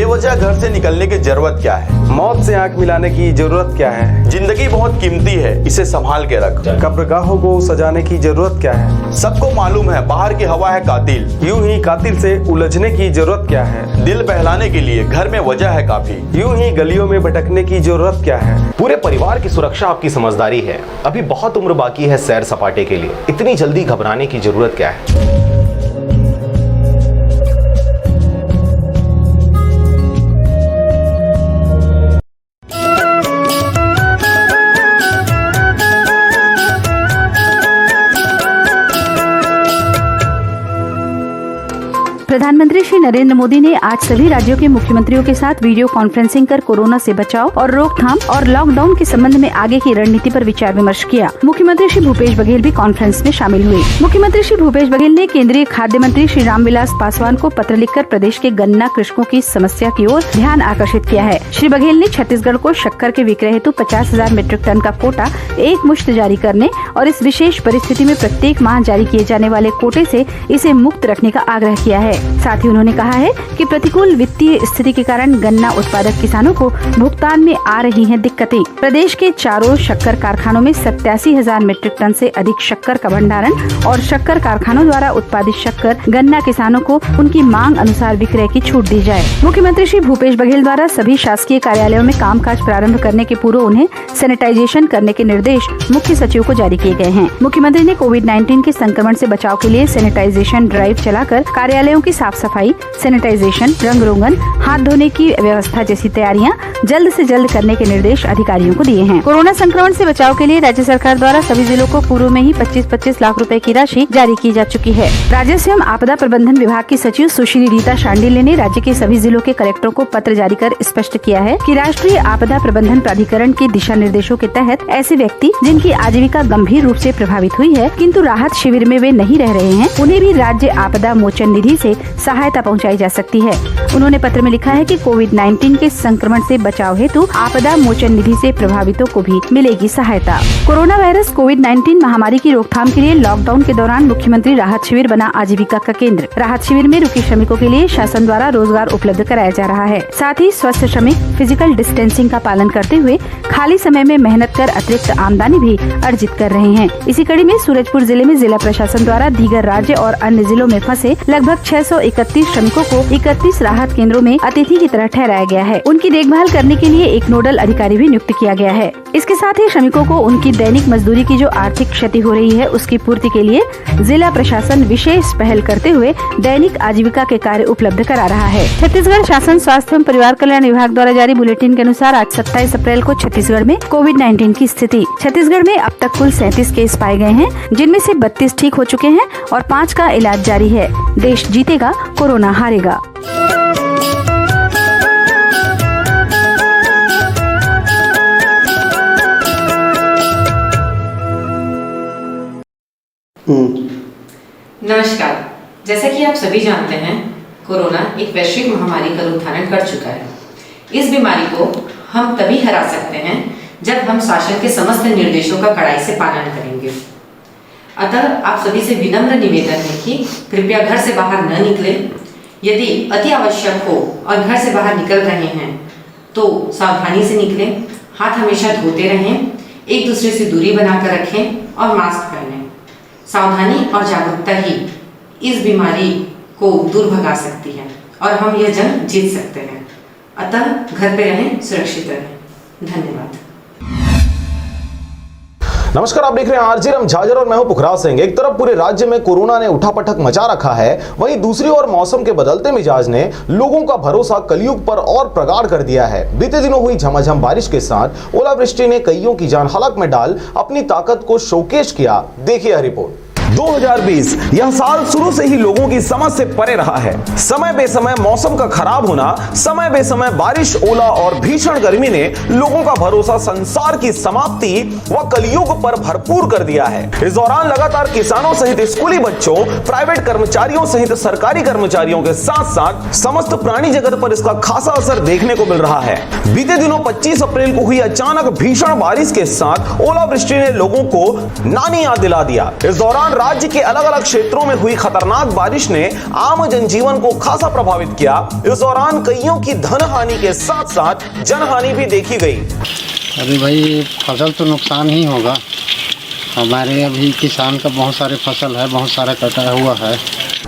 बेवजह घर से निकलने की जरूरत क्या है? मौत से आंख मिलाने की जरूरत क्या है? जिंदगी बहुत कीमती है, इसे संभाल के रख। कब्रगाहों को सजाने की जरूरत क्या है? सबको मालूम है बाहर की हवा है कातिल। यूं ही कातिल से उलझने की जरूरत क्या है? दिल बहलाने के लिए घर में वजह है काफी। यूं ही गलियों में भटकने की जरूरत क्या है? पूरे परिवार की सुरक्षा आपकी समझदारी है। अभी बहुत उम्र बाकी है सैर सपाटे के लिए, इतनी जल्दी घबराने की जरूरत क्या है? प्रधानमंत्री श्री नरेंद्र मोदी ने आज सभी राज्यों के मुख्यमंत्रियों के साथ वीडियो कॉन्फ्रेंसिंग कर कोरोना से बचाव और रोकथाम और लॉकडाउन के संबंध में आगे की रणनीति पर विचार विमर्श किया। मुख्यमंत्री श्री भूपेश बघेल भी कॉन्फ्रेंस में शामिल हुए। मुख्यमंत्री श्री भूपेश बघेल ने केंद्रीय खाद्य मंत्री श्री रामविलास पासवान को पत्र लिखकर प्रदेश के गन्ना कृषकों की समस्या की ओर ध्यान आकर्षित किया है। श्री बघेल ने छत्तीसगढ़ को शक्कर के विक्रय हेतु 50,000 मीट्रिक टन का कोटा एक मुश्त जारी करने और इस विशेष परिस्थिति में प्रत्येक माह जारी किए जाने वाले कोटे से इसे मुक्त रखने का आग्रह किया है। साथ ही उन्होंने कहा है कि प्रतिकूल वित्तीय स्थिति के कारण गन्ना उत्पादक किसानों को भुगतान में आ रही हैं दिक्कतें। प्रदेश के चारों शक्कर कारखानों में 87,000 मीट्रिक टन से अधिक शक्कर का भंडारण और शक्कर कारखानों द्वारा उत्पादित शक्कर गन्ना किसानों को उनकी मांग अनुसार विक्रय की छूट दी जाए। मुख्यमंत्री श्री भूपेश बघेल द्वारा सभी शासकीय कार्यालयों में कामकाज प्रारंभ करने के पूर्व उन्हें सैनिटाइजेशन करने के निर्देश मुख्य सचिव को जारी किए गए हैं। मुख्यमंत्री ने कोविड-19 के संक्रमण से बचाव के लिए सैनिटाइजेशन ड्राइव चलाकर कार्यालयों की साफ सफाई, सैनिटाइजेशन, रंग रोगन, हाथ धोने की व्यवस्था जैसी तैयारियां जल्द से जल्द करने के निर्देश अधिकारियों को दिए हैं। कोरोना संक्रमण से बचाव के लिए राज्य सरकार द्वारा सभी जिलों को पूर्व में ही 25-25 लाख रुपए की राशि जारी की जा चुकी है। राजस्व एवं आपदा प्रबंधन विभाग की सचिव सुश्री रीता शांडिल्य ने राज्य के सभी जिलों के कलेक्टरों को पत्र जारी कर स्पष्ट किया है कि राष्ट्रीय आपदा प्रबंधन प्राधिकरण के दिशा निर्देशों के तहत ऐसे व्यक्ति जिनकी आजीविका गंभीर रूप से प्रभावित हुई है किंतु राहत शिविर में वे नहीं रह रहे हैं, उन्हें भी राज्य आपदा मोचन निधि से सहायता पहुंचाई जा सकती है। उन्होंने पत्र में लिखा है कि कोविड-19 के संक्रमण से बचाव हेतु आपदा मोचन निधि से प्रभावितों को भी मिलेगी सहायता। कोरोना वायरस कोविड-19 महामारी की रोकथाम के लिए लॉकडाउन के दौरान मुख्यमंत्री राहत शिविर बना आजीविका का केंद्र। राहत शिविर में रुके श्रमिकों के लिए शासन द्वारा रोजगार उपलब्ध कराया जा रहा है। साथ ही स्वस्थ श्रमिक फिजिकल डिस्टेंसिंग का पालन करते हुए खाली समय में मेहनत कर अतिरिक्त आमदनी भी अर्जित कर रहे हैं। इसी कड़ी में सूरजपुर जिले में जिला प्रशासन द्वारा दीगर राज्य और अन्य जिलों में फंसे लगभग 631 श्रमिकों को 31 राहत केंद्रों में अतिथि की तरह ठहराया गया है। उनकी देखभाल करने के लिए एक नोडल अधिकारी भी नियुक्त किया गया है। इसके साथ ही श्रमिकों को उनकी दैनिक मजदूरी की जो आर्थिक क्षति हो रही है उसकी पूर्ति के लिए जिला प्रशासन विशेष पहल करते हुए दैनिक आजीविका के कार्य उपलब्ध करा रहा है। छत्तीसगढ़ शासन स्वास्थ्य एवं परिवार कल्याण विभाग द्वारा जारी बुलेटिन के अनुसार आज 27 अप्रैल को छत्तीसगढ़ में कोविड-19 की स्थिति। छत्तीसगढ़ में अब तक कुल 37 केस पाए गए हैं, जिनमें से 32 ठीक हो चुके हैं और 5 का इलाज जारी है। देश जीतेगा, कोरोना हारेगा। नमस्कार। जैसा कि आप सभी जानते हैं, कोरोना एक वैश्विक महामारी का रूप धारण कर चुका है। इस बीमारी को हम तभी हरा सकते हैं जब हम शासन के समस्त निर्देशों का कड़ाई से पालन करेंगे। अतः आप सभी से विनम्र निवेदन है कि कृपया घर से बाहर न निकलें। यदि अति आवश्यक हो और घर से बाहर निकल रहे हैं तो सावधानी से निकलें, हाथ हमेशा धोते रहें, एक दूसरे से दूरी बनाकर रखें और मास्क पहनें। सावधानी और जागरूकता ही इस बीमारी को दूर भगा सकती है और हम यह जंग जीत सकते हैं। अतः घर पे रहें, सुरक्षित रहें। धन्यवाद। नमस्कार, आप देख रहे हैं आरजे रम झाजर और मैं हूं पुखराज सिंह। एक तरफ पूरे राज्य में कोरोना ने उठापटक मचा रखा है, वहीं दूसरी ओर मौसम के बदलते मिजाज ने लोगों का भरोसा कलयुग पर और प्रगाढ़ कर दिया है। बीते दिनों हुई झमाझम बारिश के साथ ओलावृष्टि ने कईयों की जान हलक में डाल अपनी ताकत को शोकेश किया। देखिए यह रिपोर्ट। 2020 यह साल शुरू से ही लोगों की समझ से परे रहा है। समय बेसमय मौसम का खराब होना, समय बेसमय बारिश, ओला और भीषण गर्मी ने लोगों का भरोसा संसार की समाप्ति व कलयुग पर भरपूर कर दिया है। इस दौरान लगातार किसानों सहित स्कूली बच्चों, प्राइवेट कर्मचारियों सहित सरकारी कर्मचारियों के साथ साथ समस्त प्राणी जगत पर इसका खासा असर देखने को मिल रहा है। बीते दिनों 25 अप्रैल को हुई अचानक भीषण बारिश के साथ ओलावृष्टि ने लोगों को नानी याद दिला दिया। इस दौरान राज्य के अलग अलग क्षेत्रों में हुई खतरनाक बारिश ने आम जनजीवन को खासा प्रभावित किया। इस दौरान कईयों की धन हानि के साथ साथ जनहानि भी देखी गई। अभी भाई फसल तो नुकसान ही होगा। हमारे अभी किसान का बहुत सारे फसल है, बहुत सारा कटा हुआ है।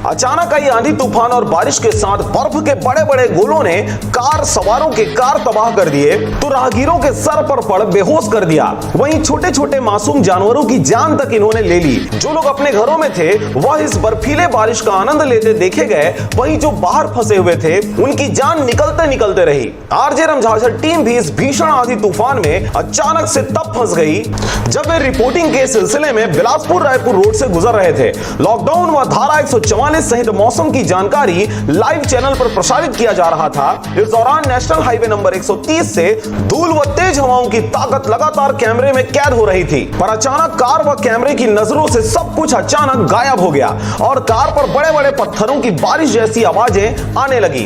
अचानक आई आंधी तूफान और बारिश के साथ बर्फ के बड़े बड़े गोलों ने कार सवारों के कार तबाह कर दिए तो राहगीरों के सर पर पड़ बेहोश कर दिया। वहीं छोटे छोटे मासूम जानवरों की जान तक इन्होंने ले ली। जो लोग अपने घरों में थे वह इस बर्फीले बारिश का आनंद लेते देखे गए, वहीं जो बाहर फंसे हुए थे उनकी जान निकलते निकलते रही। आरजे रमझाझर टीम भी इस भीषण आंधी तूफान में अचानक से तब फंस गई जब वे रिपोर्टिंग के सिलसिले में बिलासपुर रायपुर रोड से गुजर रहे थे। लॉकडाउन व धारा 144 सहित मौसम की जानकारी लाइव चैनल पर प्रसारित किया जा रहा था। इस दौरान नेशनल हाईवे नंबर 130 से धूल व तेज हवाओं की ताकत लगातार कैमरे में कैद हो रही थी, पर अचानक कार व कैमरे की नजरों से सब कुछ अचानक गायब हो गया और कार पर बड़े बड़े पत्थरों की बारिश जैसी आवाजें आने लगी।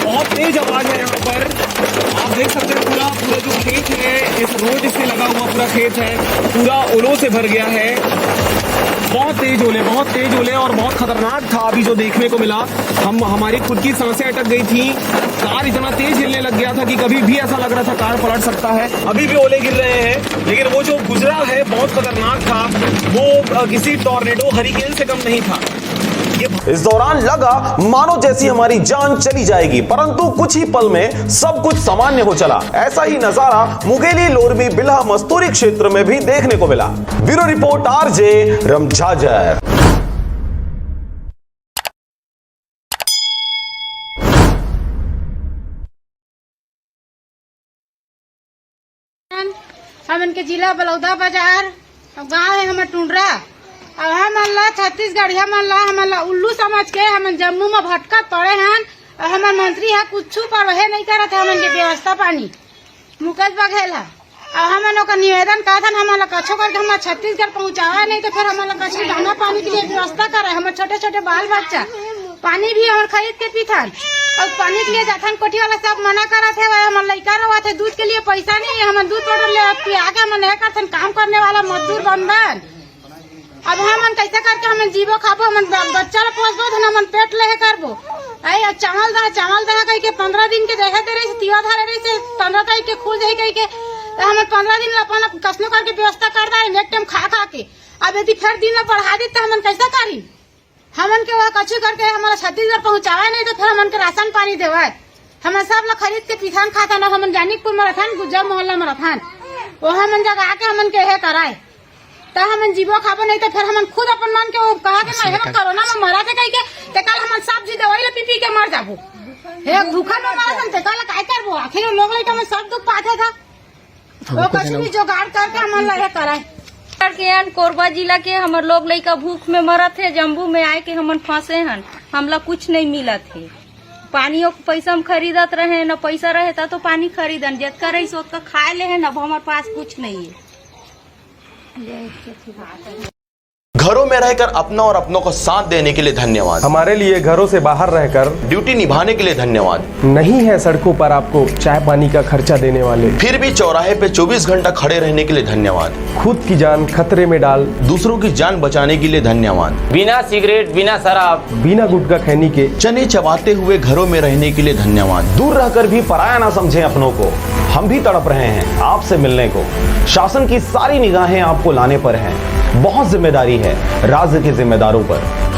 बहुत तेज आवाज है यहाँ पर, आप देख सकते हैं पूरा जो खेत है, इस रोड से लगा हुआ पूरा खेत है, पूरा ओलों से भर गया है। बहुत तेज ओले और बहुत खतरनाक था अभी जो देखने को मिला। हमारी खुद की सांसें अटक गई थी। कार इतना तेज हिलने लग गया था कि कभी भी ऐसा लग रहा था कार पलट सकता है। अभी भी ओले गिर रहे हैं, लेकिन वो जो गुजरा है बहुत खतरनाक था। वो किसी टॉर्नेडो हरिकेन से कम नहीं था। इस दौरान लगा मानो जैसी हमारी जान चली जाएगी, परंतु कुछ ही पल में सब कुछ सामान्य हो चला। ऐसा ही नजारा मुंगेली, लोरमी, बिल्हा, मस्तूरी क्षेत्र में भी देखने को मिला। ब्यूरो रिपोर्ट आरजे रमझाझर। हमन के जिला बलौदा बाजार गांव है हमर टुंडरा। और हमन ला छत्तीसगढ़ हमन ला उल्लू समझ के हमन जम्मू में भटकत पड़े हन। और हमन मंत्री है कुछ पर वह नहीं करत है हमन के व्यवस्था पानी मुकद बघेल है। और हमन ओका निवेदन कहत हन हमन ला कछो करके हम छत्तीसगढ़ पहुँचावा नहीं तो फिर हमन ला कछो दाना पानी के लिए व्यवस्था करे। हमर छोटे छोटे बाल बच्चा पानी भी हमन खरीद के पीथन और पानी के लिए जाथन। कोठी वाला सब मना करत है, हमन लइका रवत है, दूध के लिए पैसा नहीं है। हमन दूध पाउडर ले पिया के हमन नहीं करथन, काम करने वाला मजदूर बंधन। अब हमन कैसे करके हमन जीवो खाबो, हमन बच्चा ला पोसबो, हमन पेट ले करबो। आई चावल दहा कह के 15 दिन के देखे दे रही, तिवा धरे रही 15 तारीख के खुल जाए कह के हमन 15 दिन अपन कसनो करके व्यवस्था कर दे एक टाइम खा के। अब यदि फिर दिन में बढ़ा दी तो हमन कैसा करी? हमन के वह कछु करके हमारा छत्तीसगढ़ पहुँचावा नहीं तो फिर हमन के राशन पानी देवा। हमन सब लोग खरीद के पिछान खाता ना। हमन जानीपुर में रहन, गुज्जर मोहल्ला में रहन, वो हमन जगह आके हमन के है कराए तो हमन जीवो खाबो नहीं तो फिर हमन खुद अपन मन के वो कहा के मैं कोरोना में मरा थे कह के ते कल हमन सब जी दवाई ले पी के मर जाबो। हे भूखा में मरा सन ते कल काय करबो? आखिर लोग लइका में सब दुख पाथे था, वो कुछ भी जुगाड़ करके हमन लहे कराए। के कोरबा जिला के हमर लोग लइका भूख में मरत है। जम्बू में आए के हमन फंसे हन, हमला कुछ नहीं मिलत है। पानियों को पैसा हम खरीदत रहे न, पैसा रहे तो पानी खरीदन, जितना रही सोच खाए ले है न। अब हमारे पास कुछ नहीं है। घरों में रहकर अपना और अपनों को साथ देने के लिए धन्यवाद। हमारे लिए घरों से बाहर रहकर ड्यूटी निभाने के लिए धन्यवाद। नहीं है सड़कों पर आपको चाय पानी का खर्चा देने वाले, फिर भी चौराहे पे 24 घंटा खड़े रहने के लिए धन्यवाद। खुद की जान खतरे में डाल दूसरों की जान बचाने के लिए धन्यवाद। बिना सिगरेट, बिना शराब, बिना गुटखा खैनी के चने चबाते हुए घरों में रहने के लिए धन्यवाद। दूर रहकर भी पराया ना समझें अपनों को। हम भी तड़प रहे हैं आपसे मिलने को। शासन की सारी निगाहें आपको लाने पर हैं। बहुत जिम्मेदारी है राज्य के जिम्मेदारों पर।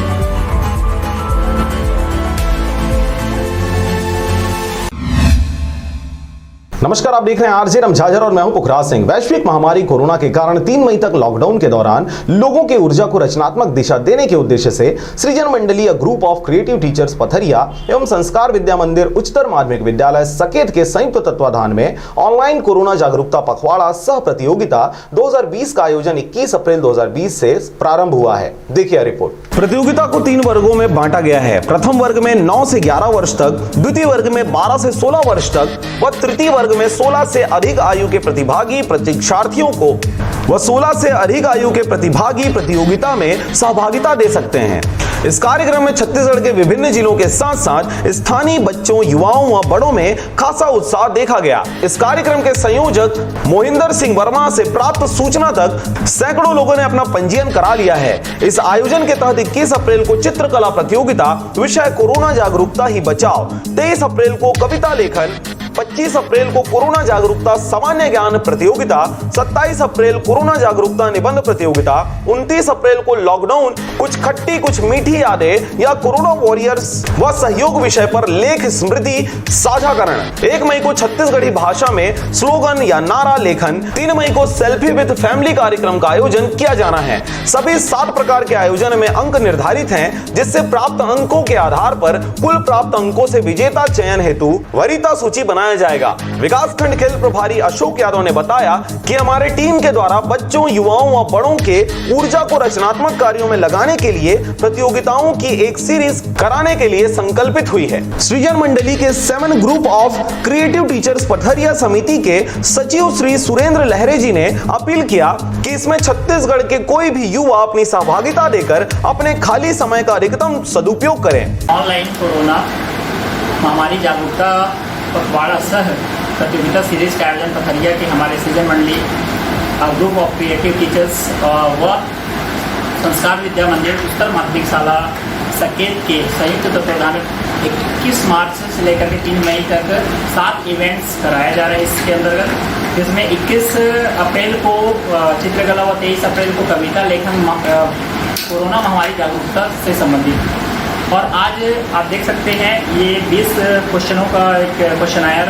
नमस्कार, आप देख रहे हैं आरजे रमझाझर और मैं हूं पुखराज सिंह। वैश्विक महामारी कोरोना के कारण 3 मई तक लॉकडाउन के दौरान लोगों के ऊर्जा को रचनात्मक दिशा देने के उद्देश्य से सृजन मंडलीय group of creative teachers Pathariya एवं संस्कार विद्या मंदिर उच्चतर माध्यमिक विद्यालय सकेत के संयुक्त तत्वाधान में ऑनलाइन कोरोना जागरूकता पखवाड़ा सह प्रतियोगिता 2020 का आयोजन 21 अप्रैल 2020 से प्रारंभ हुआ है। देखिए रिपोर्ट। प्रतियोगिता को 3 वर्गों में बांटा गया है। प्रथम वर्ग में 9 से 11 वर्ष तक, द्वितीय वर्ग में 12 से 16 वर्ष तक व तृतीय वर्ग में 16 से अधिक आयु के प्रतिभागी परीक्षार्थियों को व 16 से अधिक आयु के प्रतिभागी प्रतियोगिता में सहभागिता दे सकते हैं। इस कार्यक्रम में छत्तीसगढ़ के विभिन्न जिलों के साथ साथ स्थानीय बच्चों, युवाओं व बड़ों में खासा उत्साह देखा गया। इस कार्यक्रम के संयोजक मोहिंदर सिंह वर्मा से प्राप्त सूचना तक सैकड़ों लोगों ने अपना पंजीयन करा लिया है। इस आयोजन के तहत 21 अप्रैल को चित्रकला प्रतियोगिता, विषय कोरोना जागरूकता ही बचाओ, 23 अप्रैल को कविता लेखन, 25 अप्रैल को कोरोना जागरूकता सामान्य ज्ञान प्रतियोगिता, 27 अप्रैल कोरोना जागरूकता निबंध प्रतियोगिता, 29 अप्रैल को लॉकडाउन कुछ खट्टी कुछ मीठी यादें या कोरोना वॉरियर्स व सहयोग विषय पर लेख स्मृति साझाकरण, 1 मई को छत्तीसगढ़ी भाषा में स्लोगन या नारा लेखन, 3 मई को सेल्फी विद फैमिली कार्यक्रम का आयोजन किया जाना है। सभी 7 प्रकार के आयोजन में अंक निर्धारित हैं, जिससे प्राप्त अंकों के आधार पर कुल प्राप्त अंकों से विजेता चयन हेतु वरीयता सूची बनाया जाएगा। विकासखंड खेल प्रभारी अशोक यादव ने बताया कि हमारे टीम के द्वारा बच्चों, युवाओं व बड़ों के ऊर्जा को रचनात्मक कार्यों में लगाने के लिए प्रतियोगिताओं की एक सीरीज कराने के लिए संकल्पित हुई है। सृजन मंडली के 7 group of creative teachers Pathariya समिति के सचिव श्री सुरेंद्र लहरे जी ने अपील किया कि इसमें छत्तीसगढ़ के कोई भी युवा अपनी सहभागिता देकर अपने खाली समय का अधिकतम सदुपयोग करें। ऑनलाइन कोरोना महामारी जागरूकता पखवाड़ा सह प्रतियोगिता सीरीज का आयोजन पथरिया के हमारे सृजन Mandali group of creative teachers व संस्कार विद्या मंदिर उत्तर माध्यमिक शाला सकेत के संयुक्त तत्वाधान 21 मार्च से लेकर के 3 मई तक 7 इवेंट्स कराए जा रहे हैं इसके अंतर्गत, जिसमें 21 अप्रैल को चित्रकला व 23 अप्रैल को कविता लेखन कोरोना महामारी जागरूकता से संबंधित। और आज आप देख सकते हैं ये 20 क्वेश्चनों का एक क्वेश्चन आयर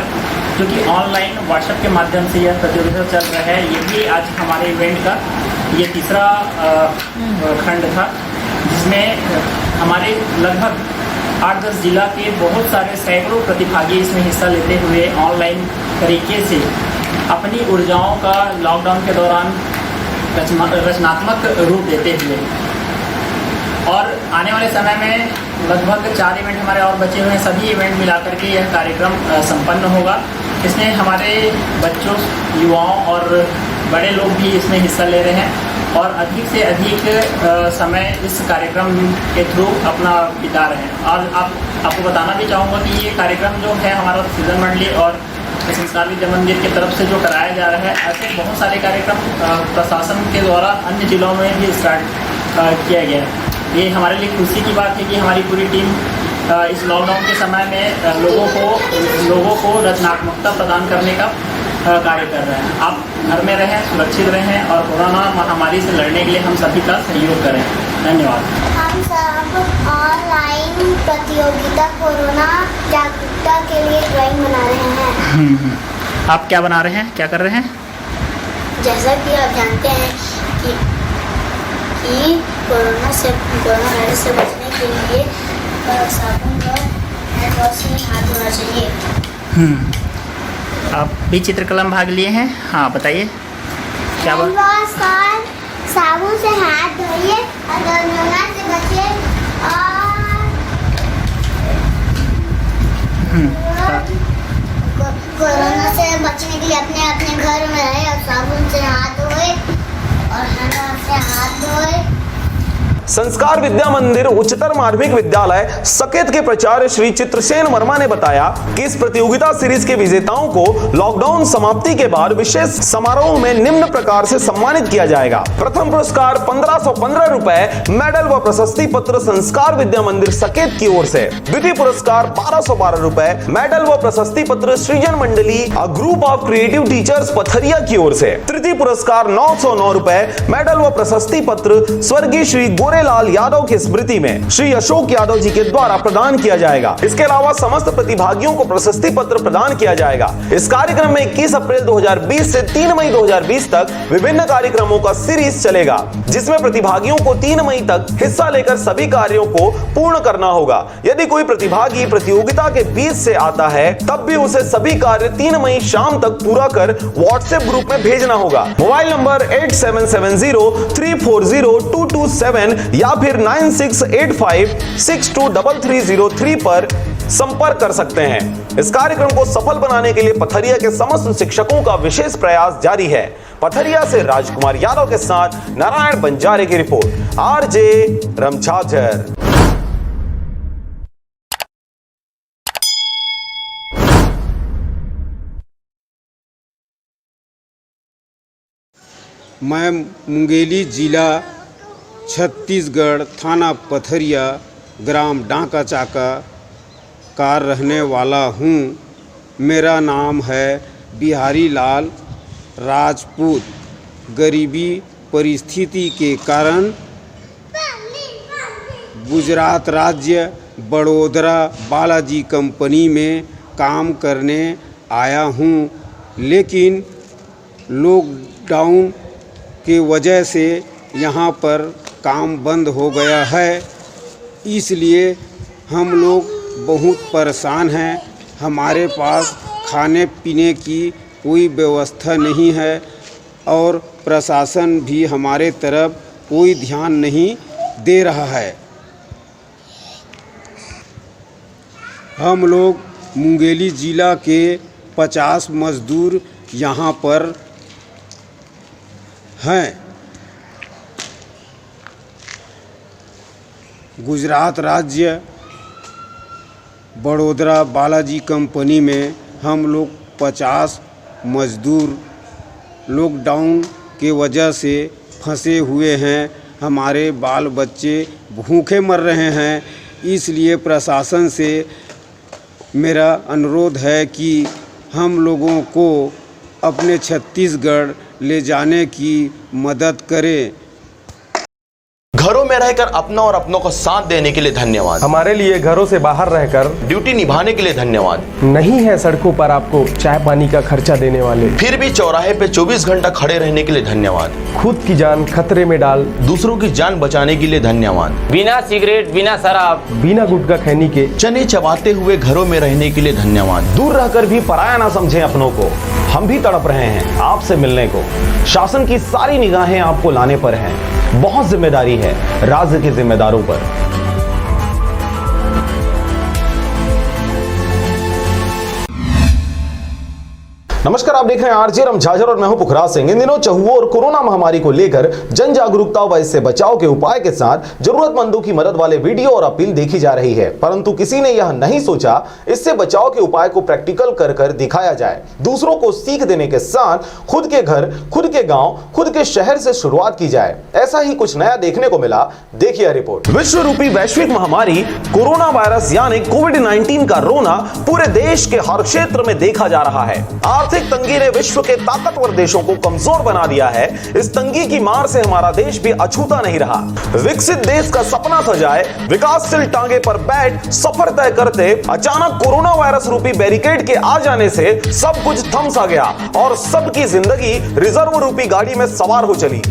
जो कि ऑनलाइन व्हाट्सएप के माध्यम से यह प्रतियोगिता चल रहा है। ये भी आज हमारे इवेंट का ये तीसरा खंड था, जिसमें हमारे लगभग 8-10 जिला के बहुत सारे सैकड़ों प्रतिभागी इसमें हिस्सा लेते हुए ऑनलाइन तरीके से अपनी ऊर्जाओं का लॉकडाउन के दौरान रचनात्मक रूप देते हुए, और आने वाले समय में लगभग 4 इवेंट हमारे और बचे हुए हैं। सभी इवेंट मिलाकर के यह कार्यक्रम संपन्न होगा। इसमें हमारे बच्चों, युवाओं और बड़े लोग भी इसमें हिस्सा ले रहे हैं और अधिक से अधिक समय इस कार्यक्रम के थ्रू अपना बिता रहे हैं। और आपको बताना भी चाहूँगा कि ये कार्यक्रम जो है हमारा सृजन मंडली और संस्कार विद्या मंदिर की तरफ से जो कराया जा रहा है, ऐसे बहुत सारे कार्यक्रम प्रशासन के द्वारा अन्य जिलों में भी स्टार्ट किया गया है। ये हमारे लिए खुशी की बात है कि हमारी पूरी टीम इस लॉकडाउन के समय में लोगों को रचनात्मकता प्रदान करने का कार्य कर रहे हैं। आप घर में रहें, सुरक्षित रहें और कोरोना महामारी से लड़ने के लिए हम सभी का सहयोग करें। धन्यवाद। हम सब ऑनलाइन प्रतियोगिता कोरोना जागरूकता के लिए ड्राइंग बना रहे हैं। आप क्या बना रहे हैं, क्या कर रहे हैं? जैसा कि आप जानते हैं कि कोरोना वायरस से बचने के लिए साबुन और हैंड वॉश से हाथ धोना चाहिए। आप भी चित्रकला में भाग लिए हैं? हाँ, बताइए क्या बात? हैंड वॉश और साबुन से हाथ धोइए और कोरोना से बचिए और कोरोना से बचने के लिए अपने अपने घर में रहे और साबुन से हाथ धोए और हैंड वॉश से हाथ धोए। संस्कार विद्या मंदिर उच्चतर माध्यमिक विद्यालय सकेत के प्राचार्य श्री चित्रसेन वर्मा ने बताया कि इस प्रतियोगिता सीरीज के विजेताओं को लॉकडाउन समाप्ति के बाद विशेष समारोह में निम्न प्रकार से सम्मानित किया जाएगा। प्रथम पुरस्कार 1515 रुपए मेडल व प्रशस्ति पत्र संस्कार विद्या मंदिर सकेत की ओर से, द्वितीय पुरस्कार 1212 रुपए मेडल व प्रशस्ति पत्र Srijan Mandali group of creative teachers Pathariya की ओर से, तृतीय पुरस्कार 909 रुपए मेडल व प्रशस्ति पत्र स्वर्गीय श्री लाल यादव की स्मृति में श्री अशोक यादव जी के द्वारा प्रदान किया जाएगा। इसके अलावा समस्त प्रतिभागियों को प्रशस्ति पत्र प्रदान किया जाएगा। इस कार्यक्रम में 21 अप्रैल 2020 से 3 मई 2020 तक विभिन्न कार्यक्रमों का सीरीज चलेगा, जिसमें प्रतिभागियों को 3 मई तक हिस्सा लेकर सभी कार्यों को पूर्ण करना होगा। यदि कोई प्रतिभागी प्रतियोगिता के बीच से आता है, तब भी उसे सभी कार्य 3 मई शाम तक पूरा कर व्हाट्सएप ग्रुप में भेजना होगा। मोबाइल नंबर 8770340227 या फिर 9685623303 पर संपर्क कर सकते हैं। इस कार्यक्रम को सफल बनाने के लिए पथरिया के समस्त शिक्षकों का विशेष प्रयास जारी है। पथरिया से राजकुमार यादव के साथ नारायण बंजारे की रिपोर्ट, आरजे रमझाझर। मैं मुंगेली जिला छत्तीसगढ़, थाना पथरिया, ग्राम डांका चाका का रहने वाला हूँ। मेरा नाम है बिहारी लाल राजपूत। गरीबी परिस्थिति के कारण गुजरात राज्य बड़ोदरा बालाजी कंपनी में काम करने आया हूँ, लेकिन लॉकडाउन के वजह से यहाँ पर काम बंद हो गया है, इसलिए हम लोग बहुत परेशान हैं। हमारे पास खाने पीने की कोई व्यवस्था नहीं है और प्रशासन भी हमारे तरफ कोई ध्यान नहीं दे रहा है। हम लोग मुंगेली ज़िला के 50 मज़दूर यहाँ पर हैं। गुजरात राज्य बड़ोदरा बालाजी कंपनी में हम लोग 50 मज़दूर लॉकडाउन के वजह से फंसे हुए हैं। हमारे बाल बच्चे भूखे मर रहे हैं, इसलिए प्रशासन से मेरा अनुरोध है कि हम लोगों को अपने छत्तीसगढ़ ले जाने की मदद करें। घरों में रहकर अपना और अपनों को साथ देने के लिए धन्यवाद। हमारे लिए घरों से बाहर रहकर ड्यूटी निभाने के लिए धन्यवाद। नहीं है सड़कों पर आपको चाय पानी का खर्चा देने वाले, फिर भी चौराहे पे 24 घंटा खड़े रहने के लिए धन्यवाद। खुद की जान खतरे में डाल दूसरों की जान बचाने के लिए धन्यवाद। बिना सिगरेट, बिना शराब, बिना गुटखा खैनी के चने चबाते हुए घरों में रहने के लिए धन्यवाद। दूर रहकर भी पराया ना समझें अपनों को। हम भी तड़प रहे हैं आपसे मिलने को। शासन की सारी निगाहें आपको लाने पर हैं। बहुत जिम्मेदारी है राज्य के जिम्मेदारों पर। नमस्कार, आप देख रहे हैं आरजे झाझर और मैं हूं पुखराज सिंह। इन दिनों चहुओर कोरोना महामारी को लेकर जन जागरूकता व इससे बचाव के उपाय के साथ जरूरतमंदों की मदद वाले वीडियो और अपील देखी जा रही है, परंतु किसी ने यह नहीं सोचा इससे बचाव के उपाय को प्रैक्टिकल कर कर दिखाया जाए। दूसरों को सीख देने के साथ खुद के घर, खुद के गांव, खुद के शहर से शुरुआत की जाए। ऐसा ही कुछ नया देखने को मिला, देखिए रिपोर्ट। विश्व रूपी वैश्विक महामारी कोरोना वायरस यानी कोविड-19 का रोना पूरे देश के हर क्षेत्र में देखा जा रहा है। आर्थिक तंगी ने विश्व के ताकतवर देशों को कमजोर बना दिया है। इस तंगी की मार से हमारा देश भी अछूता नहीं रहा। विकसित देश का सपना सजाए, विकासशील टांगे पर बैठ सफर तय करते अचानक कोरोना वायरस रूपी बैरिकेड के आ जाने से सब कुछ थम सा गया और सबकी जिंदगी रिजर्व रूपी गाड़ी में सवार हो चली।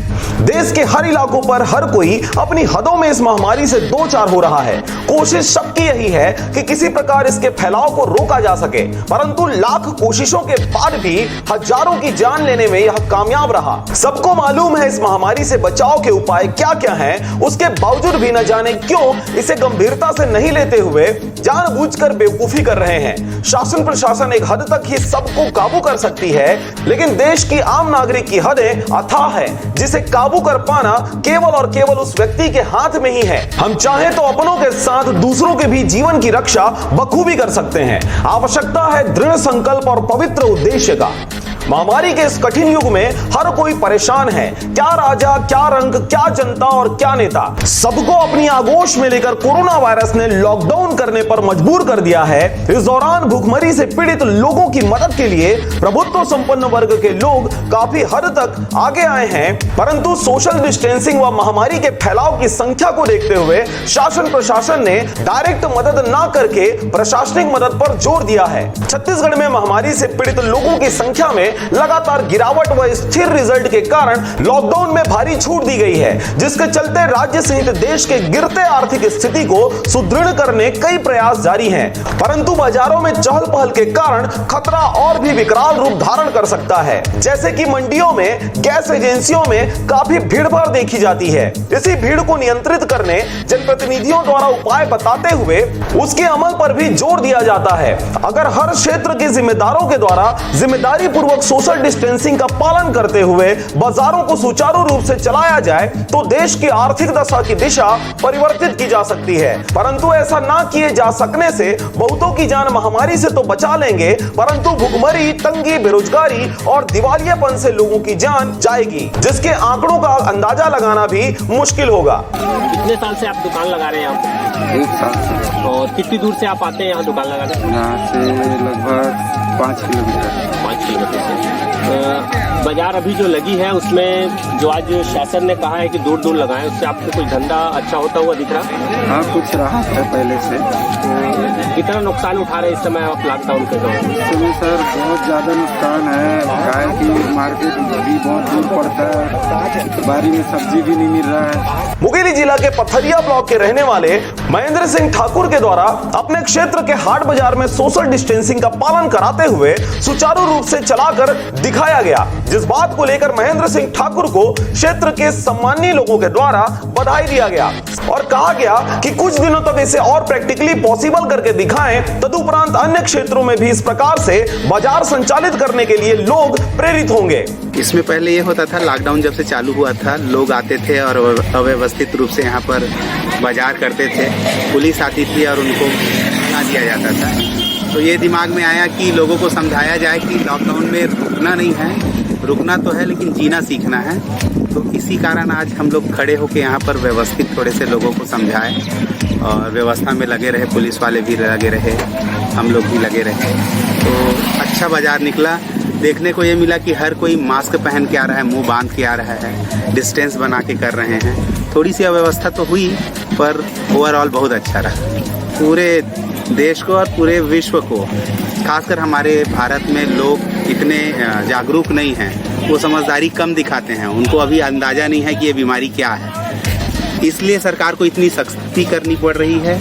देश के हर इलाकों पर हर कोई अपनी हदों में इस महामारी से दो चार हो रहा है। कोशिश सबकी यही है कि किसी प्रकार इसके फैलाव को रोका जा सके, परंतु लाख कोशिशों के बाद भी हजारों की जान लेने में यह कामयाब रहा। सबको मालूम है इस महामारी से बचाव के उपाय क्या क्या हैं, उसके बावजूद भी न जाने क्यों इसे गंभीरता से नहीं लेते हुए जानबूझकर बेवकूफी कर रहे हैं। शासन प्रशासन एक हद तक ही सबको काबू कर सकती है, लेकिन देश की आम नागरिक की हदें अथाह है, जिसे काबू कर पाना केवल और केवल उस व्यक्ति के हाथ में ही है। हम चाहे तो अपनों के साथ दूसरों के भी जीवन की रक्षा बखूबी कर सकते हैं। आवश्यकता है दृढ़ संकल्प और पवित्र उद्देश्य का। महामारी के इस कठिन युग में हर कोई परेशान है। क्या राजा, क्या रंग, क्या जनता और क्या नेता, सबको अपनी आगोश में लेकर कोरोना वायरस ने लॉकडाउन करने पर मजबूर कर दिया है। इस दौरान भूखमरी से पीड़ित लोगों की मदद के लिए प्रभुत्व संपन्न वर्ग के लोग काफी हद तक आगे आए हैं, परंतु सोशल डिस्टेंसिंग व महामारी के फैलाव की संख्या को देखते हुए शासन प्रशासन ने डायरेक्ट मदद न करके प्रशासनिक मदद पर जोर दिया है। छत्तीसगढ़ में महामारी से पीड़ित लोगों की संख्या में लगातार गिरावट व स्थिर रिजल्ट के कारण लॉकडाउन में भारी छूट दी गई है, जिसके चलते राज्य सहित देश के गिरते आर्थिक स्थिति को सुदृढ़ करने कई प्रयास जारी हैं, परंतु बाजारों में चहल पहल के कारण खतरा और भी विकराल रूप धारण कर सकता है। जैसे कि मंडियों में, गैस एजेंसियों में काफी भीड़ भाड़ देखी जाती है। इसी भीड़ को नियंत्रित करने जनप्रतिनिधियों द्वारा उपाय बताते हुए उसके अमल पर भी जोर दिया जाता है। अगर हर क्षेत्र के जिम्मेदारों के द्वारा जिम्मेदारी पूर्वक सोशल डिस्टेंसिंग का पालन करते करते हुए बाजारों को सुचारू रूप से चलाया जाए तो देश की आर्थिक दशा की दिशा परिवर्तित की जा सकती है। परंतु ऐसा ना किए जा सकने से बहुतों की जान महामारी से तो बचा लेंगे, परंतु भुखमरी, तंगी, बेरोजगारी और दिवालियापन से लोगों की जान जाएगी, जिसके आंकड़ों का अंदाजा लगाना भी मुश्किल होगा। कितने साल से आप दुकान लगा रहे हैं यहाँ पे? 1 साल से। और कितनी दूर से आप आते हैं यहाँ दुकान लगाने? यहाँ से लगभग 5 किलोमीटर। 5 किलोमीटर से। बाजार अभी जो लगी है उसमें जो आज शासन ने कहा है कि दूर दूर लगाएं, उससे आपको कोई धंधा अच्छा होता हुआ दिख रहा है? हाँ, कुछ राहत है पहले से। कितना नुकसान उठा रहे हैं इस समय आप लॉकडाउन के दौरान? इस समय सर बहुत ज़्यादा नुकसान है। गाय की मार्केट भी बहुत दूर पड़ता है, बारी में सब्जी भी नहीं मिल रहा है। मुंगेली जिला के पथरिया ब्लॉक के रहने वाले महेंद्र सिंह ठाकुर के द्वारा अपने क्षेत्र के हाट बाजार में सोशल डिस्टेंसिंग का पालन कराते हुए सुचारू रूप से चलाकर दिखाया गया, जिस बात को लेकर महेंद्र सिंह ठाकुर को क्षेत्र के सम्मानीय लोगों के द्वारा बधाई दिया गया और कहा गया कि कुछ दिनों तक इसे और प्रैक्टिकली पॉसिबल करके दिखाएं, तदुपरांत अन्य क्षेत्रों में भी इस प्रकार से बाजार संचालित करने के लिए लोग प्रेरित होंगे। इसमें पहले ये होता था, लॉकडाउन जब से चालू हुआ था, लोग आते थे और अव्यवस्थित रूप से यहाँ पर बाजार करते थे, पुलिस आती थी और उनको ना दिया जाता था। तो ये दिमाग में आया कि लोगों को समझाया जाए कि लॉकडाउन में रुकना नहीं है, रुकना तो है लेकिन जीना सीखना है। तो इसी कारण आज हम लोग खड़े होकर यहाँ पर व्यवस्थित थोड़े से लोगों को समझाएं और व्यवस्था में लगे रहे, पुलिस वाले भी लगे रहे, हम लोग भी लगे रहे। तो अच्छा बाजार निकला। देखने को ये मिला कि हर कोई मास्क पहन के आ रहा है, मुंह बांध के आ रहा है, डिस्टेंस बना के कर रहे हैं। थोड़ी सी अव्यवस्था तो हुई पर ओवरऑल बहुत अच्छा रहा। पूरे देश को और पूरे विश्व को, खासकर हमारे भारत में लोग इतने जागरूक नहीं हैं, वो समझदारी कम दिखाते हैं, उनको अभी अंदाज़ा नहीं है कि ये बीमारी क्या है। इसलिए सरकार को इतनी सख्ती करनी पड़ रही है,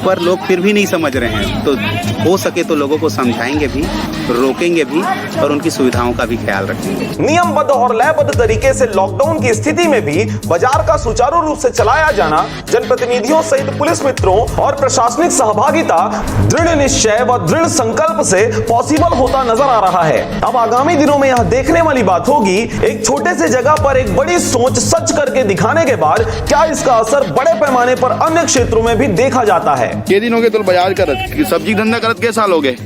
पर लोग फिर भी नहीं समझ रहे हैं। तो हो सके तो लोगों को समझाएंगे भी, रोकेंगे भी और उनकी सुविधाओं का भी ख्याल रखेंगे। नियमबद्ध और लयबद्ध तरीके से लॉकडाउन की स्थिति में भी बाजार का सुचारू रूप से चलाया जाना जनप्रतिनिधियों सहित पुलिस मित्रों और प्रशासनिक सहभागिता, दृढ़ निश्चय व दृढ़ संकल्प से पॉसिबल होता नजर आ रहा है। अब आगामी दिनों में यह देखने वाली बात होगी, एक छोटे से जगह पर एक बड़ी सोच सच करके दिखाने के बाद क्या इसका असर बड़े पैमाने पर अन्य क्षेत्रों में भी देखा जाता है। के दिन हो गए तो बाजार करत, सब्जी धंधा करत के साल हो गए?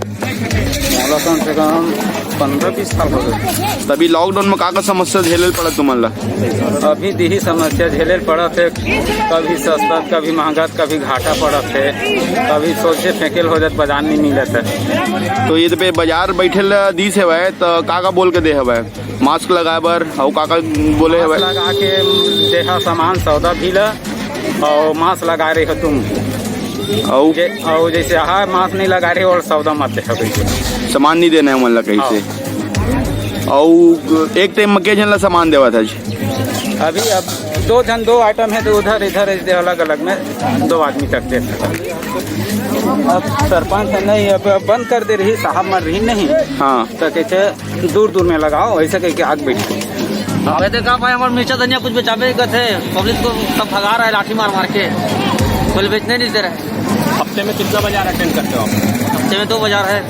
कम से कम 15-20 साल हो गए। तभी लॉकडाउन में का समस्या झेले पड़त तुम्हारा? अभी यही समस्या झेले पड़त है, कभी सस्ता, कभी महंगा, कभी घाटा पड़त है, कभी सोचे फेंकेल हो जात, बाजार नहीं मिलत है। तो ये पे बाजार बैठे दिस है तो का बोल के दे है? मास्क लगाए बर और का बोले है? लगा के देहा सामान सौदा भी ला और मास्क लगा रहे हो तुम, और जैसे हाँ मास्क नहीं लगा रहे और सौदा मत दे, सामान नहीं देना है मतलब कैसे? और एक टाइम में के जन ला सामान देवा था? अभी अब 2 आइटम है तो उधर इधर अलग अलग में 2 आदमी करते थे। अब सरपंच नहीं, अब बंद कर दे रही, साहब मर रही नहीं। हाँ, तो कैसे दूर दूर में लगाओ, ऐसे कह के आग बैठे। कहा पाए हमारे मिर्चा धनिया कुछ बेचाबे थे, पब्लिक को सब भगा रहा है लाठी मार मार के, कोई बेचने नहीं दे रहा है। हफ्ते में कितना बाजार अटेंड करते हो आप? हफ्ते में 2 बाजार है,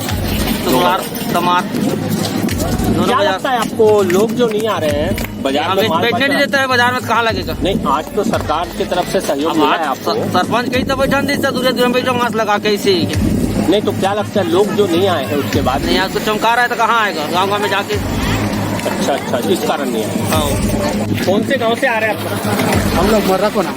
शुक्रवार समार दोनों क्या बाजार। लगता है आपको, लोग जो नहीं आ रहे हैं बाजार में, बेचने नहीं देता है, बाजार में कहाँ लगेगा? नहीं, आज तो सरकार की तरफ से सहयोग मिला है आपको। सरपंच कहीं तो बैठा नहीं, दूर दूर में मास्क लगा के इसे। नहीं तो क्या लगता है, लोग जो नहीं आए हैं उसके बाद? नहीं, आज तो चमका रहा है तो कहाँ आएगा, गाँव में जाके। अच्छा, इस कारण नहीं है। कौन से गांव से आ रहे हैं आप? हम लोग मर्रा कोना।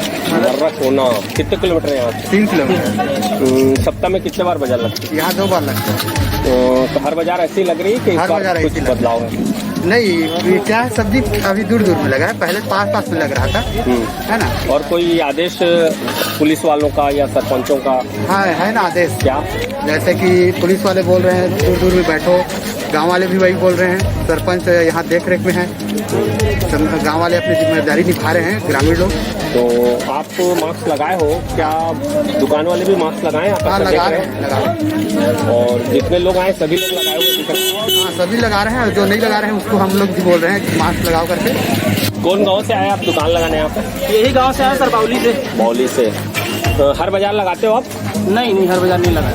कितने किलोमीटर है यहाँ से? 3 किलोमीटर। सप्ताह में कितने बार बाजार लगती है? यहाँ 2 बार लगता है। तो हर बाजार ऐसी लग रही है कि हर बाजार कुछ बदलाव है? नहीं, क्या है, सब्जी अभी दूर दूर में लगा है, पहले पास में लग रहा था, है ना। और कोई आदेश पुलिस वालों का या सरपंचों का? हाँ, है ना आदेश। क्या? जैसे कि पुलिस वाले बोल रहे हैं दूर दूर में बैठो, गांव वाले भी वही बोल रहे हैं, सरपंच यहाँ देख रेख में है, गांव वाले अपनी जिम्मेदारी निभा रहे हैं, ग्रामीण लोग। तो आप मास्क लगाए हो क्या? दुकान वाले भी मास्क लगाए? हाँ, लगा रहे हैं। और जितने लोग आए सभी लोग लगाए हुए? हाँ, सभी लगा रहे हैं, और जो नहीं लगा रहे हैं उसको हम लोग भी बोल रहे हैं कि मास्क लगाओ करके। कौन गांव से आए आप दुकान लगाने यहाँ पर? यही गाँव से आया सर, बाउली से। बाउली से। तो हर बाजार लगाते हो आप? नहीं हर बाजार नहीं लगा।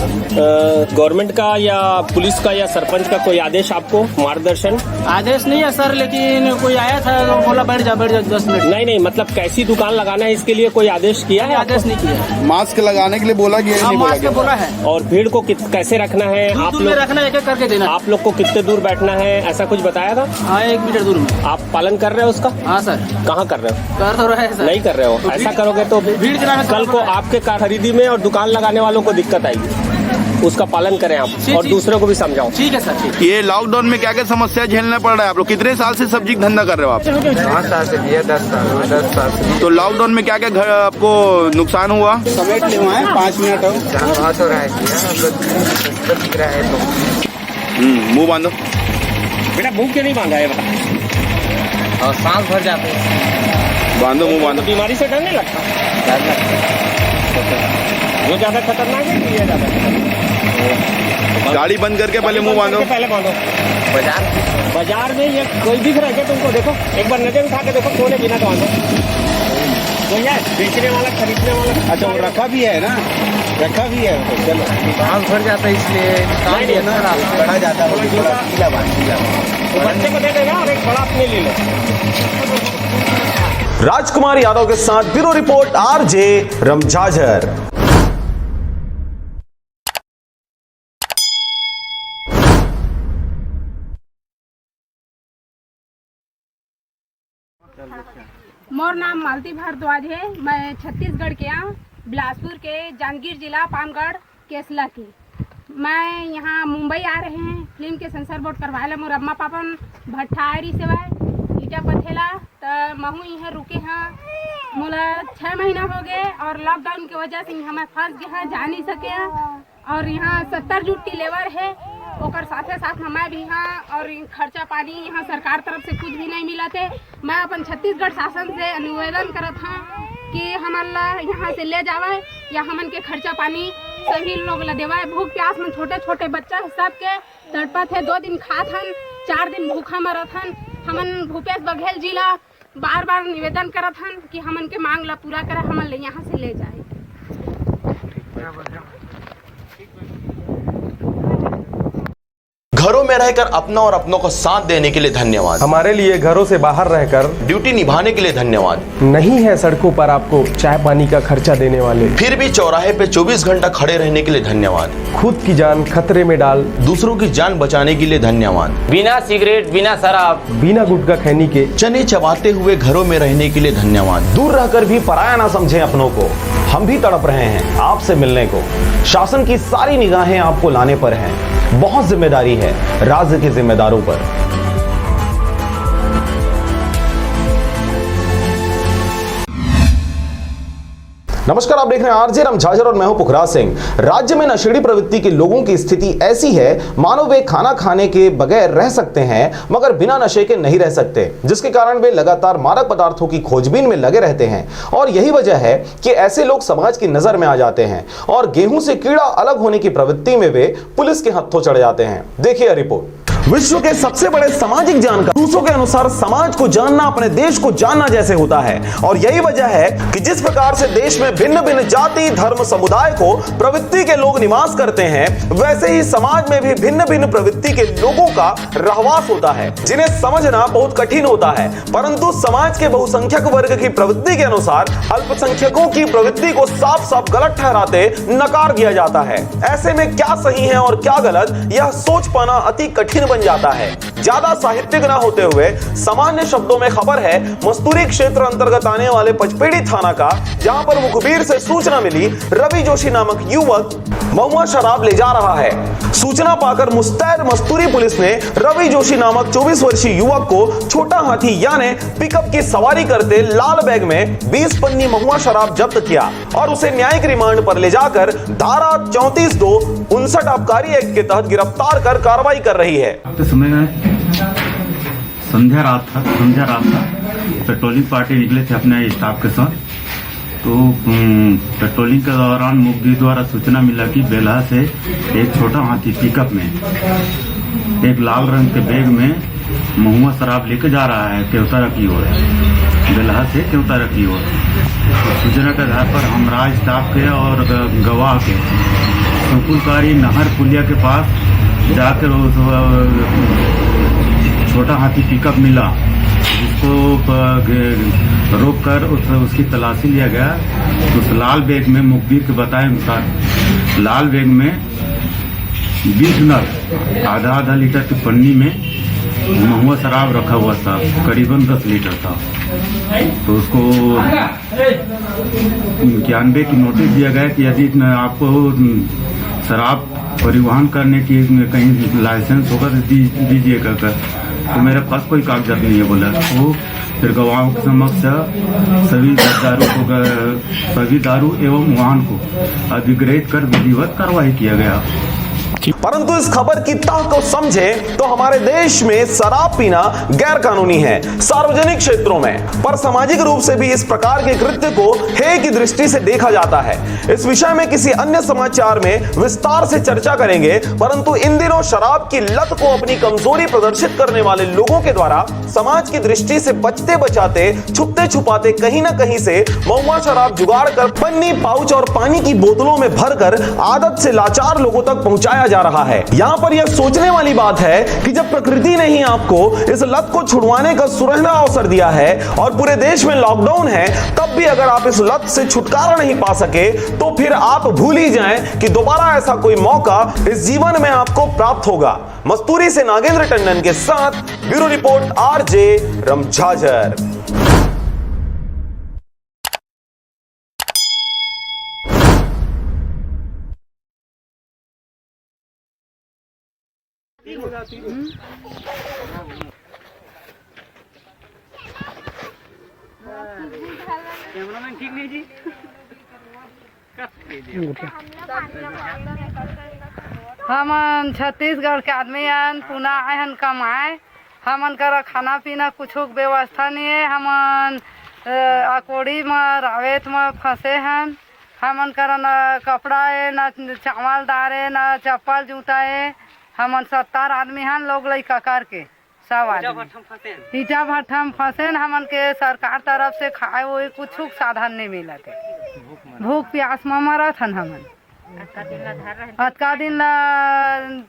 गवर्नमेंट का या पुलिस का या सरपंच का कोई आदेश आपको मार्गदर्शन? आदेश नहीं है सर, लेकिन कोई आया था तो बोला बैठ जा 10 मिनट। नहीं मतलब कैसी दुकान लगाना है इसके लिए कोई आदेश किया है? आदेश नहीं किया। मास्क लगाने के लिए बोला गया? मास्क बोला है। और भीड़ को कैसे रखना है आप लोग? रखना है, एक करके देना। आप लोग को कितने दूर बैठना है ऐसा कुछ बताया था? हाँ 1 मीटर दूर में। आप पालन कर रहे हो उसका? हाँ सर। कहाँ कर रहे हो? कर तो रहे हैं सर। नहीं कर रहे हो? तो ऐसा करोगे तो भीड़ कल को आपके खरीदी में और दुकान लगाने वालों को दिक्कत आएगी। उसका पालन करें आप और दूसरों को भी समझाओ। ठीक है सर, ठीक। ये लॉकडाउन में क्या क्या समस्या झेलना पड़ रहा है आप लोग? कितने साल से सब्जी का धंधा कर रहे हो आप? 5 साल से दिया, 10 साल से। तो लॉकडाउन में क्या क्या घर आपको नुकसान हुआ? समेट ले हुआ है 5 मिनट बहुत हो रहा है, दिख रहा है तो। मुँह बांधो बेटा। मुँह क्यों नहीं बांधा है बता? और सांस भर जाते हैं। बांधो, मुँह बांधो। बीमारी से डर नहीं लगता? डर लगता वो ज्यादा खतरनाक है कि ये ज्यादा खतरनाक? गाड़ी बंद करके पहले मुँह बांधो। पहले बांधो। बाजार में ये कोई दिख रहा है क्या तुमको? देखो एक बार नजर उठा के देखो, कौन है बिना बांधो? कोई है बेचने वाला, खरीदने वाला? अच्छा वो रखा भी है ना, रखा भी है। चलो सांस भर जाता है इसलिए बढ़ा जाता है। बच्चे को दे देना और एक बड़ा अपने ले लो। राजकुमार यादव के साथ ब्यूरो रिपोर्ट आरजे रमझाझर। मोर नाम मालती भारद्वाज है। मैं छत्तीसगढ़ के यहाँ बिलासपुर के जांजगीर जिला पानगढ़ केसला की। मैं यहाँ मुंबई आ रहे हैं फिल्म के सेंसर बोर्ड करवाए मोर अम्मा पापन भट्ठारी सेवाए ईटा पथेला तो महू यहाँ रुके हैं। मोला 6 महीना हो गए और लॉकडाउन की वजह से हमें फंस गए हैं, जा नहीं सके। और यहाँ 70 जूट की लेबर है, ओकर साथे साथ हमें भी यहाँ और खर्चा पानी यहाँ सरकार तरफ से कुछ भी नहीं मिला थे। मैं अपन छत्तीसगढ़ शासन से निवेदन करत हूँ कि हमला यहाँ से ले जावे या हमन के खर्चा पानी सभी लोग ला देवाए। भूख प्यास में छोटे छोटे बच्चा सबके तड़पत है। 2 दिन खात हन, 4 दिन भूखा मरत हन। हमन भूपेश बघेल जी ला बार बार निवेदन करत हन कि हमन के मांग ला पूरा करे, हमन ले यहाँ से ले जाए। घरों में रहकर अपना और अपनों को साथ देने के लिए धन्यवाद। हमारे लिए घरों से बाहर रहकर ड्यूटी निभाने के लिए धन्यवाद। नहीं है सड़कों पर आपको चाय पानी का खर्चा देने वाले, फिर भी चौराहे पे 24 घंटा खड़े रहने के लिए धन्यवाद। खुद की जान खतरे में डाल दूसरों की जान बचाने के लिए धन्यवाद। बिना सिगरेट, बिना शराब, बिना गुटखा खैनी के चने चबाते हुए घरों में रहने के लिए धन्यवाद। दूर रहकर भी पराया ना समझें अपनों को। हम भी तड़प रहे हैं आपसे मिलने को। शासन की सारी निगाहें आपको लाने पर हैं। बहुत जिम्मेदारी है राज्य के जिम्मेदारों पर। नमस्कार, आप देख रहे हैं आरजे रमझाझर और मैं हूं पुखराज सिंह। राज्य में नशेड़ी प्रवृत्ति के लोगों की स्थिति ऐसी है मानो वे खाना खाने के बगैर रह सकते हैं मगर बिना नशे के नहीं रह सकते, जिसके कारण वे लगातार मादक पदार्थों की खोजबीन में लगे रहते हैं। और यही वजह है कि ऐसे लोग समाज की नजर में आ जाते हैं और गेहूं से कीड़ा अलग होने की प्रवृत्ति में वे पुलिस के हत्थों चढ़ जाते हैं। देखिए रिपोर्ट। विश्व के सबसे बड़े सामाजिक जानकार रूसों के अनुसार समाज को जानना अपने देश को जानना जैसे होता है। और यही वजह है कि जिस प्रकार से देश में भिन्न भिन्न जाति धर्म समुदाय को प्रवृत्ति के लोग निवास करते हैं, वैसे ही समाज में भी भिन्न भिन्न प्रवृत्ति के लोगों का रहवास होता है, जिन्हें समझना बहुत कठिन होता है। परंतु समाज के बहुसंख्यक वर्ग की प्रवृत्ति के अनुसार अल्पसंख्यकों की प्रवृत्ति को साफ साफ गलत ठहराते नकार दिया जाता है। ऐसे में क्या सही है और क्या गलत, यह सोच पाना अति कठिन बन जाता है। ज्यादा साहित्यिक ना होते हुए सामान्य शब्दों में खबर है मस्तूरी क्षेत्र अंतर्गत आने वाले पचपेड़ी थाना का, जहां पर मुखबिर से सूचना मिली रवि जोशी नामक युवक महुआ शराब ले जा रहा है। सूचना पाकर मुस्तैद मस्तूरी पुलिस ने रवि जोशी नामक 24 वर्षीय युवक को छोटा हाथी यानी पिकअप की सवारी करते लाल बैग में 20 पन्नी महुआ शराब जब्त किया और उसे न्यायिक रिमांड पर ले जाकर धारा 34(2)(59) आबकारी एक्ट के तहत गिरफ्तार कर कार्रवाई कर रही है। समय संध्या रात था, पेट्रोलिंग पार्टी निकले थे अपने स्टाफ के साथ। तो पेट्रोलिंग के दौरान मुखबिर द्वारा सूचना मिला कि बेलहा से एक छोटा हाथी पिकअप में एक लाल रंग के बैग में महुआ शराब लेकर जा रहा है केवतारा की ओर, बेलहा से केवतारा की ओर। सूचना के आधार पर हमरा स्टाफ के और गवाह के सुकुलकारी नहर पुलिया के पास जाकर उस छोटा हाथी पिकअप मिला, जिसको रोक कर उसकी तलाशी लिया गया। उस लाल बैग में मुखबिर के बताए अनुसार लाल बैग में 20 नग आधा लीटर की पन्नी में महुआ शराब रखा हुआ था, करीबन 10 लीटर था। तो उसको 91 की नोटिस दिया गया कि यदि आपको शराब परिवहन करने की कहीं लाइसेंस होगा तो दीजिएगा। तो मेरे पास कोई कागजात नहीं है बोला। तो फिर गवाहों के समक्ष सभी दारू एवं वाहन को अधिग्रहित कर विधिवत कार्रवाई किया गया। परंतु इस खबर की तह को समझे तो हमारे देश में शराब पीना गैर कानूनी है सार्वजनिक क्षेत्रों में, पर सामाजिक रूप से भी इस प्रकार के कृत्य को हेय की दृष्टि से देखा जाता है। इस विषय में किसी अन्य समाचार में विस्तार से चर्चा करेंगे। परंतु इन दिनों शराब की लत को अपनी कमजोरी प्रदर्शित करने वाले लोगों के द्वारा समाज की दृष्टि से बचते बचाते छुपते छुपाते कहीं न कहीं से महुआ शराब जुगाड़ कर पन्नी, पाउच और पानी की बोतलों में भरकर आदत से लाचार लोगों तक पहुंचाया जा रहा है। यहाँ पर यह सोचने वाली बात है कि जब प्रकृति ने ही आपको इस लत को छुड़वाने का सुनहरा अवसर दिया है और पूरे देश में लॉकडाउन है, तब भी अगर आप इस लत से छुटकारा नहीं पा सके तो फिर आप भूल ही जाएं कि दोबारा ऐसा कोई मौका इस जीवन में आपको प्राप्त होगा। मस्तूरी से नागेंद्र टंडन के साथ ब्यूरो रिपोर्ट आरजे रमझाझर। कैमरामैन ठीक नहीं जी। हमन छत्तीसगढ़ के आदमी हन, पुना आए हन कमाए। हमन कर खाना पीना कुछ व्यवस्था नहीं है। हमन अकोड़ी में रावेत में फंसे हन। हमन कर न कपड़ा है, न चावल दाल है, न चप्पल जूता है। हमन 70 आदमी हन, लोग लइका करके सब आदमी ईटा भट्ठम फंसे। हमन के सरकार तरफ से खाए हुए कुछ साधन नहीं मिला थे। भूख प्यास में मरत हन। हमन कतका दिन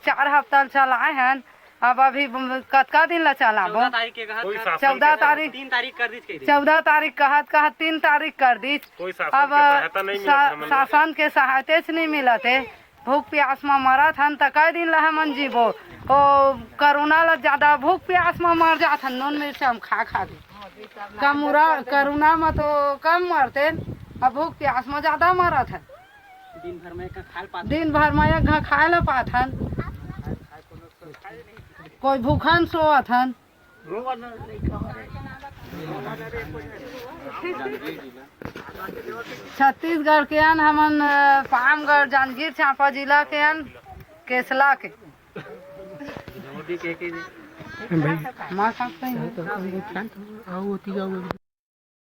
4 हफ्ता चलाए हन। अब अभी कतका दिन ला चलाबो? 14 तारीख 14 तारीख कहत 3 तारीख कर दी। अब शासन के सहायता से नहीं मिला थे। भूख प्यास में मरत हन। तो कई दिन ला हमन जीबो। ओ कोरोना ला ज्यादा भूख प्यास में मर जात हन। नून मिर्च हम खा के कोरोना में तो कम मरते, अब भूख प्यास में ज्यादा मरत हन। दिन भर में एक घा खाए ला पात हन। कोई भूखन सोवत हन। छत्तीसगढ़ के हन हमन, पामगढ़ जांजगीर चांपा जिला के हन, केसला के।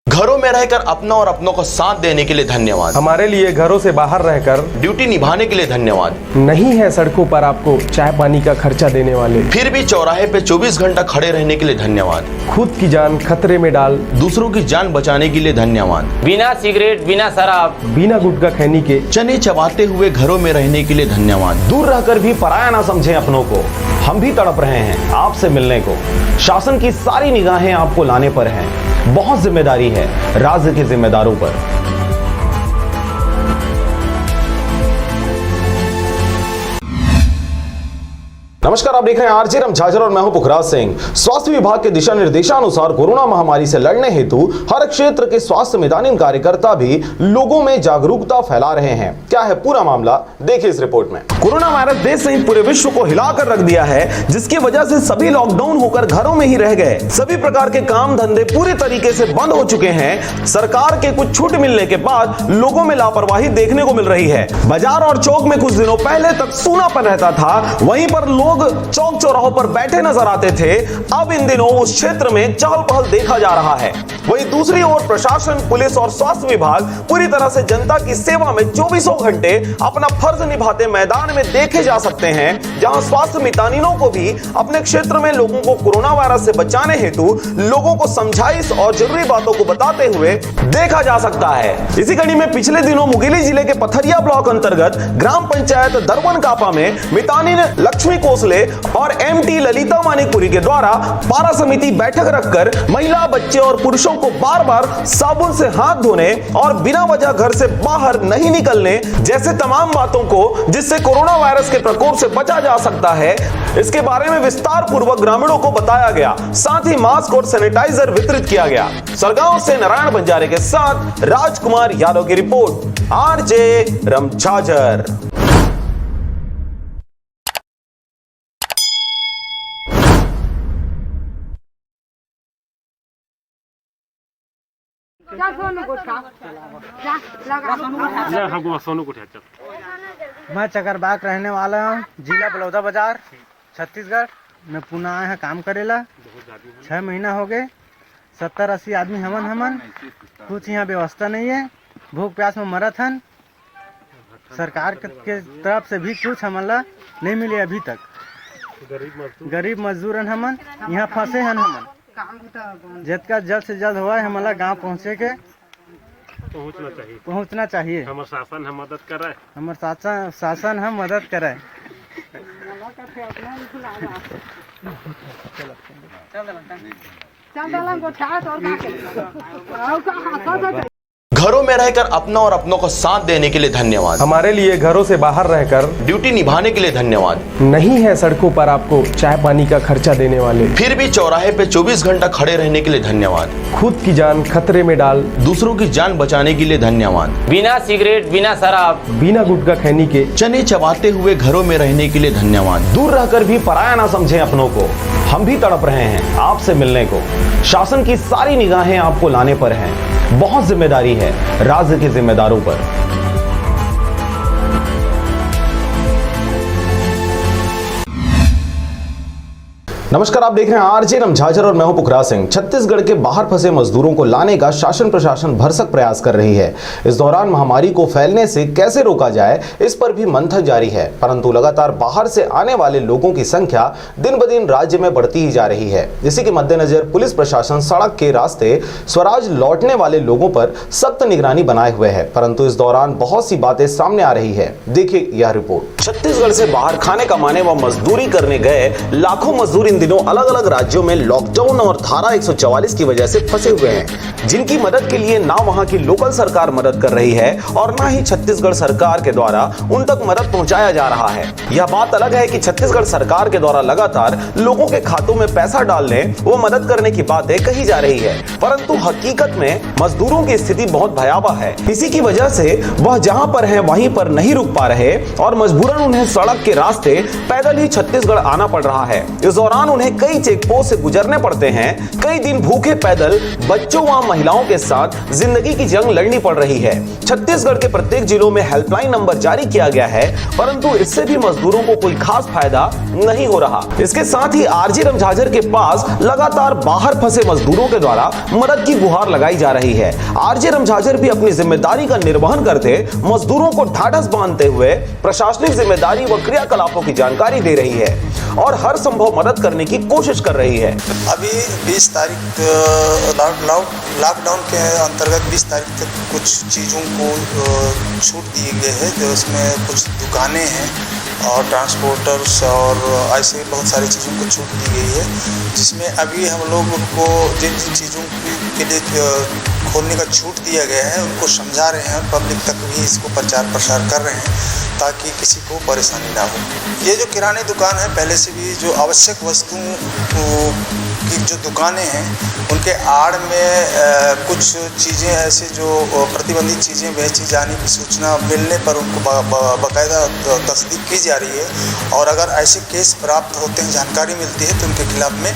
घरों में रहकर अपना और अपनों को साथ देने के लिए धन्यवाद। हमारे लिए घरों से बाहर रहकर ड्यूटी निभाने के लिए धन्यवाद। नहीं है सड़कों पर आपको चाय पानी का खर्चा देने वाले, फिर भी चौराहे पे 24 घंटा खड़े रहने के लिए धन्यवाद। खुद की जान खतरे में डाल दूसरों की जान बचाने के लिए धन्यवाद। बिना सिगरेट, बिना शराब, बिना गुटखा खैनी के चने चबाते हुए घरों में रहने के लिए धन्यवाद। दूर रहकर भी पराया ना समझें अपनों को। हम भी तड़प रहे हैं आपसे मिलने को। शासन की सारी निगाहें आपको लाने पर हैं। बहुत जिम्मेदारी है राज्य के जिम्मेदारों पर। नमस्कार, आप देख रहे हैं आरजे रमझाझर और मैं हूं पुखराज सिंह। स्वास्थ्य विभाग के दिशा निर्देशानुसार कोरोना महामारी से लड़ने हेतु हर क्षेत्र के स्वास्थ्य मितानिन कार्यकर्ता भी लोगों में जागरूकता फैला रहे हैं। क्या है पूरा मामला, देखिए इस रिपोर्ट में। कोरोना वायरस देश सहित पूरे विश्व को हिलाकर रख दिया है, जिसकी वजह से सभी लॉकडाउन होकर घरों में ही रह गए। सभी प्रकार के काम धंधे पूरी तरीके से बंद हो चुके हैं। सरकार के कुछ छूट मिलने के बाद लोगों में लापरवाही देखने को मिल रही है। बाजार और चौक में कुछ दिनों पहले तक सूनापन रहता था, वहीं पर लोग लोग चौक चौराहों पर बैठे नजर आते थे, अब इन दिनों उस क्षेत्र में चहल पहल देखा जा रहा है। वहीं दूसरी ओर प्रशासन, पुलिस और स्वास्थ्य विभाग पूरी तरह से जनता की सेवा में 24 घंटे अपना फर्ज निभाते मैदान में देखे जा सकते हैं, जहां स्वास्थ्य मितानिनों को भी अपने क्षेत्र में लोगों को कोरोना वायरस से बचाने हेतु लोगों को समझाइश और जरूरी बातों को बताते हुए देखा जा सकता है। इसी कड़ी में पिछले दिनों मुंगेली जिले के पथरिया ब्लॉक अंतर्गत ग्राम पंचायत दरवन कापा में मितानिन लक्ष्मी कोसले और एमटी ललिता मानिकपुरी के द्वारा पारा समिति बैठक रखकर महिला, बच्चे और पुरुषों को बार बार साबुन से हाथ धोने और बिना वजह घर से बाहर नहीं निकलने जैसे तमाम बातों को, जिससे कोरोना वायरस के प्रकोप से बचा जा सकता है, इसके बारे में विस्तार पूर्वक ग्रामीणों को बताया गया। साथ ही मास्क और सैनिटाइजर वितरित किया गया। सरगांव से नारायण बंजारे के साथ राजकुमार यादव की रिपोर्ट, आरजे रमझाझर। मैं चकरबाग रहने वाला हूँ, जिला बलौदा बाजार, छत्तीसगढ़। मैं पुणे आए हैं काम करेला। 6 महीना हो गए। 70-80 आदमी हमन कुछ यहाँ व्यवस्था नहीं है। भूख प्यास में मरत हन। सरकार के तरफ से भी कुछ हमला नहीं मिले अभी तक। गरीब मजदूरन हमन यहाँ फंसे हन। हमन जितना जल्द से जल्द हुआ है हमारा गांव पहुँचे के पहुँचना चाहिए। हमारे शासन हम मदद कर रहे हैं। हमारे शासन हम मदद करे। घरों में रहकर अपना और अपनों को साथ देने के लिए धन्यवाद। हमारे लिए घरों से बाहर रहकर ड्यूटी निभाने के लिए धन्यवाद। नहीं है सड़कों पर आपको चाय पानी का खर्चा देने वाले, फिर भी चौराहे पे 24 घंटा खड़े रहने के लिए धन्यवाद। खुद की जान खतरे में डाल दूसरों की जान बचाने के लिए धन्यवाद। बिना सिगरेट, बिना शराब, बिना गुटखा खैनी के चने चबाते हुए घरों में रहने के लिए धन्यवाद। दूर रहकर भी पराया ना समझें अपनों को। हम भी तड़प रहे हैं आपसे मिलने को। शासन की सारी निगाहें आपको लाने पर हैं। बहुत जिम्मेदारी है राज्य के जिम्मेदारों पर। नमस्कार, आप देख रहे हैं आरजे रमझाझर और मैं हूं पुखराज सिंह। छत्तीसगढ़ के बाहर फंसे मजदूरों को लाने का शासन प्रशासन भरसक प्रयास कर रही है। इस दौरान महामारी को फैलने से कैसे रोका जाए, इस पर भी मंथन जारी है। परंतु लगातार बाहर से आने वाले लोगों की संख्या दिन ब दिन राज्य में बढ़ती ही जा रही है। इसी के मद्देनजर पुलिस प्रशासन सड़क के रास्ते स्वराज लौटने वाले लोगों पर सख्त निगरानी बनाए हुए है। परंतु इस दौरान बहुत सी बातें सामने आ रही है। देखिए यह रिपोर्ट। छत्तीसगढ़ से बाहर खाने कमाने व मजदूरी करने गए लाखों मजदूर इन दिनों अलग अलग राज्यों में लॉकडाउन और धारा 144 की वजह से फंसे हुए हैं, जिनकी मदद के लिए ना वहां की लोकल सरकार मदद कर रही है और ना ही छत्तीसगढ़ सरकार के द्वारा उन तक मदद पहुंचाया जा रहा है। यह बात अलग है कि छत्तीसगढ़ सरकार के द्वारा लगातार लोगों के खातों में पैसा डालने व मदद करने की बातें कही जा रही है, परंतु हकीकत में मजदूरों की स्थिति बहुत भयावह है। इसी की वजह से वह जहां पर है वहीं पर नहीं रुक पा रहे और मजबूरन उन्हें सड़क के रास्ते पैदल ही छत्तीसगढ़ आना पड़ रहा है। इस दौरान उन्हें कई चेक पोस्ट से गुजरने पड़ते हैं। कई दिन भूखे पैदल बच्चों व महिलाओं के साथ जिंदगी की जंग लड़नी पड़ रही है। छत्तीसगढ़ के प्रत्येक जिलों में हेल्पलाइन नंबर जारी किया गया है, परंतु इससे भी मजदूरों को कोई खास फायदा नहीं हो रहा। इसके साथ ही आरजे रमझाझर के पास लगातार बाहर फंसे मजदूरों के द्वारा मदद की गुहार लगाई जा रही है। आरजे रमझाझर भी अपनी जिम्मेदारी का निर्वहन करते मजदूरों को ढाढ़स बांधते हुए प्रशासनिक जिम्मेदारी व क्रियाकलापों की जानकारी दे रही है और हर संभव मदद करने की कोशिश कर रही है। अभी 20 तारीख लॉकडाउन के अंतर्गत 20 तारीख तक कुछ चीज़ों को छूट दिए गए हैं, जो इसमें कुछ दुकानें हैं और ट्रांसपोर्टर्स और ऐसे बहुत सारी चीज़ों को छूट दी गई है, जिसमें अभी हम लोग उनको जिन चीज़ों के लिए खोलने का छूट दिया गया है उनको समझा रहे हैं, पब्लिक तक भी इसको प्रचार प्रसार कर रहे हैं ताकि किसी को परेशानी ना हो। ये जो किराने दुकान है, पहले से भी जो आवश्यक वस्तुओं की जो दुकानें हैं उनके आड़ में कुछ चीज़ें ऐसे जो प्रतिबंधित चीज़ें बेची जाने की सूचना मिलने पर उनको बाकायदा तस्दीक की जा रही है और अगर ऐसे केस प्राप्त होते हैं, जानकारी मिलती है तो उनके खिलाफ में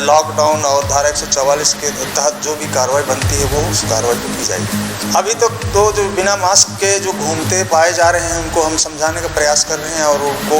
लॉकडाउन और धारा 144 के तहत जो भी कार्रवाई बनती है वो उस कार्रवाई को की जाएगी। अभी तक तो जो बिना मास्क के जो घूमते पाए जा रहे हैं उनको हम समझाने का प्रयास कर रहे हैं और उनको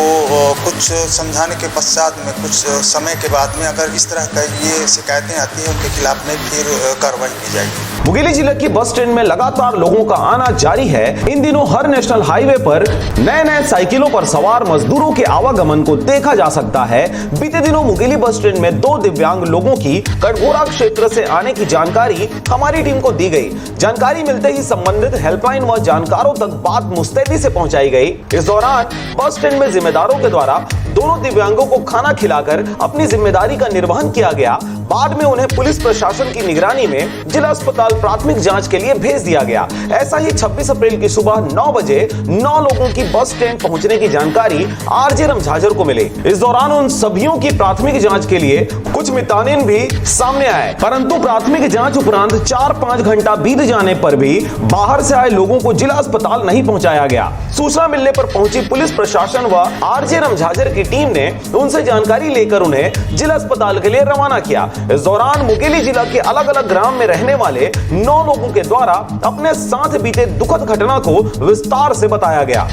कुछ समझाने के पश्चात में कुछ समय के बाद में अगर इस तरह का ये शिकायतें आती हैं उनके खिलाफ में फिर कार्रवाई की जाएगी। मुंगेली जिले की बस स्टैंड में लगातार लोगों का आना जारी है। इन दिनों हर नेशनल हाईवे पर नए साइकिलों पर सवार मजदूरों के आवागमन को देखा जा सकता है। बीते दिनों मुंगेली बस स्टैंड में 2 दिव्यांग लोगों की कटघोरा क्षेत्र से आने की जानकारी हमारी टीम को दी गई। जानकारी मिलते ही संबंधित हेल्पलाइन व जानकारों तक बात मुस्तैदी से पहुंचाई गई। इस दौरान बस स्टैंड में जिम्मेदारों के द्वारा दोनों दिव्यांगों को खाना खिलाकर अपनी जिम्मेदारी का निर्वहन किया गया। बाद में उन्हें पुलिस प्रशासन की निगरानी में जिला अस्पताल प्राथमिक जांच के लिए भेज दिया गया। ऐसा ही 26 अप्रैल की सुबह 9 बजे 9 लोगों की बस स्टैंड पहुंचने की जानकारी आरजे रमझाझर को मिली। इस दौरान उन सभियों की प्राथमिक जांच के लिए कुछ मितानिन भी सामने आए, परंतु प्राथमिक जांच उपरांत 4-5 घंटा बीत जाने पर भी बाहर से आए लोगों को जिला अस्पताल नहीं पहुंचाया गया। सूचना मिलने पर पहुंची पुलिस प्रशासन व आरजे रमझाझर की टीम ने उनसे जानकारी लेकर उन्हें जिला अस्पताल के लिए रवाना किया। इस दौरान मुंगेली जिला के अलग अलग ग्राम में रहने वाले 9 लोगों के द्वारा अपने साथ बीते दुखद घटना को विस्तार से बताया गया।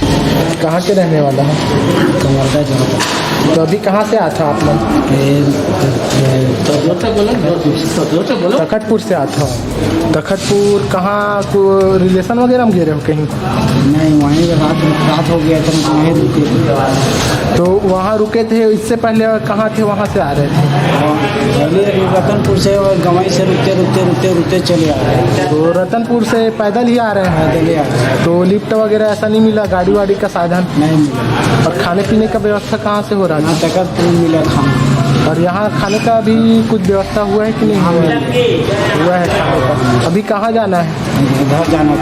कहाँ के रहने वाला है? तो अभी कहाँ से आता आप लोग? तखतपुर से आता हूँ। तखतपुर कहाँ को रिलेशन वगैरह में गिरे हो कहीं? नहीं, वहीं रात हो गया तो वहीं रुके। तो वहाँ रुके थे, इससे पहले कहाँ थे? वहाँ से आ रहे थे? रतनपुर से और गवाई से रुकते चले आ रहे हैं। तो रतनपुर से पैदल ही आ रहे हैं? पैदल ही आ रहे हैं। तो लिफ्ट वगैरह ऐसा नहीं मिला? गाड़ी वाड़ी का साधन नहीं मिला। और खाने पीने का व्यवस्था कहाँ से हो रहा है? तखतपुर मिला खाना। और यहाँ खाने का अभी कुछ व्यवस्था हुआ है कि नहीं हुआ है खाने का? अभी कहाँ जाना है? इधर जाना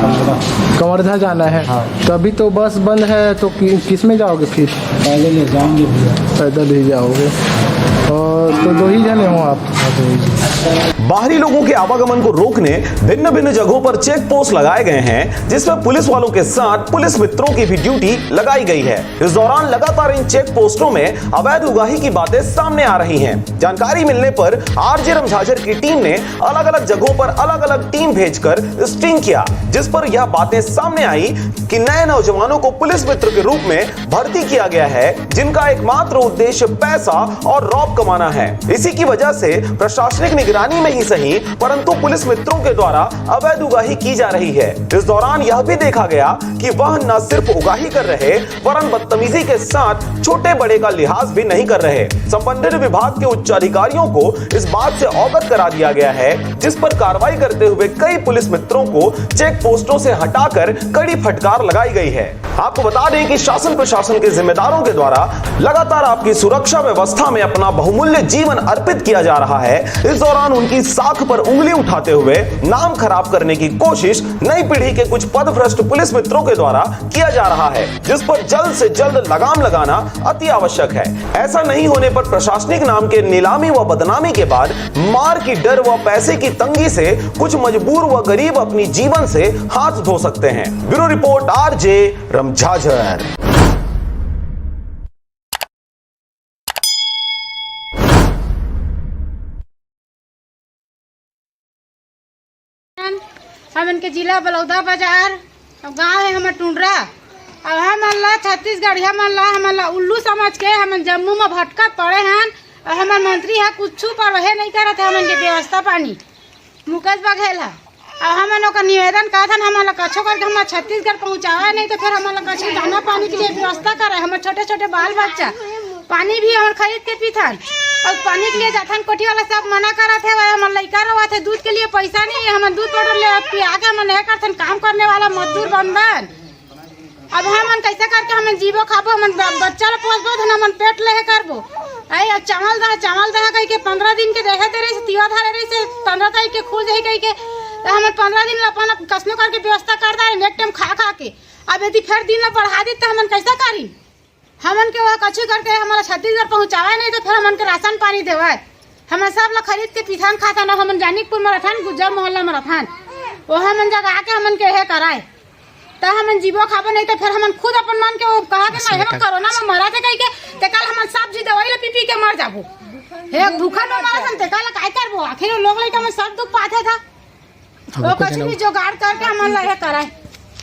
कंवरधा जाना है। हाँ। तो अभी तो बस बंद है, तो किस में जाओगे फिर? पैदल ही जाएंगे भैया। पैदल ही जाओगे। और तो 2 ही जने हो आप? बाहरी लोगों के आवागमन को रोकने भिन्न भिन्न जगहों पर चेक पोस्ट लगाए गए हैं, जिसमें पुलिस वालों के साथ पुलिस मित्रों की भी ड्यूटी लगाई गई है। इस दौरान लगातार इन चेक पोस्टों में अवैध उगाही की बातें सामने आ रही हैं। जानकारी मिलने पर आरजे रमझाझर की टीम ने अलग अलग जगहों पर अलग अलग टीम भेजकर स्टिंग किया, जिस पर यह बातें सामने आई कि नए नौजवानों को पुलिस मित्र के रूप में भर्ती किया गया है, जिनका एकमात्र उद्देश्य पैसा और रौब कमाना है। इसी की वजह से प्रशासनिक निगरानी में ही सही, परंतु पुलिस मित्रों के द्वारा अवैध उगाही की जा रही है। इस दौरान यह भी देखा गया कि वह न सिर्फ उगाही कर रहे, वरन बदतमीजी के साथ छोटे बड़े का लिहाज भी नहीं कर रहे। संबंधित विभाग के उच्च अधिकारियों को इस बात से अवगत करा दिया गया है, जिस पर कार्रवाई करते हुए कई पुलिस मित्रों को चेक पोस्टों से हटाकर कड़ी फटकार लगाई गई है। आपको बता दें कि शासन प्रशासन के जिम्मेदारों के द्वारा लगातार आपकी सुरक्षा व्यवस्था में अपना बहुमूल्य जीवन अर्पित किया जा रहा है। इस दौरान उनकी साख पर उंगली उठाते हुए नाम खराब करने की कोशिश नई पीढ़ी के कुछ पदभ्रष्ट पुलिस मित्रों के द्वारा किया जा रहा है, जिस पर जल्द से जल्द लगाम लगाना अति आवश्यक है। ऐसा नहीं होने पर प्रशासनिक नाम के नीलामी व बदनामी के बाद मार की डर व पैसे की तंगी से कुछ मजबूर व गरीब अपनी जीवन से हाथ धो सकते हैं। ब्यूरो रिपोर्ट आरजे रमझाझर। हमन के जिला बलौदा बाजार गांव है हमर टुंडरा। और हमन ला छत्तीसगढ़ हमन ला उल्लू समझ के हमन जम्मू में भटकत पड़े हैं। और हमर मंत्री है कुछ पर वह नहीं करत है हमन के व्यवस्था पानी मुकेश बघेल है। और हमन का निवेदन कहा था हमन ला कछो करके हम छत्तीसगढ़ पहुँचावा, नहीं तो फिर हमन ला कछो दाना पानी के लिए व्यवस्था करे। हमारे छोटे छोटे बाल बच्चा पानी भी हम खरीद के पीथन और पानी के लिए जाथन। कोठी वाला सब मना करत है, हमन लइका रहा दूध के लिए पैसा नहीं है, हम दूध पाउडर ले पिया के हम नहीं करथन। काम करने वाला मजदूर बंधन। अब हमन कैसे करके हमन जीवो खाबो, हमन बच्चा ला पोसबो, हमन पेट ले करबो। आई चावल दहा कह के 15 दिन के देखे दे रही से तिवा धारे रही से 15 तारीख के खुल जाई कह के हमन 15 दिन अपन कसनो करके व्यवस्था कर दे एक टाइम खा के। अब यदि फिर दिन ला बढ़ा दी तो हमन कैसा करी? हमन के वह कछु करके हमारा छत्तीसगढ़ पहुँचावा, नहीं तो फिर हमन के राशन पानी देवा। हम सब ला खरीद के पिथान खाता ना, हमन जानिकपुर में रहथन, गुज्जर मोहल्ला में रहथन, वो हमन जगह आके हमन के हे कराए तो हमन जीवो खाबो, नहीं तो फिर हमन खुद अपन मन के वो कहा के ना हम कोरोना में मरा थे कह के ते कल हमन सब जी दवाई ला पी के मर जाबो। हे भूखा में मरा सन ते कल काय करबो? आखिर लोग लइका में सब दुख पाथे था, वो कुछ भी जुगाड़ करके हमन ला हे कराए।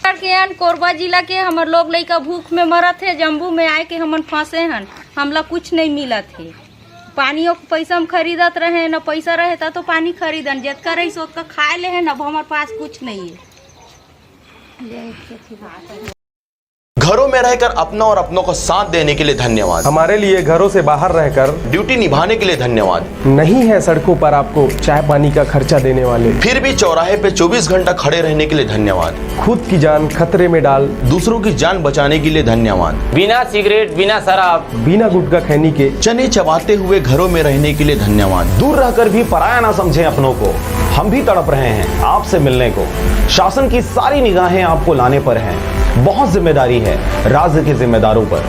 के कोरबा जिला के हमर लोग लइका भूख में मरत है। जम्बू में आए के हमन फंसे हन, हमला कुछ नहीं मिला थे। पानियों के पैसा हम खरीदत रहे, न पैसा रहे तो पानी खरीदन, जितना रही सो उतना खाए ले है, अब हमारे पास कुछ नहीं है। घरों में रहकर अपना और अपनों को साथ देने के लिए धन्यवाद। हमारे लिए घरों से बाहर रहकर ड्यूटी निभाने के लिए धन्यवाद। नहीं है सड़कों पर आपको चाय पानी का खर्चा देने वाले, फिर भी चौराहे पे 24 घंटा खड़े रहने के लिए धन्यवाद। खुद की जान खतरे में डाल दूसरों की जान बचाने के लिए धन्यवाद। बिना सिगरेट, बिना शराब, बिना गुटखा खैनी के चने चबाते हुए घरों में रहने के लिए धन्यवाद। दूर रहकर भी पराया ना समझें अपनों को, हम भी तड़प रहे हैं आपसे मिलने को। शासन की सारी निगाहें आपको लाने पर हैं, बहुत जिम्मेदारी है राज्य के जिम्मेदारों पर।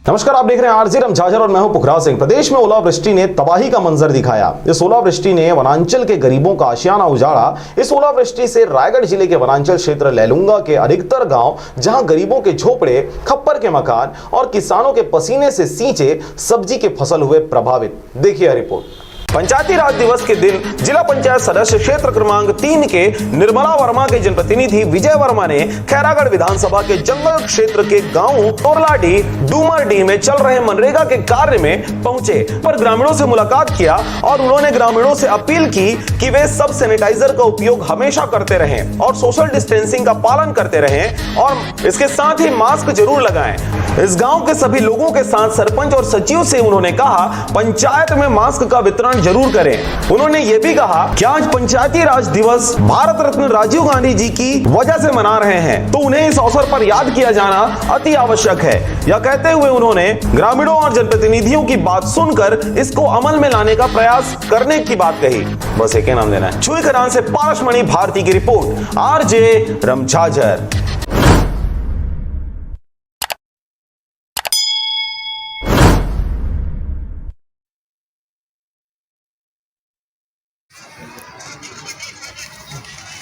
नमस्कार, आप देख रहे हैं आरजे झाझर और मैं हूं पुखराज सिंह। प्रदेश में ओलावृष्टि ने तबाही का मंजर दिखाया। इस ओलावृष्टि ने वनांचल के गरीबों का आशियाना उजाड़ा। इस ओलावृष्टि से रायगढ़ जिले के वनांचल क्षेत्र लैलूंगा के अधिकतर गांव, जहां गरीबों के झोपड़े, खप्पर के मकान और किसानों के पसीने से सींचे सब्जी के फसल हुए प्रभावित। देखिए रिपोर्ट। पंचायती राज दिवस के दिन जिला पंचायत सदस्य क्षेत्र क्रमांक 3 के निर्मला वर्मा के जनप्रतिनिधि विजय वर्मा ने खैरागढ़ विधानसभा के जंगल क्षेत्र के गांव तोरलाडी, डूमरडी में चल रहे मनरेगा के कार्य में पहुंचे, पर ग्रामीणों से मुलाकात किया और उन्होंने ग्रामीणों से अपील की कि वे सब सैनिटाइजर का उपयोग हमेशा करते रहें और सोशल डिस्टेंसिंग का पालन करते रहें और इसके साथ ही मास्क जरूर लगाएं। इस गांव के सभी लोगों के साथ सरपंच और सचिव से उन्होंने कहा पंचायत में मास्क का वितरण जरूर करें। उन्होंने ये भी कहा कि आज पंचायती राज दिवस भारत रत्न राजीव गांधी जी की वजह से मना रहे हैं, तो उन्हें इस अवसर पर याद किया जाना अति आवश्यक है। यह कहते हुए उन्होंने ग्रामीणों और जनप्रतिनिधियों की बात सुनकर इसको अमल में लाने का प्रयास करने की बात कही। बस एक नाम देना है। छुईखदान से पारसमणि भारती की रिपोर्ट, आरजे झाझर।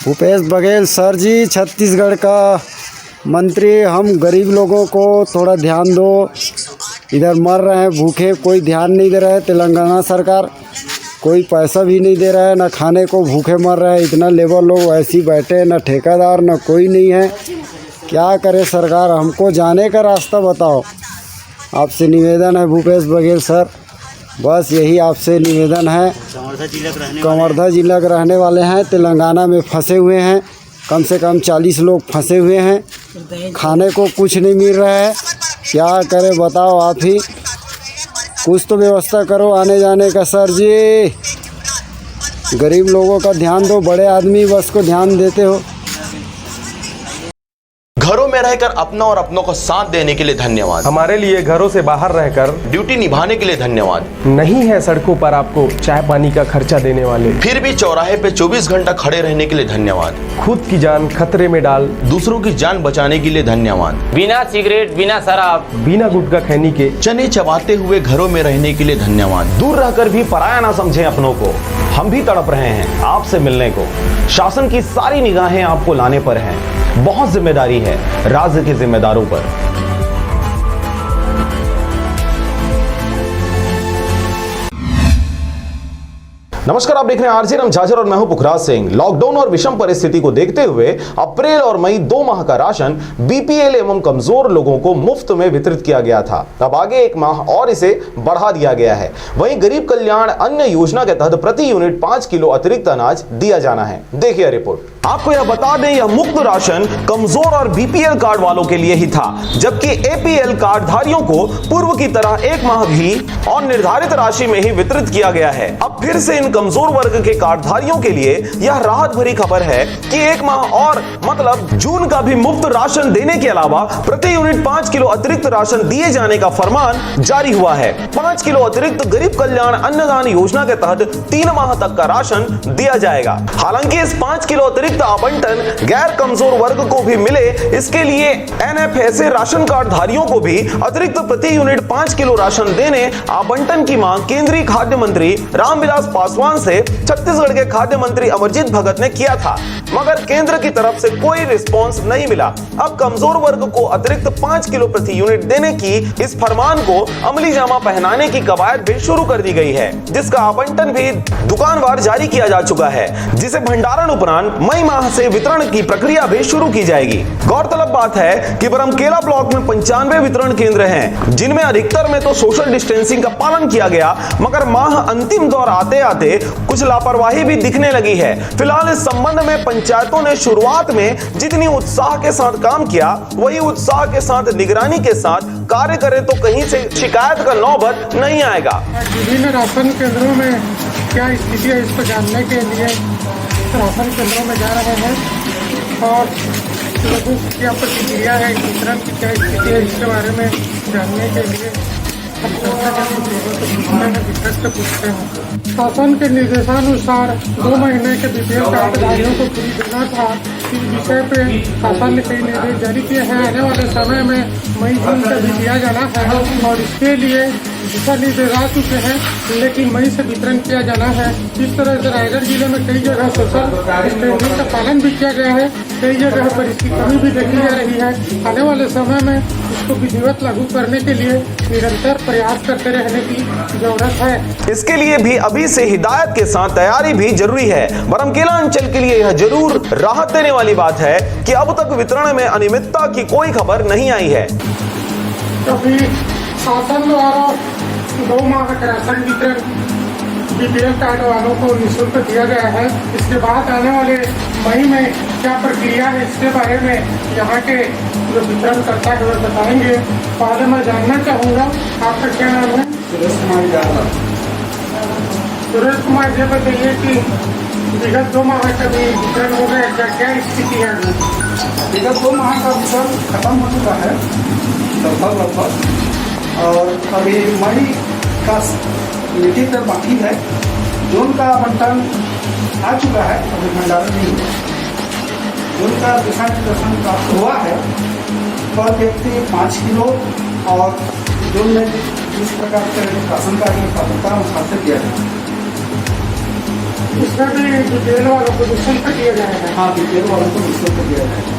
भूपेश बघेल सर जी, छत्तीसगढ़ का मंत्री, हम गरीब लोगों को थोड़ा ध्यान दो। इधर मर रहे हैं भूखे, कोई ध्यान नहीं दे रहा है। तेलंगाना सरकार कोई पैसा भी नहीं दे रहा है, ना खाने को, भूखे मर रहे हैं। इतना लेबर लोग ऐसे ही बैठे हैं, ना ठेकेदार ना कोई नहीं है। क्या करे सरकार, हमको जाने का रास्ता बताओ। आपसे निवेदन है भूपेश बघेल सर, बस यही आपसे निवेदन है। कवर्धा जिला के रहने वाले हैं, तेलंगाना में फंसे हुए हैं। कम से कम 40 लोग फंसे हुए हैं, खाने को कुछ नहीं मिल रहा है। क्या करें बताओ, आप ही कुछ तो व्यवस्था करो आने जाने का सर जी। गरीब लोगों का ध्यान दो, बड़े आदमी बस को ध्यान देते हो। घरों में रहकर अपना और अपनों को साथ देने के लिए धन्यवाद। हमारे लिए घरों से बाहर रहकर ड्यूटी निभाने के लिए धन्यवाद। नहीं है सड़कों पर आपको चाय पानी का खर्चा देने वाले, फिर भी चौराहे पे 24 घंटा खड़े रहने के लिए धन्यवाद। खुद की जान खतरे में डाल दूसरों की जान बचाने के लिए धन्यवाद। बिना सिगरेट, बिना शराब, बिना गुटखा खैनी के चने चबाते हुए घरों में रहने के लिए धन्यवाद। दूर रहकर भी पराया ना समझें अपनों को, हम भी तड़प रहे हैं आपसे मिलने को। शासन की सारी निगाहें आपको लाने पर हैं, बहुत जिम्मेदारी है राज्य के जिम्मेदारों पर। नमस्कार, आप देख रहे हैं आरजे झाझर और मैं हूं पुखराज सिंह। लॉकडाउन और विषम परिस्थिति को देखते हुए अप्रैल और मई 2 माह का राशन बीपीएल एवं कमजोर लोगों को मुफ्त में वितरित किया गया था। अब आगे 1 माह और इसे बढ़ा दिया गया है। वहीं गरीब कल्याण अन्न योजना के तहत प्रति यूनिट 5 किलो अतिरिक्त अनाज दिया जाना है। देखिए रिपोर्ट। आपको यह बता दें, यह मुफ्त राशन कमजोर और बीपीएल कार्ड वालों के लिए ही था, जबकि एपीएल कार्ड धारियों को पूर्व की तरह 1 माह भी और निर्धारित राशि में ही वितरित किया गया है। अब फिर से इन कमजोर वर्ग के कार्डधारियों के लिए यह राहत भरी खबर है कि 1 माह और मतलब जून का भी मुफ्त राशन देने के अलावा प्रति यूनिट 5 किलो अतिरिक्त राशन दिए जाने का फरमान जारी हुआ है। 5 किलो अतिरिक्त गरीब कल्याण अन्नदान योजना के तहत 3 माह तक का राशन दिया जाएगा। हालांकि इस 5 किलो अतिरिक्त आवंटन गैर कमजोर वर्ग को भी मिले, इसके लिए एनएफएसए राशन कार्ड धारियों को भी अतिरिक्त प्रति यूनिट 5 किलो राशन देने आवंटन की मांग केंद्रीय खाद्य मंत्री रामविलास पासवान पासवान से छत्तीसगढ़ के खाद्य मंत्री अमरजीत भगत ने किया था, मगर केंद्र की तरफ से कोई रिस्पांस नहीं मिला। अब कमजोर वर्ग को अतिरिक्त 5 किलो प्रति यूनिट देने की इस फरमान को अमली जामा पहनाने की कवायद भी शुरू कर दी गई है, जिसका आवंटन भी दुकानवार जारी किया जा चुका है, जिसे भंडारण उपरांत मई माह से वितरण की प्रक्रिया भी शुरू की जाएगी। गौरतलब बात है कि बरमकेला ब्लॉक में 95 वितरण केंद्र हैं, जिनमें अधिकतर में तो सोशल डिस्टेंसिंग का पालन किया गया, मगर माह अंतिम दौर आते आते कुछ लापरवाही भी दिखने लगी है। फिलहाल इस संबंध में पंचायतों ने शुरुआत में जितनी उत्साह के साथ काम किया, वही उत्साह के साथ निगरानी के साथ कार्य करें तो कहीं से शिकायत का नौबत नहीं आएगा। विभिन्न राशन केंद्रों में क्या स्थिति है, इसको जानने के लिए राशन केंद्रों में जा रहे हैं और लोगों की क्या प्रतिक्रिया है, वितरण की क्या स्थिति है, इसके बारे में जानने के लिए हम पूछते हैं। शासन के निर्देशानुसार 2 महीने के बीपीएल कार्डधारियों को फ्री देना था। इस विषय पे शासन ने कई निर्देश जारी किए हैं। आने वाले समय में मई जून से भी दिया जाना है और इसके लिए दिशा निर्देश आ चुके हैं, लेकिन मई से वितरण किया जाना है। इस तरह से रायगढ़ जिले में कई जगह सोशल डिस्टेंसिंग का पालन भी किया गया है, कई जगह पर इसकी कमी भी देखी जा रही है। आने वाले समय में इसको विधिवत लागू करने के लिए निरंतर प्रयास करते रहने की जरूरत है। इसके लिए भी अभी से हिदायत के साथ तैयारी भी जरूरी है। बरमकेला अंचल के लिए यह जरूर राहत देने वाली बात है कि अब तक वितरण में अनियमितता की कोई खबर नहीं आई है। कभी शासन द्वारा 2 माह का राशन वितरण बीपीएल कार्ड वालों को निःशुल्क दिया गया है। इसके बाद आने वाले मई में क्या प्रक्रिया है, इसके बारे में यहाँ के जो वितरण करता है वो बताएंगे। पहले मैं जानना चाहूँगा, आपका क्या नाम है? सुरेश कुमार यादव। सुरेश कुमार जी, बताइए कि विगत 2 माह का भी वितरण हो गया, क्या स्थिति है? विगत 2 माह का वितरण खत्म हो चुका है लगभग, और अभी मई का मीटिंग तक बाकी है। जून का आवंटन आ चुका है, अभी भंडारण नहीं हुआ। जून का दिशा निर्देशन प्राप्त हुआ है, पर व्यक्ति 5 किलो और जून में जिस प्रकार के राशन कार्ड में प्राथमिकता उस हाथ से दिया जाए। इसमें भी बीपीएल वालों को निःशुल्क दिया जाएगा? हाँ, बीपीएल वालों को निःशुल्क दिया जाएगा।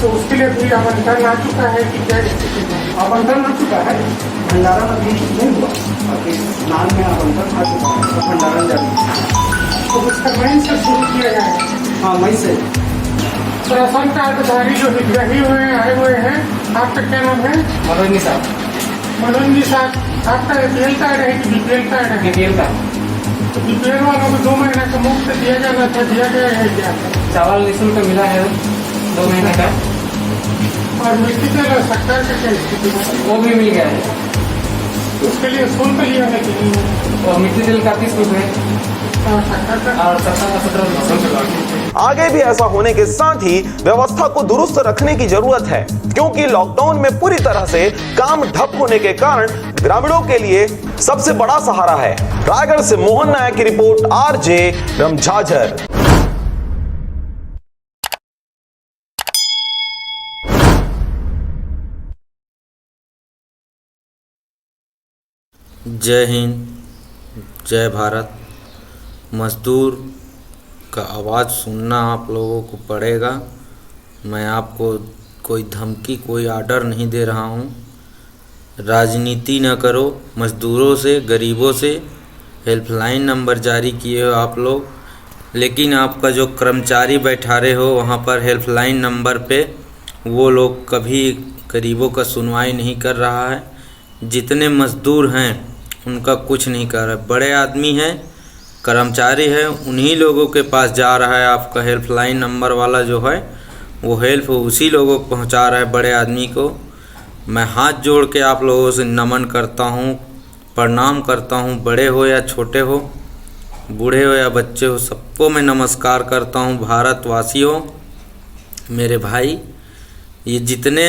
तो उसके लिए भी आवंटन आ चुका है कि क्या स्थिति है? आवंटन आ चुका है, भंडारण अभी नहीं हुआ। अभी स्नान में आवंटन आ चुका है और भंडारण जारी। तो उसका मई से शुरू किया जाएगा? हाँ, मई से। राशन कार्डधारी जो हितग्राही हुए आए हुए हैं, आपका क्या नाम है? मनोज साहब। मनोज जी साहब, आपका एपीएल कार्ड है कि बीपीएल कार्ड है? BPL card. तो बीपीएल वालों को 2 महीने का मुफ्त दिया जाना था, दिया गया है क्या? चावल निःशुल्क मिला है 2 महीने का, और मिट्टी तेल सरकार का क्या स्थिति है? वो भी मिल गया है। उसके लिए शुल्क लिया है कि नहीं? और मिट्टी तेल का 30 रुपये और 17 आगे भी ऐसा होने के साथ ही व्यवस्था को दुरुस्त रखने की जरूरत है, क्योंकि लॉकडाउन में पूरी तरह से काम ठप होने के कारण ग्रामीणों के लिए सबसे बड़ा सहारा है। रायगढ़ से मोहन नायक की रिपोर्ट, आरजे रमझाझर। जय हिंद, जय भारत। मजदूर का आवाज़ सुनना आप लोगों को पड़ेगा। मैं आपको कोई धमकी, कोई आर्डर नहीं दे रहा हूँ। राजनीति न करो मजदूरों से, गरीबों से। हेल्पलाइन नंबर जारी किए हो आप लोग, लेकिन आपका जो कर्मचारी बैठा रहे हो वहाँ पर हेल्पलाइन नंबर पे, वो लोग कभी गरीबों का सुनवाई नहीं कर रहा है। जितने मजदूर हैं उनका कुछ नहीं कर रहा है। बड़े आदमी हैं, कर्मचारी है, उन्हीं लोगों के पास जा रहा है आपका हेल्पलाइन नंबर वाला जो है, वो हेल्प उसी लोगों को पहुंचा रहा है, बड़े आदमी को। मैं हाथ जोड़ के आप लोगों से नमन करता हूं, प्रणाम करता हूं। बड़े हो या छोटे हो, बूढ़े हो या बच्चे हो, सबको मैं नमस्कार करता हूं। भारतवासियों, मेरे भाई, ये जितने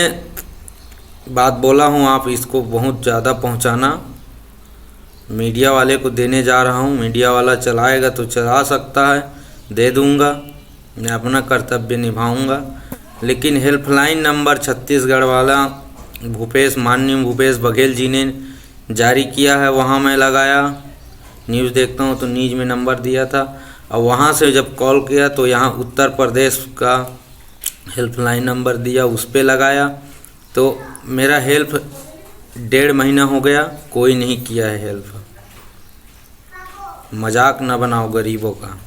बात बोला हूँ आप इसको बहुत ज़्यादा पहुँचाना। मीडिया वाले को देने जा रहा हूँ, मीडिया वाला चलाएगा तो चला सकता है, दे दूँगा, मैं अपना कर्तव्य निभाऊँगा। लेकिन हेल्पलाइन नंबर छत्तीसगढ़ वाला माननीय भूपेश बघेल जी ने जारी किया है, वहाँ मैं लगाया। न्यूज़ देखता हूँ तो न्यूज़ में नंबर दिया था, और वहाँ से जब कॉल किया तो यहाँ उत्तर प्रदेश का हेल्पलाइन नंबर दिया, उस पर लगाया तो मेरा हेल्प 1.5 महीना हो गया, कोई नहीं किया है हेल्प। मजाक न बनाओ गरीबों का,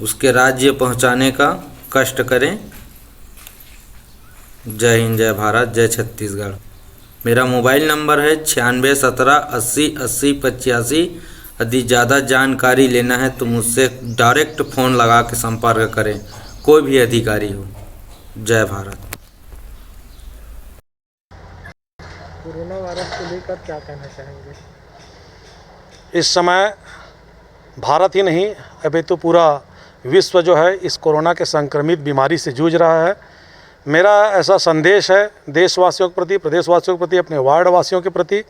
उसके राज्य पहुँचाने का कष्ट करें। जय हिंद, जय भारत, जय छत्तीसगढ़। मेरा मोबाइल नंबर है 96 17 80 80 85। यदि ज़्यादा जानकारी लेना है तो मुझसे डायरेक्ट फ़ोन लगा के संपर्क करें, कोई भी अधिकारी हो। जय भारत। कोरोना वायरस को लेकर क्या कहना चाहेंगे? इस समय भारत ही नहीं, अभी तो पूरा विश्व जो है इस कोरोना के संक्रमित बीमारी से जूझ रहा है। मेरा ऐसा संदेश है देशवासियों के प्रति, प्रदेशवासियों के प्रति, अपने वार्ड वासियों के प्रति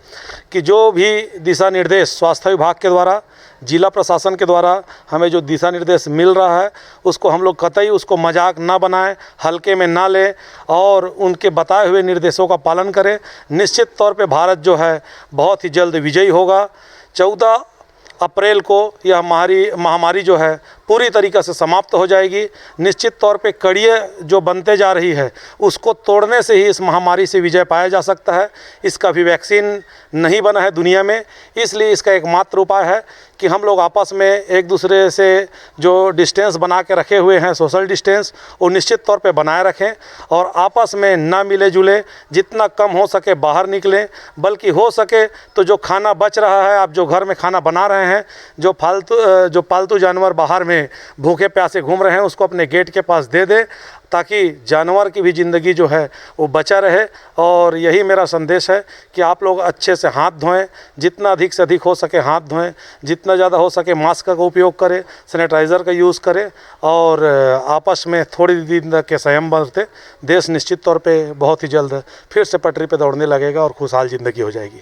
कि जो भी दिशा निर्देश स्वास्थ्य विभाग के द्वारा, जिला प्रशासन के द्वारा हमें जो दिशा निर्देश मिल रहा है उसको हम लोग कतई उसको मजाक ना बनाएं, हल्के में ना लें और उनके बताए हुए निर्देशों का पालन करें। निश्चित तौर पे भारत जो है बहुत ही जल्द विजयी होगा। 14 अप्रैल को यह महामारी जो है पूरी तरीक़े से समाप्त हो जाएगी। निश्चित तौर पे कड़ियाँ जो बनते जा रही है उसको तोड़ने से ही इस महामारी से विजय पाया जा सकता है। इसका भी वैक्सीन नहीं बना है दुनिया में, इसलिए इसका एकमात्र उपाय है कि हम लोग आपस में एक दूसरे से जो डिस्टेंस बना के रखे हुए हैं, सोशल डिस्टेंस, वो निश्चित तौर पे बनाए रखें और आपस में ना मिले जुले, जितना कम हो सके बाहर निकलें। बल्कि हो सके तो जो खाना बच रहा है, आप जो घर में खाना बना रहे हैं, जो पालतू जानवर बाहर में भूखे प्यासे घूम रहे हैं उसको अपने गेट के पास दे दें, ताकि जानवर की भी ज़िंदगी जो है वो बचा रहे। और यही मेरा संदेश है कि आप लोग अच्छे से हाथ धोएं, जितना अधिक से अधिक हो सके हाथ धोएं, जितना ज़्यादा हो सके मास्क का उपयोग करें, सैनिटाइज़र का यूज़ करें और आपस में थोड़ी दिन तक के संयम बरतें। देश निश्चित तौर पे बहुत ही जल्द फिर से पटरी पे दौड़ने लगेगा और खुशहाल ज़िंदगी हो जाएगी।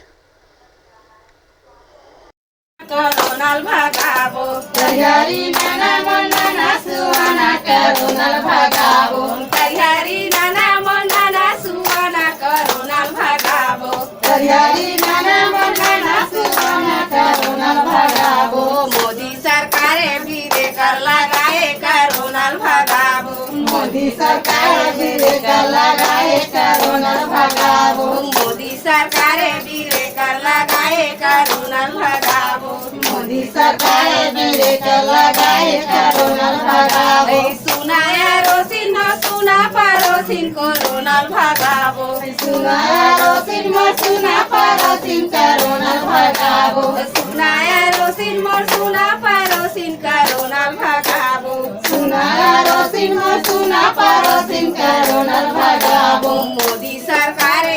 करोनल भगाबो तैयारी नाना मनना सुवाना करोनल भगाबो तैयारी नाना मनना सुवाना करोनल भगाबो तैयारी नाना मनना सुवाना करोनल भगाबो मोदी सरकार भी कर लगाए करोनल भगाबो मोदी सरकार भी कर लगाए करोनल भगाबो मोदी सरकार भी कर लगाए करोनल भगाबो मोदी सरकार मेरे कर लगाए करोनल भगाबो सुनाया रोसिन न सुना परोसिन कोरोनल भगाबो सुनाया रोसिन मोर सुना परोसिन करोनल भगाबो सुनाया रोसिन मोर सुना परोसिन करोनल भगाबो सुनाया रोसिन मोर सुना परोसिन करोनल भगाबो मोदी सरकार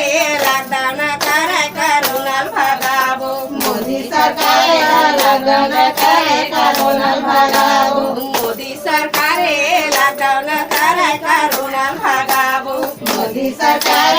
लॉकडाउन करे करोनल भगाबो मोदी सरकार लॉकडाउन करे करोनल भगाबो मोदी सरकार लॉकडाउन करे करोनल भगाबो मोदी सरकार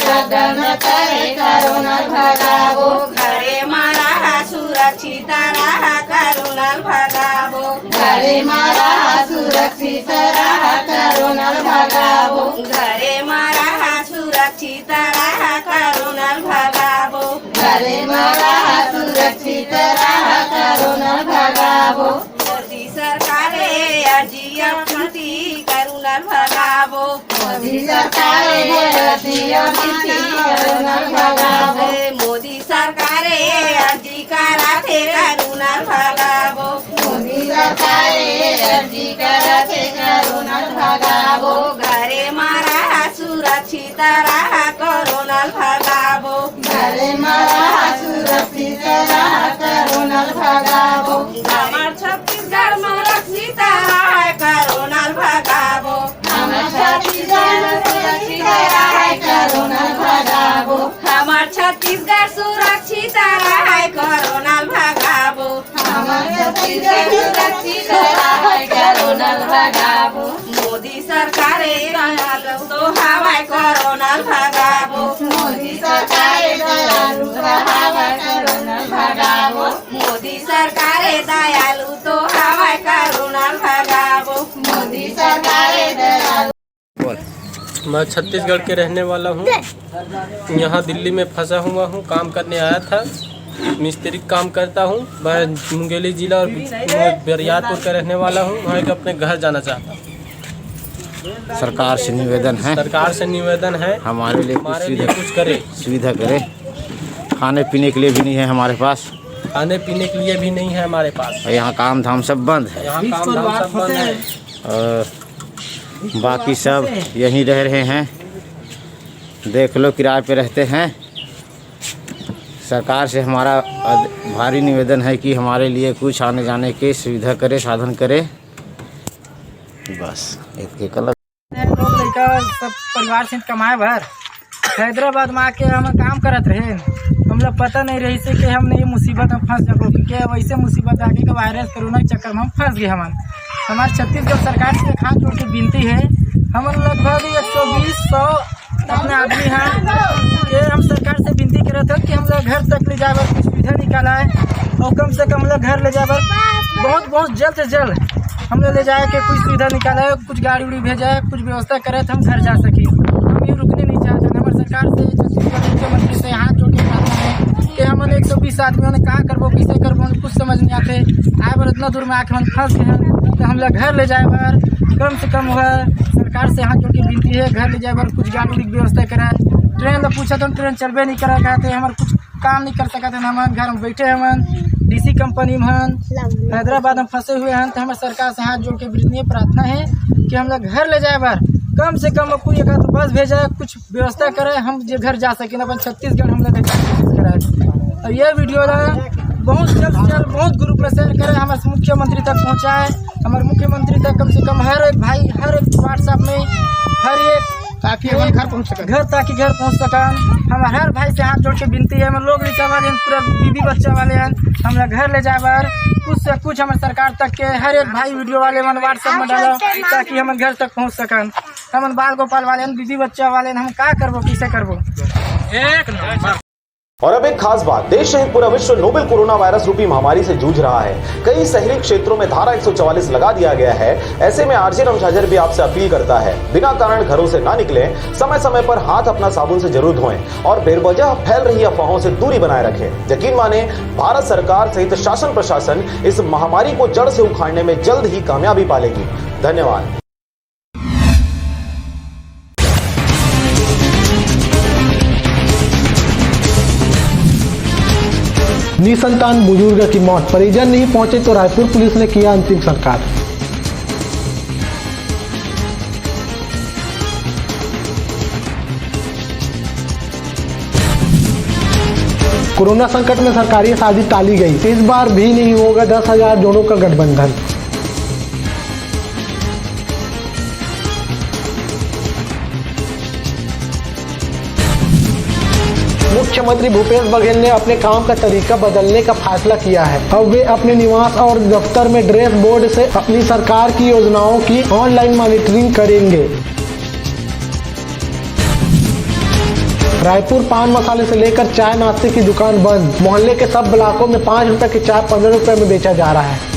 लॉकडाउन करे करोनल भगाबो घरे मारा सुरक्षित रहा करोनल भगाबो घरे मारा सुरक्षित रहा करोनल भगाबो घरे मारा सुरक्षित रहा करोनल भगाबो घरे मारा सुरक्षित रहा करोनल भगाबो मोदी सरकार अर्जी अपनी करोनल भगाबो मोदी सरकार अर्जी अपनी करोनल भगाबो मोदी सरकार अर्जी कराते करोनल भगाबो मोदी सरकार अर्जी कराते करोनल भगाबो घरे मारा सुरक्षित रहा करोनल भगाबो घरे मारा सुरक्षित रहा करोनल भगाबो हमार छत्तीसगढ़ में रक्षित रहा करोनल भगाबो हमार छत्तीसगढ़ में सुरक्षित रहा करोनल भगाबो हमार छत्तीसगढ़ सुरक्षित रहा करोनल भगाबो हमार छत्तीसगढ़ सुरक्षित रहा करोनल भगाबो मोदी सरकार तो हवाई करोनल भगाबो मोदी सरकार दयालु तो हवाई करोनल भगाबो मोदी सरकार दयालु तो हवाई करोनल भगाबो मोदी सरकार दयालु। मैं छत्तीसगढ़ के रहने वाला हूँ। यहाँ दिल्ली में फंसा हुआ हूँ, काम करने आया था। मिस्त्री काम करता हूँ। मैं मुंगेली जिला और बरियारपुर का रहने वाला हूँ। मैं अपने घर जाना चाहता हूँ। सरकार से निवेदन है हमारे लिए कुछ करे, सुविधा करे। खाने पीने के लिए भी नहीं है हमारे पास। और यहाँ काम धाम सब बंद है। और बाकी सब यहीं रह रहे हैं। देख लो, किराए पे रहते हैं। सरकार से हमारा भारी निवेदन है कि हमारे लिए कुछ आने जाने की सुविधा करे, साधन करे। बस एक अलग लोग लड़का सब परिवार से कमाए भर हैदराबाद में आके हम काम करत रहे। हम लोग पता नहीं रही से कि हमने ये मुसीबत में फंस जाओ, क्योंकि वैसे मुसीबत आके के वायरस कोरोना के चक्कर में हम फंस गए। हमारे छत्तीसगढ़ सरकार से हाथ जोड़ के विनती है। हम लगभग 120-100 अपने आदमी हैं कि हम सरकार से विनती कर रहे थे कि हम लोग घर तक ले जाए कुछ सुविधा निकाला है, और कम से कम लोग घर ले जाए बहुत जल्द से जल्द हम लोग ले जाए कि कुछ सुविधा निकाला है, कुछ गाड़ी उड़ी भेजा है, कुछ व्यवस्था करे तो हम घर जा सकें। हम ये रुकने नहीं चाहते। हमारे सरकार से, छत्तीसगढ़ मुख्यमंत्री से हाथ जोड़ के कहते हैं कि हमने 120 आदमियों ने कहाँ करबो, कैसे करबो, कुछ समझ नहीं आते। आए बार इतना दूर में आके हम फंस गए हैं, तो हम लोग घर ले जाए बार कम से कम हुआ। सरकार से हाथ जोड़ के विनती है, घर ले जाए बार कुछ गाड़ी उड़ी की व्यवस्था कराए। ट्रेन तो पूछा तो ट्रेन चलबे नहीं करा कहते, हमारे कुछ काम नहीं कर सकते। हम घर में बैठे हम डीसी कंपनी में हैदराबाद में फंसे हुए हैं। तो हमारे सरकार से हाथ जोड़ के विनती प्रार्थना है कि हम लोग घर ले जाए बार कम से कम कोई एक तो बस भेजा, कुछ व्यवस्था करे, हम जो घर जा सकें अपन छत्तीसगढ़ हम लोग कराए। और ये वीडियो बहुत जल्द से जल्द बहुत ग्रुप में शेयर करें, हमारे मुख्यमंत्री तक पहुँचाए। हमारे मुख्यमंत्री तक कम से कम हर एक भाई, हर एक व्हाट्सएप में हर एक ताकि हमारे घर पहुँच सकें। हमारे हर भाई से हाथ जोड़ के विनती है। हम लोग लिखा वाले हैं, पूरा बीबी बच्चा वाले हैं, हम लोग घर ले जाए बार कुछ से कुछ हमारे सरकार तक के हर एक भाई वीडियो वाले मन व्हाट्सएप में डालो ताकि हम घर तक पहुँच सकन। हम बाल गोपाल वाले हैं, बीबी बच्चा वाले हैं, हम क्या करबो, कैसे करबो। एक नंबर। और अब एक खास बात, देश सहित पूरा विश्व नोवेल कोरोना वायरस रूपी महामारी से जूझ रहा है। कई शहरी क्षेत्रों में धारा 144 लगा दिया गया है। ऐसे में आरजे रमझाझर भी आपसे अपील करता है, बिना कारण घरों से ना निकलें, समय समय पर हाथ अपना साबुन से जरूर धोएं और बेवजह फैल रही अफवाहों से दूरी बनाए रखें। यकीन माने, भारत सरकार सहित शासन प्रशासन इस महामारी को जड़ से उखाड़ने में जल्द ही कामयाबी पालेगी। धन्यवाद। निसंतान बुजुर्ग की मौत, परिजन नहीं पहुंचे तो रायपुर पुलिस ने किया अंतिम संस्कार। कोरोना संकट में सरकारी शादी टाली गई, इस बार भी नहीं होगा 10,000 जोड़ों का गठबंधन। मुख्यमंत्री भूपेश बघेल ने अपने काम का तरीका बदलने का फैसला किया है। अब वे अपने निवास और दफ्तर में ड्रेस बोर्ड से अपनी सरकार की योजनाओं की ऑनलाइन मॉनिटरिंग करेंगे। रायपुर पान मसाले से लेकर चाय नाश्ते की दुकान बंद, मोहल्ले के सब ब्लॉकों में 5 रुपए की चाय 15 रुपए में बेचा जा रहा है।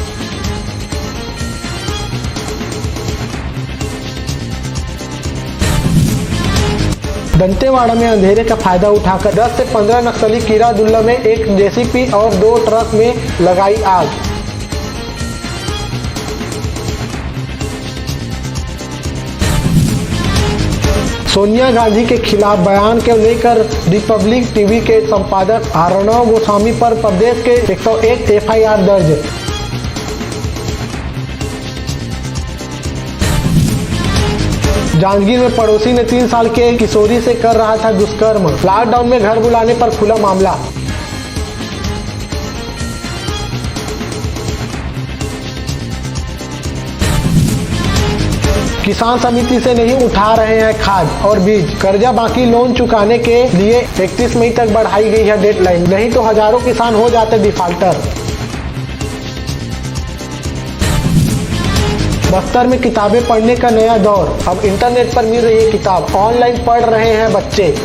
दंतेवाड़ा में अंधेरे का फायदा उठाकर 10 से 15 नक्सली कीरादुल्ला में एक जेसीपी और 2 ट्रक में लगाई आग। सोनिया गांधी के खिलाफ बयान को लेकर रिपब्लिक टीवी के संपादक अर्णव गोस्वामी पर प्रदेश के 101 एफआईआर दर्ज। जांजगीर में पड़ोसी ने 3 साल के किशोरी से कर रहा था दुष्कर्म, लॉकडाउन में घर बुलाने पर खुला मामला। किसान समिति से नहीं उठा रहे हैं खाद और बीज, कर्जा बाकी लोन चुकाने के लिए 31 मई तक बढ़ाई गई है डेडलाइन, नहीं तो हजारों किसान हो जाते डिफाल्टर। बस्तर में किताबें पढ़ने का नया दौर, अब इंटरनेट पर मिल रही है किताब, ऑनलाइन पढ़ रहे हैं बच्चे।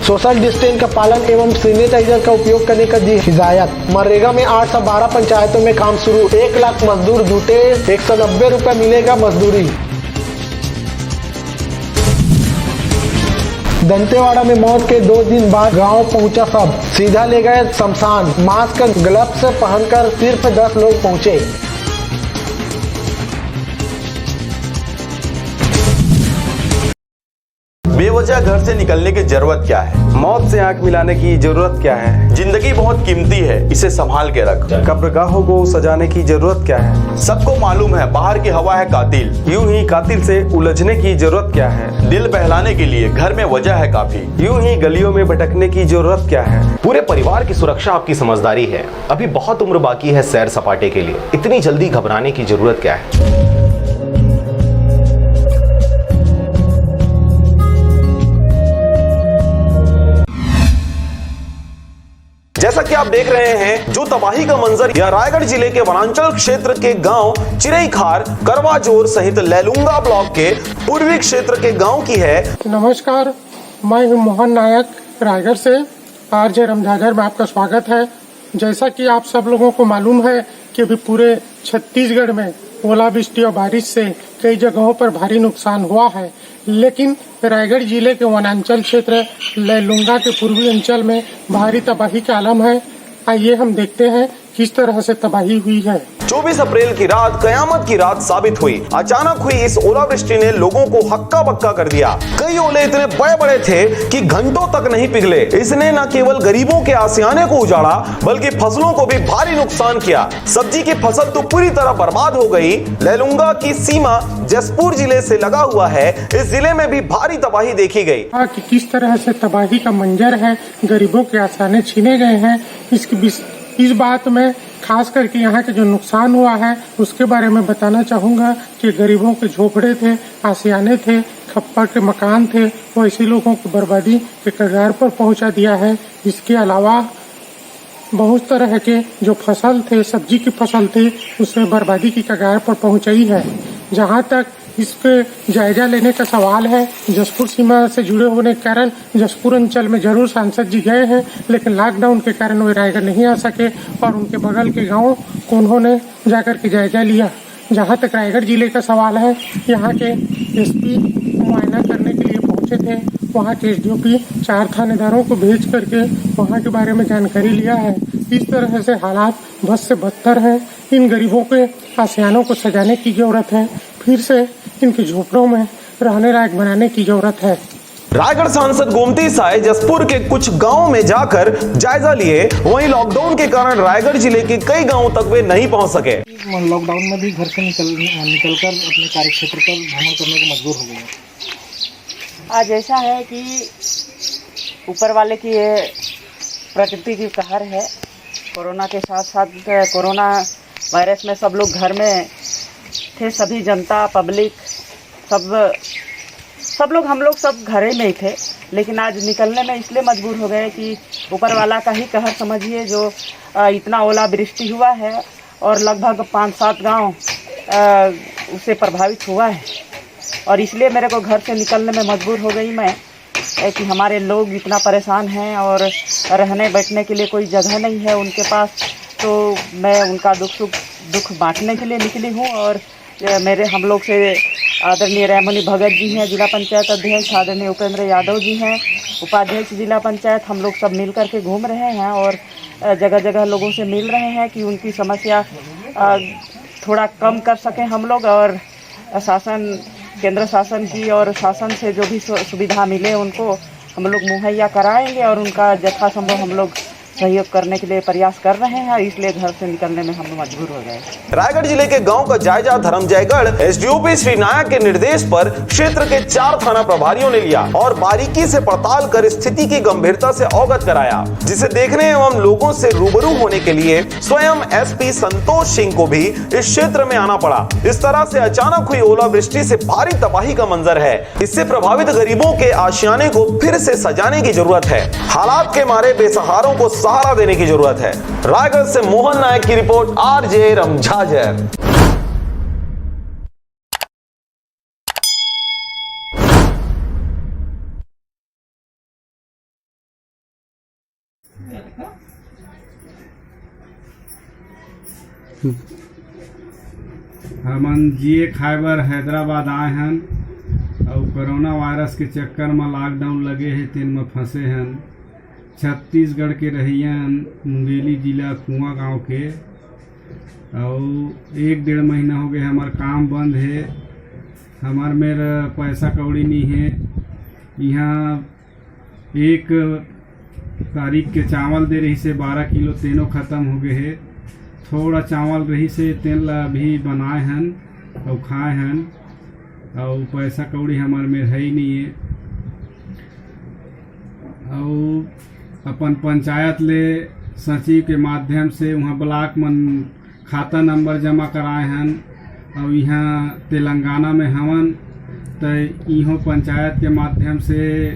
सोशल डिस्टेंस का पालन एवं सैनिटाइजर का उपयोग करने का दी हिदायत। मनरेगा में 812 पंचायतों में काम शुरू, 1 लाख मजदूर जुटे, 190 रुपए मिलेगा मजदूरी। दंतेवाड़ा में मौत के 2 दिन बाद गांव पहुंचा सब, सीधा ले गए शमशान। मास्क ग्लव्स पहनकर सिर्फ 10 लोग पहुंचे। बेवजह घर से निकलने की जरूरत क्या है? मौत से आंख मिलाने की जरूरत क्या है? जिंदगी बहुत कीमती है, इसे संभाल के रख। कब्रगाहों को सजाने की जरूरत क्या है? सबको मालूम है बाहर की हवा है कातिल। यूं ही कातिल से उलझने की जरूरत क्या है? दिल बहलाने के लिए घर में वजह है काफी। यूं ही गलियों में भटकने की जरूरत क्या है? पूरे परिवार की सुरक्षा आपकी समझदारी है। अभी बहुत उम्र बाकी है सैर सपाटे के लिए, इतनी जल्दी घबराने की जरूरत क्या है? जैसा कि आप देख रहे हैं, जो तबाही का मंजर यह रायगढ़ जिले के वनांचल क्षेत्र के गांव चिरईखार, करवाजोर सहित लैलूंगा ब्लॉक के पूर्वी क्षेत्र के गांव की है। नमस्कार, मैं हूं मोहन नायक, रायगढ़ से। आरजे रमझाझर में आपका स्वागत है। जैसा कि आप सब लोगों को मालूम है कि अभी पूरे छत्तीसगढ़ में ओलावृष्टि और बारिश से कई जगहों पर भारी नुकसान हुआ है, लेकिन रायगढ़ जिले के वनांचल क्षेत्र लैलूंगा के पूर्वी अंचल में भारी तबाही का आलम है। आइए हम देखते हैं किस तरह से तबाही हुई है। 24 अप्रैल की रात कयामत की रात साबित हुई। अचानक हुई इस ओलावृष्टि ने लोगों को हक्का बक्का कर दिया। कई ओले इतने बड़े बड़े थे कि घंटों तक नहीं पिघले। इसने न केवल गरीबों के आसियाने को उजाड़ा, बल्कि फसलों को भी भारी नुकसान किया। सब्जी की फसल तो पूरी तरह बर्बाद हो गई। लैलूंगा की सीमा जसपुर जिले से लगा हुआ है। इस जिले में भी भारी तबाही देखी गई। कि किस तरह से तबाही का मंजर है, गरीबों के आसियाने छीने गए हैं। इस बात में खास करके यहाँ के जो नुकसान हुआ है उसके बारे में बताना चाहूँगा कि गरीबों के झोपड़े थे, आसियाने थे, खप्पर के मकान थे, वो ऐसे लोगों को बर्बादी के कगार पर पहुँचा दिया है। इसके अलावा बहुत तरह के जो फसल थे, सब्जी की फसल थी, उसे बर्बादी की कगार पर पहुँचाई है। जहाँ तक इसके जायजा लेने का सवाल है, जसपुर सीमा से जुड़े होने के कारण जसपुर अंचल में जरूर सांसद जी गए हैं, लेकिन लॉकडाउन के कारण वे रायगढ़ नहीं आ सके और उनके बगल के गाँव को उन्होंने जाकर के जायजा लिया। जहाँ तक रायगढ़ जिले का सवाल है, यहाँ के एसपी मुआयना करने के लिए पहुँचे थे। वहाँ के एसडीओपी 4 थानेदारों को भेज करके वहाँ के बारे में जानकारी लिया है। इस तरह से हालात बद से बदतर हैं। इन गरीबों के आसियानों को सजाने की जरूरत है, फिर से इनके झोपड़ों में रहने लायक बनाने की जरूरत है। रायगढ़ सांसद गोमती साय जसपुर के कुछ गांवों में जाकर जायजा लिए। वहीं लॉकडाउन के कारण रायगढ़ जिले के कई गांवों तक वे नहीं पहुंच सके। लॉकडाउन में भी घर से निकलकर अपने कार्यक्षेत्र पर भ्रमण करने को मजबूर हो गए। आज ऐसा है कि ऊपर वाले की ये प्रकृति की कहर है। कोरोना के साथ साथ कोरोना वायरस में सब लोग घर में थे, सभी जनता पब्लिक सब लोग, हम लोग सब घरे में ही थे। लेकिन आज निकलने में इसलिए मजबूर हो गए कि ऊपर वाला का ही कहर समझिए, जो इतना ओलावृष्टि हुआ है और लगभग 5-7 गांव उससे प्रभावित हुआ है। और इसलिए मेरे को घर से निकलने में मजबूर हो गई मैं कि हमारे लोग इतना परेशान हैं और रहने बैठने के लिए कोई जगह नहीं है उनके पास। तो मैं उनका दुख बांटने के लिए निकली हूँ। और मेरे हम लोग से आदरणीय रेमनी भगत जी हैं, जिला पंचायत अध्यक्ष, आदरणीय उपेंद्र यादव जी हैं, उपाध्यक्ष जिला पंचायत, हम लोग सब मिल करके घूम रहे हैं और जगह जगह लोगों से मिल रहे हैं कि उनकी समस्या थोड़ा कम कर सकें हम लोग। और शासन, केंद्र शासन की और शासन से जो भी सुविधा मिले उनको हम लोग मुहैया कराएंगे और उनका यथासंभव हम लोग सहयोग करने के लिए प्रयास कर रहे हैं। इसलिए घर से निकलने में हम मजबूर हो गए। रायगढ़ जिले के गांव का जायजा धर्मजयगढ़ एसडीओपी श्री नायक के निर्देश पर क्षेत्र के 4 थाना प्रभारियों ने लिया और बारीकी से पड़ताल कर स्थिति की गंभीरता से अवगत कराया, जिसे देखने एवं लोगों से रूबरू होने के लिए स्वयं एसपी संतोष सिंह को भी इस क्षेत्र में आना पड़ा। इस तरह से अचानक हुई ओलावृष्टि से भारी तबाही का मंजर है। इससे प्रभावित गरीबों के आशियाने को फिर से सजाने की जरूरत है। हालात के मारे बेसहारों को सहारा देने की जरूरत है। रायगढ़ से मोहन नायक की रिपोर्ट, आरजे रमझाझर। हमन जी खाए बर हैदराबाद आए हैं। और कोरोना वायरस के चक्कर में लॉकडाउन लगे है तेन में फंसे हैं। छत्तीसगढ़ के रहियन मुंगेली जिला कुआं गांव के, और 1-1.5 महीना हो गए हमार काम बंद है। हमार मेरा पैसा कौड़ी नहीं है। यहाँ 1 तारीख के चावल दे रही से 12 किलो तेनों ख़त्म हो गए है। थोड़ा चावल रही से तेल ला भी बनाए हैं और खाए हैं, और पैसा कौड़ी हमार में है ही नहीं है। और अपन पंचायत ले सचिव के माध्यम से वहाँ ब्लॉक में खाता नंबर जमा कराए हैं, और यहाँ तेलंगाना में हवन तो इहो पंचायत के माध्यम से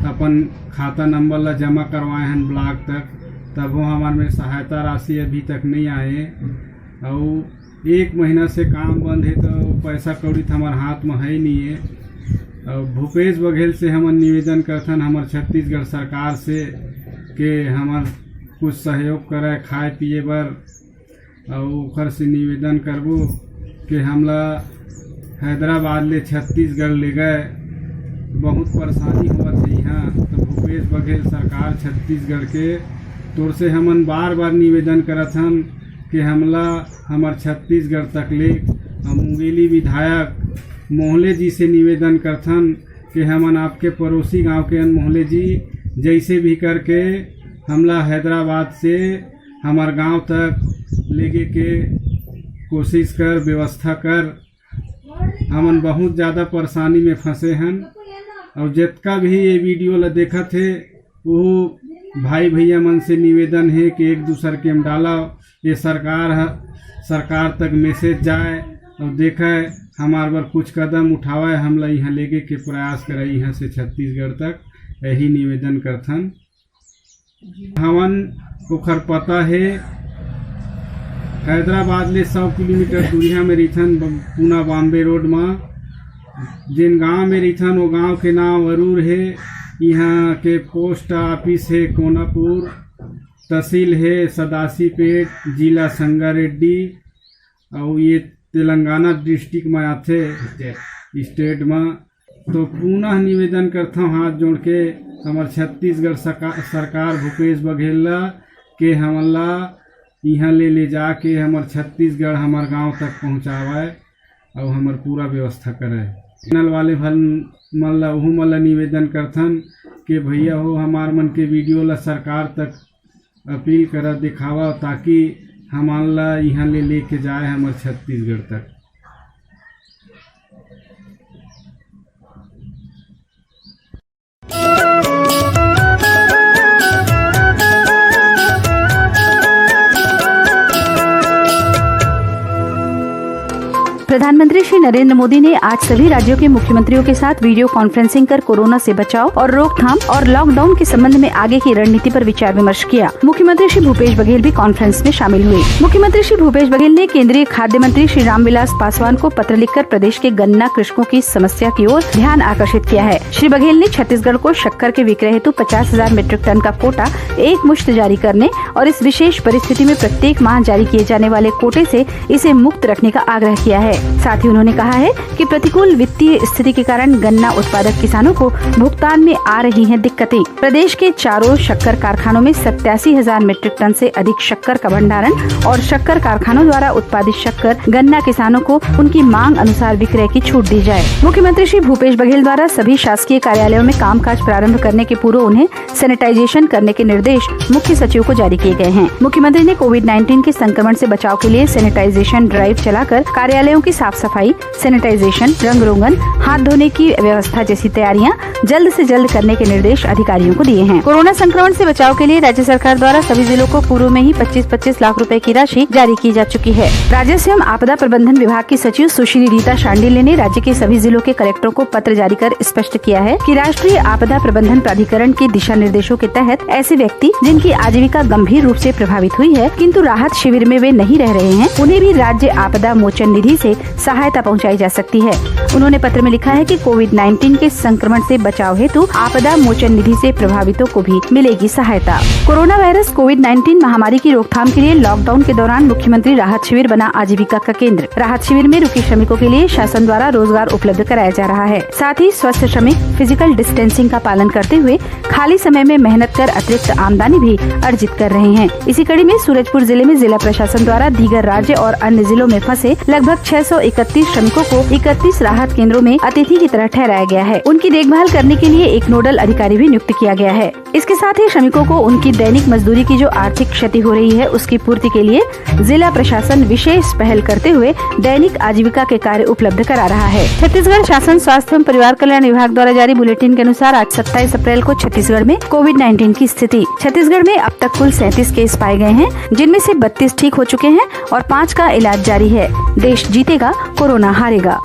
अपन खाता नंबर ला जमा करवाए हैं ब्लॉक तक, तब वो हमारे में सहायता राशि अभी तक नहीं आए। और 1 महीना से काम बंद है तो पैसा कौड़ी तो हमारे हाथ में है ही नहीं है। और भूपेश बघेल से हम निवेदन करथन हमार छत्तीसगढ़ सरकार से कि हमार कुछ सहयोग करे खाए पिए बर, और ओकर से निवेदन करबो कि हमला हैदराबाद ले छत्तीसगढ़ ले गए, बहुत परेशानी हुआ थी यहाँ। तो भूपेश बघेल सरकार छत्तीसगढ़ के तौर से हमन बार बार निवेदन करत हन कि हमला हमार छत्तीसगढ़ तक ले। मुंगेली विधायक मोहले जी से निवेदन करथन कि हमन आपके पड़ोसी गांव के मोहले जी जैसे भी करके हमला हैदराबाद से हमार गांव तक लेगे के कोशिश कर, व्यवस्था कर। हमन बहुत ज़्यादा परेशानी में फंसे हैं, और जितना भी ये वीडियो ला देखा थे वो भाई भैया मन से निवेदन है कि एक दूसरे के में डाला, ये सरकार तक मैसेज जाए और देखे हमार बर कुछ कदम उठावे, हमला यहाँ लेके के प्रयास करे यहाँ से छत्तीसगढ़ तक। यही निवेदन करथन। हमन ओखर पता है हैदराबाद ले 100 किलोमीटर दूरिया में रहीथन, पूना बॉम्बे रोड में। जिन गांव में रहीथन वो गांव के नाम अरूर है। यहाँ के पोस्ट ऑफिस है कोनापुर, तहसील है सदासीपेट, जिला संगारेड्डी, और ये तेलंगाना डिस्ट्रिक्ट में आते स्टेट में। तो पुनः निवेदन करता हूँ हाथ जोड़ के हमार छत्तीसगढ़ सरकार भूपेश बघेल के हमला यहाँ ले जाके हमार छत्तीसगढ़ हमार गांव तक पहुँचावे और हमार पूरा व्यवस्था करे। चैनल वाले मन ला निवेदन करथन कि भैया हो हमार मन के वीडियो ला सरकार तक अपील कर दिखावा, ताकि हमार ला यहाँ लेके जाए हमार छत्तीसगढ़ तक। प्रधानमंत्री श्री नरेंद्र मोदी ने आज सभी राज्यों के मुख्यमंत्रियों के साथ वीडियो कॉन्फ्रेंसिंग कर कोरोना से बचाव और रोकथाम और लॉकडाउन के संबंध में आगे की रणनीति पर विचार विमर्श किया। मुख्यमंत्री श्री भूपेश बघेल भी कॉन्फ्रेंस में शामिल हुए। मुख्यमंत्री श्री भूपेश बघेल ने केंद्रीय खाद्य मंत्री श्री रामविलास पासवान को पत्र लिखकर प्रदेश के गन्ना कृषकों की समस्या की ओर ध्यान आकर्षित किया है। श्री बघेल ने छत्तीसगढ़ को शक्कर के विक्रय हेतु 50,000 मीट्रिक टन का कोटा एक मुश्त जारी करने और इस विशेष परिस्थिति में प्रत्येक माह जारी किए जाने वाले कोटे से इसे मुक्त रखने का आग्रह किया है। साथ ही उन्होंने कहा है कि प्रतिकूल वित्तीय स्थिति के कारण गन्ना उत्पादक किसानों को भुगतान में आ रही हैं दिक्कतें। प्रदेश के चारों शक्कर कारखानों में 87,000 मीट्रिक टन से अधिक शक्कर का भंडारण और शक्कर कारखानों द्वारा उत्पादित शक्कर गन्ना किसानों को उनकी मांग अनुसार विक्रय की छूट दी जाए। मुख्यमंत्री श्री भूपेश बघेल द्वारा सभी शासकीय कार्यालयों में कामकाज प्रारंभ करने के पूर्व उन्हें सैनिटाइजेशन करने के निर्देश मुख्य सचिव को जारी किए गए हैं। मुख्यमंत्री ने कोविड-19 के संक्रमण से बचाव के लिए सैनिटाइजेशन ड्राइव चलाकर कार्यालयों की साफ सफाई, सैनिटाइजेशन, रंग रोगन, हाथ धोने की व्यवस्था जैसी तैयारियां जल्द से जल्द करने के निर्देश अधिकारियों को दिए हैं। कोरोना संक्रमण से बचाव के लिए राज्य सरकार द्वारा सभी जिलों को पूर्व में ही 25-25 लाख रुपए की राशि जारी की जा चुकी है। राजस्व एवं आपदा प्रबंधन विभाग की सचिव सुश्री रीता शांडिल्य ने राज्य के सभी जिलों के कलेक्टरों को पत्र जारी कर स्पष्ट किया है कि राष्ट्रीय आपदा प्रबंधन प्राधिकरण के दिशा निर्देशों के तहत ऐसे व्यक्ति जिनकी आजीविका गंभीर रूप से प्रभावित हुई है किंतु राहत शिविर में वे नहीं रह रहे हैं, उन्हें भी राज्य आपदा मोचन निधि से सहायता पहुंचाई जा सकती है। उन्होंने पत्र में लिखा है कि कोविड-19 के संक्रमण से बचाव हेतु आपदा मोचन निधि से प्रभावितों को भी मिलेगी सहायता। कोरोना वायरस कोविड-19 महामारी की रोकथाम के लिए लॉकडाउन के दौरान मुख्यमंत्री राहत शिविर बना आजीविका का केंद्र। राहत शिविर में रुके श्रमिकों के लिए शासन द्वारा रोजगार उपलब्ध कराया जा रहा है। साथ ही स्वस्थ श्रमिक फिजिकल डिस्टेंसिंग का पालन करते हुए खाली समय में मेहनत कर अतिरिक्त आमदनी भी अर्जित कर रहे हैं। इसी कड़ी में सूरजपुर जिले में जिला प्रशासन द्वारा दीगर राज्य और अन्य जिलों में फंसे लगभग 631 श्रमिकों को 31 राहत केंद्रों में अतिथि की तरह ठहराया गया है। उनकी देखभाल करने के लिए एक नोडल अधिकारी भी नियुक्त किया गया है। इसके साथ ही श्रमिकों को उनकी दैनिक मजदूरी की जो आर्थिक क्षति हो रही है उसकी पूर्ति के लिए जिला प्रशासन विशेष पहल करते हुए दैनिक आजीविका के कार्य उपलब्ध करा रहा है। छत्तीसगढ़ शासन स्वास्थ्य एवं परिवार कल्याण विभाग द्वारा जारी बुलेटिन के अनुसार आज 27 अप्रैल को छत्तीसगढ़ में कोविड-19 की स्थिति। छत्तीसगढ़ में अब तक कुल 37 केस पाए गए हैं, जिनमें से 32 ठीक हो चुके हैं और 5 का इलाज जारी है। देश जीतेगा, कोरोना हारेगा।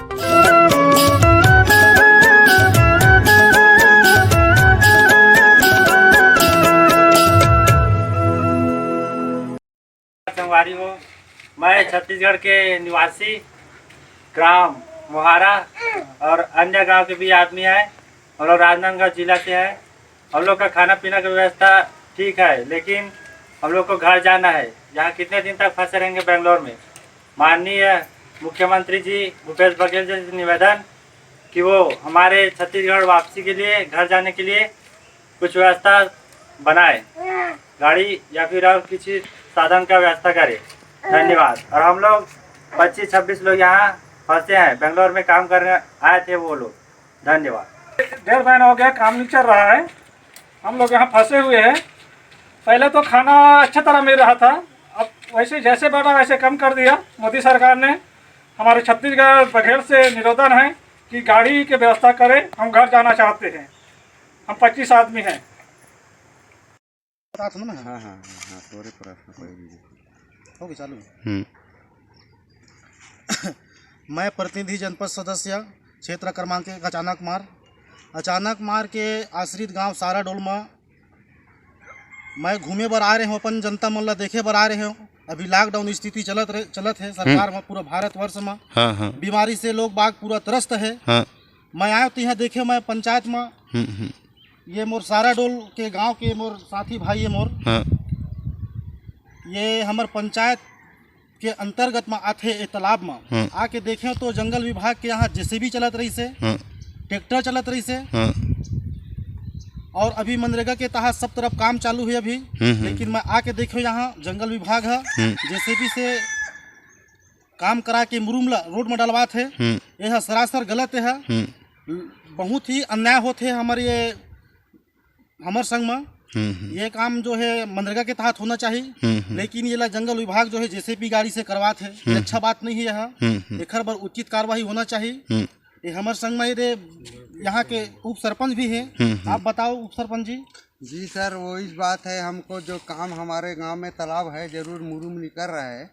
संगवारी हो, मैं छत्तीसगढ़ के निवासी ग्राम मोहारा और अन्य गांव के भी आदमी है। हम लोग राजनांदगांव जिला से है। हम लोग का खाना पीना की व्यवस्था ठीक है, लेकिन हम लोग को घर जाना है। यहाँ कितने दिन तक फंसे रहेंगे बेंगलोर में। माननीय मुख्यमंत्री जी भूपेश बघेल जी से निवेदन कि वो हमारे छत्तीसगढ़ वापसी के लिए, घर जाने के लिए कुछ व्यवस्था बनाए, गाड़ी या फिर और किसी साधन का व्यवस्था करे। धन्यवाद। और हम लोग 25-26 लोग यहाँ फंसे हैं, बेंगलोर में काम करने आए थे वो लोग। धन्यवाद। 1.5 महीना हो गया, काम नहीं चल रहा है। हम लोग यहाँ फंसे हुए हैं। पहले तो खाना अच्छा तरह मिल रहा था, अब वैसे जैसे बढ़ा वैसे कम कर दिया मोदी सरकार ने। हमारे छत्तीसगढ़ बघेल से निवेदन है कि गाड़ी की व्यवस्था करें, हम घर जाना चाहते हैं। हम 25 आदमी हैं। मैं प्रतिनिधि जनपद सदस्य क्षेत्र क्रमांक 1 अचानक मार के आश्रित गांव सारा डोल में मैं घूमे बर आ रहे हूँ, अपन जनता मन ला देखे बर आ रहे हूँ। अभी लॉकडाउन स्थिति चलत है सरकार में, पूरा भारतवर्ष में बीमारी से लोग बाग पूरा त्रस्त है। मैं आया तो यहाँ देखे, मैं पंचायत में ये मोर सारा डोल के गांव के मोर साथी भाई है मोर, ये हमार पंचायत के अंतर्गत में आते एक तालाब में आके देखे तो जंगल विभाग के यहाँ जेसीबी चलत रही से, ट्रैक्टर चलत रही से, और अभी मनरेगा के तहत सब तरफ काम चालू है अभी। लेकिन मैं आके देखो यहाँ जंगल विभाग है जेसीबी से काम करा के मुरुम रोड में डलवात है। यह सरासर गलत है, बहुत ही अन्याय होते है हमारे संग में। ये काम जो है मनरेगा के तहत होना चाहिए, लेकिन ये जंगल विभाग जो है जेसीबी गाड़ी से करवाते है, ये अच्छा बात नहीं है। एक पर उचित कार्रवाई होना चाहिए। ये हमारे संग में यहाँ के उप सरपंच भी हैं। आप बताओ उप सरपंच जी। जी सर, वो इस बात है, हमको जो काम हमारे गांव में तालाब है जरूर मुरुम नहीं कर रहा है,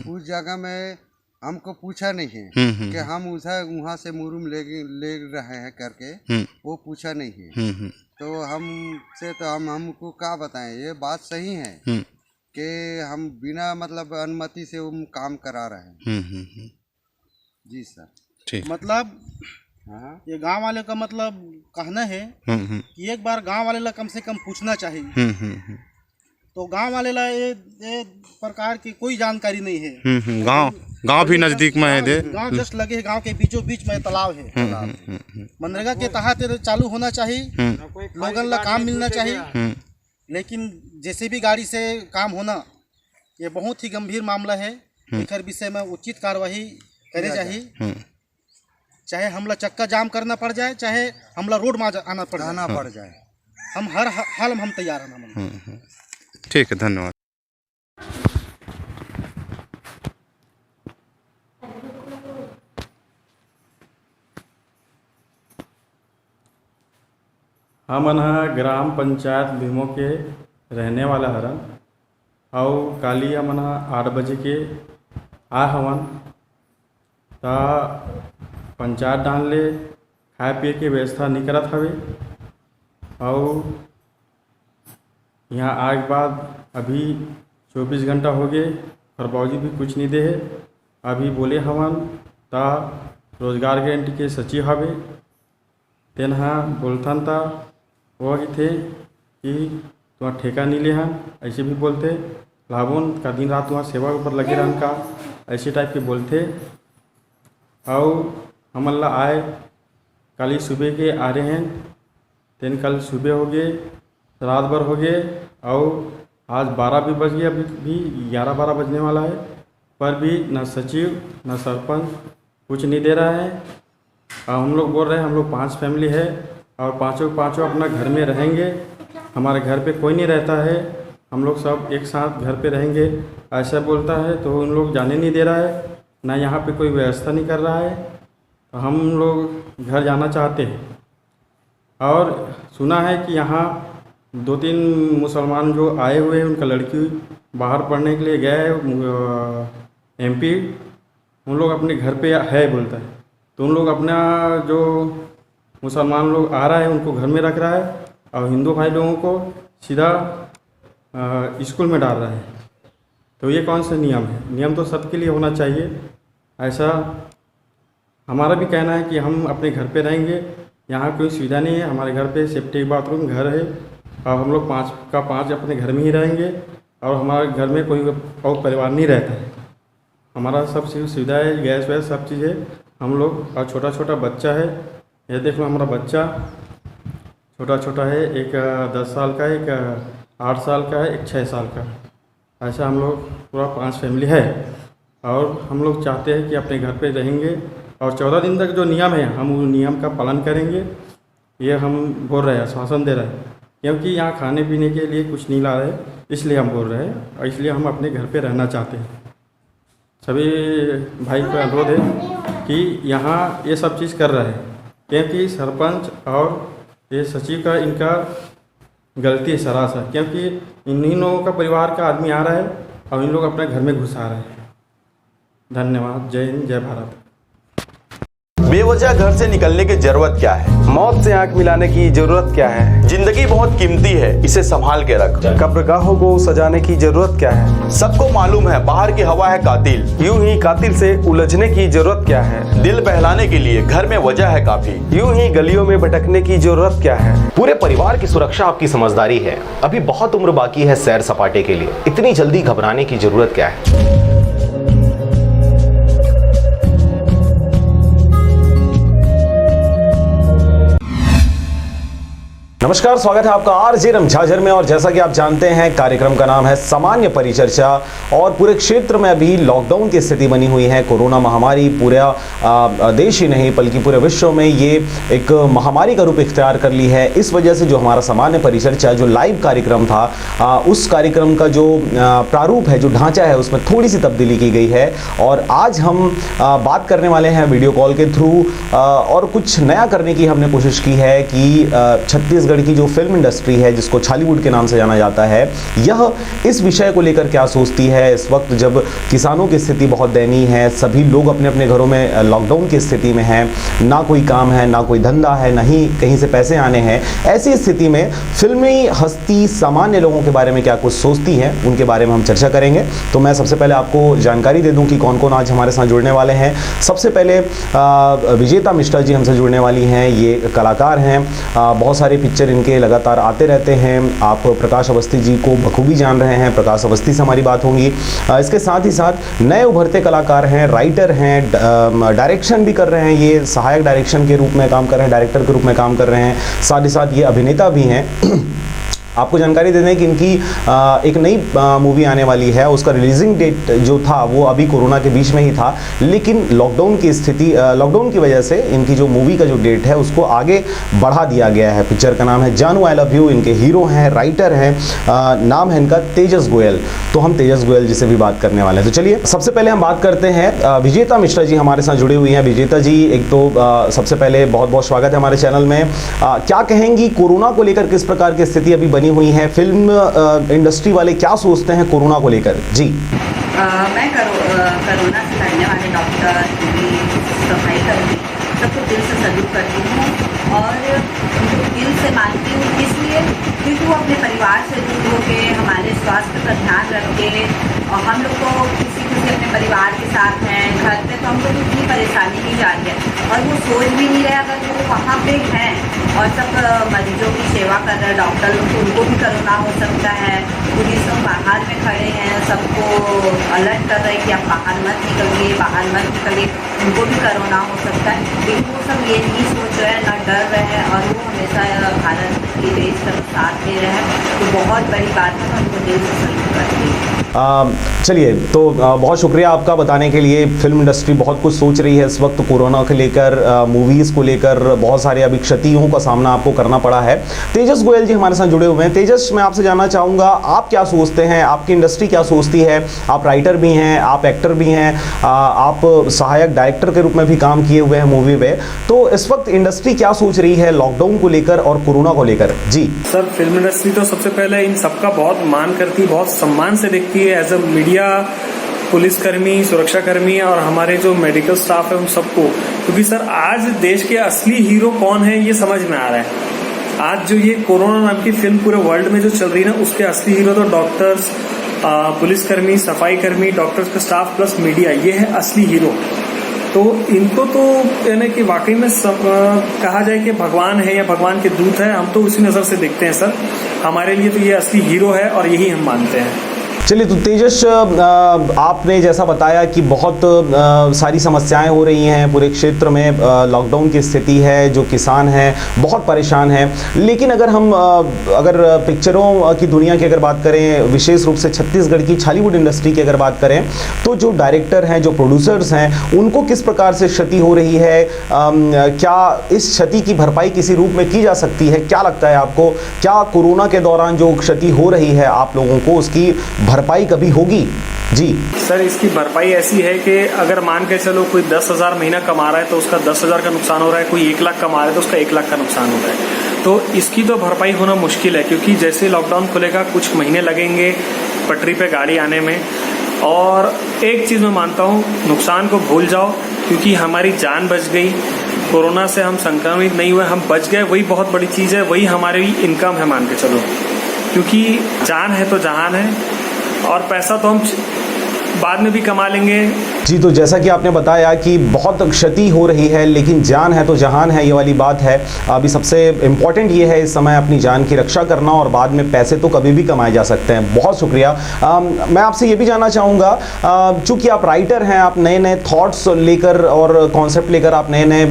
उस जगह में हमको पूछा नहीं है कि हम वहाँ से मुरुम ले रहे हैं करके, वो पूछा नहीं है। तो हमसे तो हमको क्या बताएं, ये बात सही है कि हम बिना मतलब अनुमति से वो काम करा रहे हैं। जी सर, ठीक। मतलब ये गांव वाले का मतलब कहना है कि एक बार गांव वाले ला कम से कम पूछना चाहिए। तो गांव वाले ला ये प्रकार की कोई जानकारी नहीं है। गांव भी नजदीक में है, गांव जस्ट लगे है, गांव के बीचों बीच में तालाब है। मनरेगा के तहत चालू होना चाहिए, लोगन ला काम मिलना चाहिए। लेकिन जेसीबी गाड़ी से काम होना ये बहुत ही गंभीर मामला है। एक विषय में उचित कार्रवाई करे चाहिए। चाहे हमला चक्का जाम करना पड़ जाए, चाहे हमला रोड में आना पड़ जाए, हम हर हाल में हम तैयार हैं। ठीक है, धन्यवाद। हमन ग्राम पंचायत भीमो के रहने वाला हरन और काली हमन 8 बजे के आ हवन। ता पंचायत डाल ले खाए पिए के व्यवस्था नहीं करत हवे और यहाँ आए के बाद अभी 24 घंटा हो गए और बाबूजी भी कुछ नहीं दे है। अभी बोले हवन ता रोजगार गारंटी के सचिव हवे तेन बोलथन ता वो थे कि तुम्हारा ठेका नहीं ले हन, ऐसे भी बोलते लाभोन का दिन रात वहाँ सेवा ऊपर लगे रहन का, ऐसे टाइप के बोलते। और हमन ला आए कल सुबह के आ रहे हैं, तेन कल सुबह हो गए, रात भर हो गए, और आज 12 भी बज गए, अभी भी 11-12 बजने वाला है, पर भी न सचिव न सरपंच कुछ नहीं दे रहा है। और हम लोग बोल रहे हैं हम लोग 5 फैमिली है और पाँचों अपना घर में रहेंगे, हमारे घर पे कोई नहीं रहता है, हम लोग सब एक साथ घर पे रहेंगे, ऐसा बोलता है। तो उन लोग जाने नहीं दे रहा है, ना यहाँ पे कोई व्यवस्था नहीं कर रहा है, तो हम लोग घर जाना चाहते हैं। और सुना है कि यहाँ 2-3 मुसलमान जो आए हुए हैं, उनका लड़की बाहर पढ़ने के लिए गया है MP, उन लोग अपने घर पे है बोलता है, तो उन लोग अपना जो मुसलमान लोग आ रहा है उनको घर में रख रहा है और हिंदू भाई लोगों को सीधा स्कूल में डाल रहा है। तो ये कौन सा नियम है? नियम तो सबके लिए होना चाहिए। ऐसा हमारा भी कहना है कि हम अपने घर पे रहेंगे, यहाँ कोई सुविधा नहीं है, हमारे घर पे सेफ्टी बाथरूम घर है और हम लोग 5 का 5 अपने घर में ही रहेंगे और हमारे घर में कोई और परिवार नहीं रहता है। हमारा सब सुविधा है, गैस वैस सब चीज़ है, हम लोग और छोटा बच्चा है, ये देख लो हमारा बच्चा छोटा है, एक 10 साल का, एक 8 साल का है, एक 6 साल का। ऐसा हम लोग पूरा 5 फैमिली है और हम लोग चाहते हैं कि अपने घर पे रहेंगे और 14 दिन तक जो नियम है हम उस नियम का पालन करेंगे, ये हम बोल रहे हैं, आश्वासन दे रहे हैं। क्योंकि यहाँ खाने पीने के लिए कुछ नहीं ला रहे, इसलिए हम बोल रहे हैं और इसलिए हम अपने घर पे रहना चाहते हैं। सभी भाई का अनुरोध है कि यहाँ ये सब चीज़ कर रहे हैं, क्योंकि सरपंच और ये सचिव का इनका गलती है सरासर, क्योंकि इन्हीं लोगों का परिवार का आदमी आ रहा है और इन लोग अपने घर में घुसा रहे हैं। धन्यवाद। जय हिंद, जय भारत। बेवजह घर से निकलने की जरूरत क्या है? मौत से आंख मिलाने की जरूरत क्या है? जिंदगी बहुत कीमती है, इसे संभाल के रख। कब्रगाहों को सजाने की जरूरत क्या है? सबको मालूम है बाहर की हवा है कातिल, यूं ही कातिल से उलझने की जरूरत क्या है? दिल बहलाने के लिए घर में वजह है काफी, यूं ही गलियों में भटकने की जरूरत क्या है? पूरे परिवार की सुरक्षा आपकी समझदारी है, अभी बहुत उम्र बाकी है सैर सपाटे के लिए, इतनी जल्दी घबराने की जरूरत क्या है? नमस्कार, स्वागत है आपका आरजे रमझाझर में। और जैसा कि आप जानते हैं कार्यक्रम का नाम है सामान्य परिचर्चा, और पूरे क्षेत्र में अभी लॉकडाउन की स्थिति बनी हुई है। कोरोना महामारी पूरा देश ही नहीं बल्कि पूरे विश्व में ये एक महामारी का रूप इख्तियार कर ली है। इस वजह से जो हमारा सामान्य परिचर्चा जो लाइव कार्यक्रम था, उस कार्यक्रम का जो प्रारूप है, जो ढांचा है, उसमें थोड़ी सी तब्दीली की गई है। और आज हम बात करने वाले हैं वीडियो कॉल के थ्रू, और कुछ नया करने की हमने कोशिश की है कि छत्तीसगढ़ की जो फिल्म इंडस्ट्री है, जिसको छॉलीवुड के नाम से जाना जाता है, यह इस विषय को लेकर क्या सोचती है इस वक्त जब किसानों की स्थिति बहुत दयनीय है, सभी लोग अपने अपने घरों में लॉकडाउन की स्थिति में हैं, ना कोई काम है, ना कोई धंधा है, ना ही कहीं से पैसे आने हैं। ऐसी स्थिति में फिल्मी हस्ती सामान्य लोगों के बारे में क्या कुछ सोचती है, उनके बारे में हम चर्चा करेंगे। तो मैं सबसे पहले आपको जानकारी दे दूं कि कौन कौन आज हमारे साथ जुड़ने वाले हैं। सबसे पहले विजेता मिश्रा जी हमसे जुड़ने वाली हैं, ये कलाकार हैं, बहुत सारे पिक्चर इनके लगातार आते रहते हैं। आप प्रकाश अवस्थी जी को बखूबी जान रहे हैं, प्रकाश अवस्थी से हमारी बात होगी। इसके साथ ही साथ नए उभरते कलाकार हैं, राइटर हैं, डायरेक्शन भी कर रहे हैं, ये सहायक डायरेक्शन के रूप में काम कर रहे हैं, डायरेक्टर के रूप में काम कर रहे हैं, साथ ही साथ ये अभिनेता भी हैं। आपको जानकारी दे दें कि इनकी एक नई मूवी आने वाली है, उसका रिलीजिंग डेट जो था वो अभी कोरोना के बीच में ही था, लेकिन लॉकडाउन की वजह से इनकी जो मूवी का जो डेट है उसको आगे बढ़ा दिया गया है। पिक्चर का नाम है जानू आई लव यू। इनके हीरो हैं, राइटर हैं, नाम है इनका तेजस गोयल। तो हम तेजस गोयल जी से भी बात करने वाले हैं। तो चलिए सबसे पहले हम बात करते हैं, विजेता मिश्रा जी हमारे साथ जुड़ी हुई हैं। विजेता जी, एक तो सबसे पहले बहुत बहुत स्वागत है हमारे चैनल में। क्या कहेंगी कोरोना को लेकर, किस प्रकार की स्थिति अभी बनी हुई है? फिल्म इंडस्ट्री वाले क्या सोचते हैं कोरोना को लेकर? जी, मैं कोरोना से लड़ने वाले डॉक्टर की सफाई कर्मी सबको दिल से सल्यूट करती हूँ और उनको दिल से मानती हूँ, इसलिए क्योंकि वो अपने परिवार से दूर होकर हमारे स्वास्थ्य का ध्यान रख के और हम लोग को किसी अपने परिवार के साथ हैं घर पे, तो हमको इतनी परेशानी ही जा रही है। और वो सोच भी नहीं रहे, अगर वो वहाँ पे हैं और सब मरीजों की सेवा कर रहे हैं, डॉक्टर लोग, तो उनको भी कोरोना हो सकता है। पुलिस लोग बाहर में खड़े हैं, सबको अलर्ट कर रहे हैं कि आप बाहर मत निकलिए, बाहर मत निकलिए, उनको भी कोरोना हो सकता है। लेकिन वो सब ये नहीं सोच रहे हैं, ना डर रहे हैं, और वो हमेशा भारत की देश का साथ दे रहे हैं। तो बहुत बड़ी बात है, उनको दिल से सल्यूट करती हूँ। चलिए, तो बहुत शुक्रिया आपका बताने के लिए। फिल्म इंडस्ट्री बहुत कुछ सोच रही है इस वक्त कोरोना को लेकर, मूवीज़ को लेकर बहुत सारे अभी क्षतियों का सामना आपको करना पड़ा है। तेजस गोयल जी हमारे साथ जुड़े हुए हैं। तेजस, मैं आपसे जानना चाहूँगा, आप क्या सोचते हैं, आपकी इंडस्ट्री क्या सोचती है? आप राइटर भी हैं, आप एक्टर भी हैं, आप सहायक डायरेक्टर के रूप में भी काम किए हुए हैं मूवी में, तो इस वक्त इंडस्ट्री क्या सोच रही है लॉकडाउन को लेकर और कोरोना को लेकर? जी सर, फिल्म इंडस्ट्री तो सबसे पहले इन सबका बहुत मान करती, बहुत सम्मान से देखती है एज अ मीडिया, पुलिसकर्मी, सुरक्षाकर्मी और हमारे जो मेडिकल स्टाफ है उन सबको। क्योंकि सर आज देश के असली हीरो कौन है ये समझ में आ रहा है। आज जो ये कोरोना नाम की फिल्म पूरे वर्ल्ड में जो चल रही है ना, उसके असली हीरो तो डॉक्टर्स, पुलिसकर्मी, सफाई कर्मी, डॉक्टर्स का स्टाफ प्लस मीडिया, ये है असली हीरो। तो इनको तो यानी कि वाकई में कहा जाए कि भगवान है या भगवान के दूत है, हम तो उसी नज़र से देखते हैं सर। हमारे लिए तो ये असली हीरो है और यही हम मानते हैं। चलिए, तो तेजस, आपने जैसा बताया कि बहुत सारी समस्याएं हो रही हैं पूरे क्षेत्र में, लॉकडाउन की स्थिति है, जो किसान हैं बहुत परेशान हैं। लेकिन अगर हम अगर पिक्चरों की दुनिया की अगर बात करें, विशेष रूप से छत्तीसगढ़ की छालीवुड इंडस्ट्री की अगर बात करें, तो जो डायरेक्टर हैं, जो प्रोड्यूसर्स हैं, उनको किस प्रकार से क्षति हो रही है? क्या इस क्षति की भरपाई किसी रूप में की जा सकती है? क्या लगता है आपको, क्या कोरोना के दौरान जो क्षति हो रही है आप लोगों को, उसकी भरपाई कभी होगी? जी सर, इसकी भरपाई ऐसी है कि अगर मान के चलो कोई 10,000 महीना कमा रहा है तो उसका 10,000 का नुकसान हो रहा है, कोई 1 लाख कमा रहा है तो उसका 1 लाख का नुकसान हो रहा है। तो इसकी तो भरपाई होना मुश्किल है, क्योंकि जैसे लॉकडाउन खुलेगा कुछ महीने लगेंगे पटरी पे गाड़ी आने में। और एक चीज़ मैं मानता हूँ, नुकसान को भूल जाओ, क्योंकि हमारी जान बच गई, कोरोना से हम संक्रमित नहीं हुए, हम बच गए, वही बहुत बड़ी चीज़ है, वही हमारी इनकम है मान के चलो। क्योंकि जान है तो जहान है, और पैसा तो हम बाद में भी कमा लेंगे। जी, तो जैसा कि आपने बताया कि बहुत क्षति हो रही है, लेकिन जान है तो जहान है, ये वाली बात है। अभी सबसे इम्पोर्टेंट ये है इस समय अपनी जान की रक्षा करना, और बाद में पैसे तो कभी भी कमाए जा सकते हैं। बहुत शुक्रिया। मैं आपसे ये भी जानना चाहूँगा, चूँकि आप राइटर हैं, आप नए नए थॉट्स लेकर और कॉन्सेप्ट लेकर आप नए नए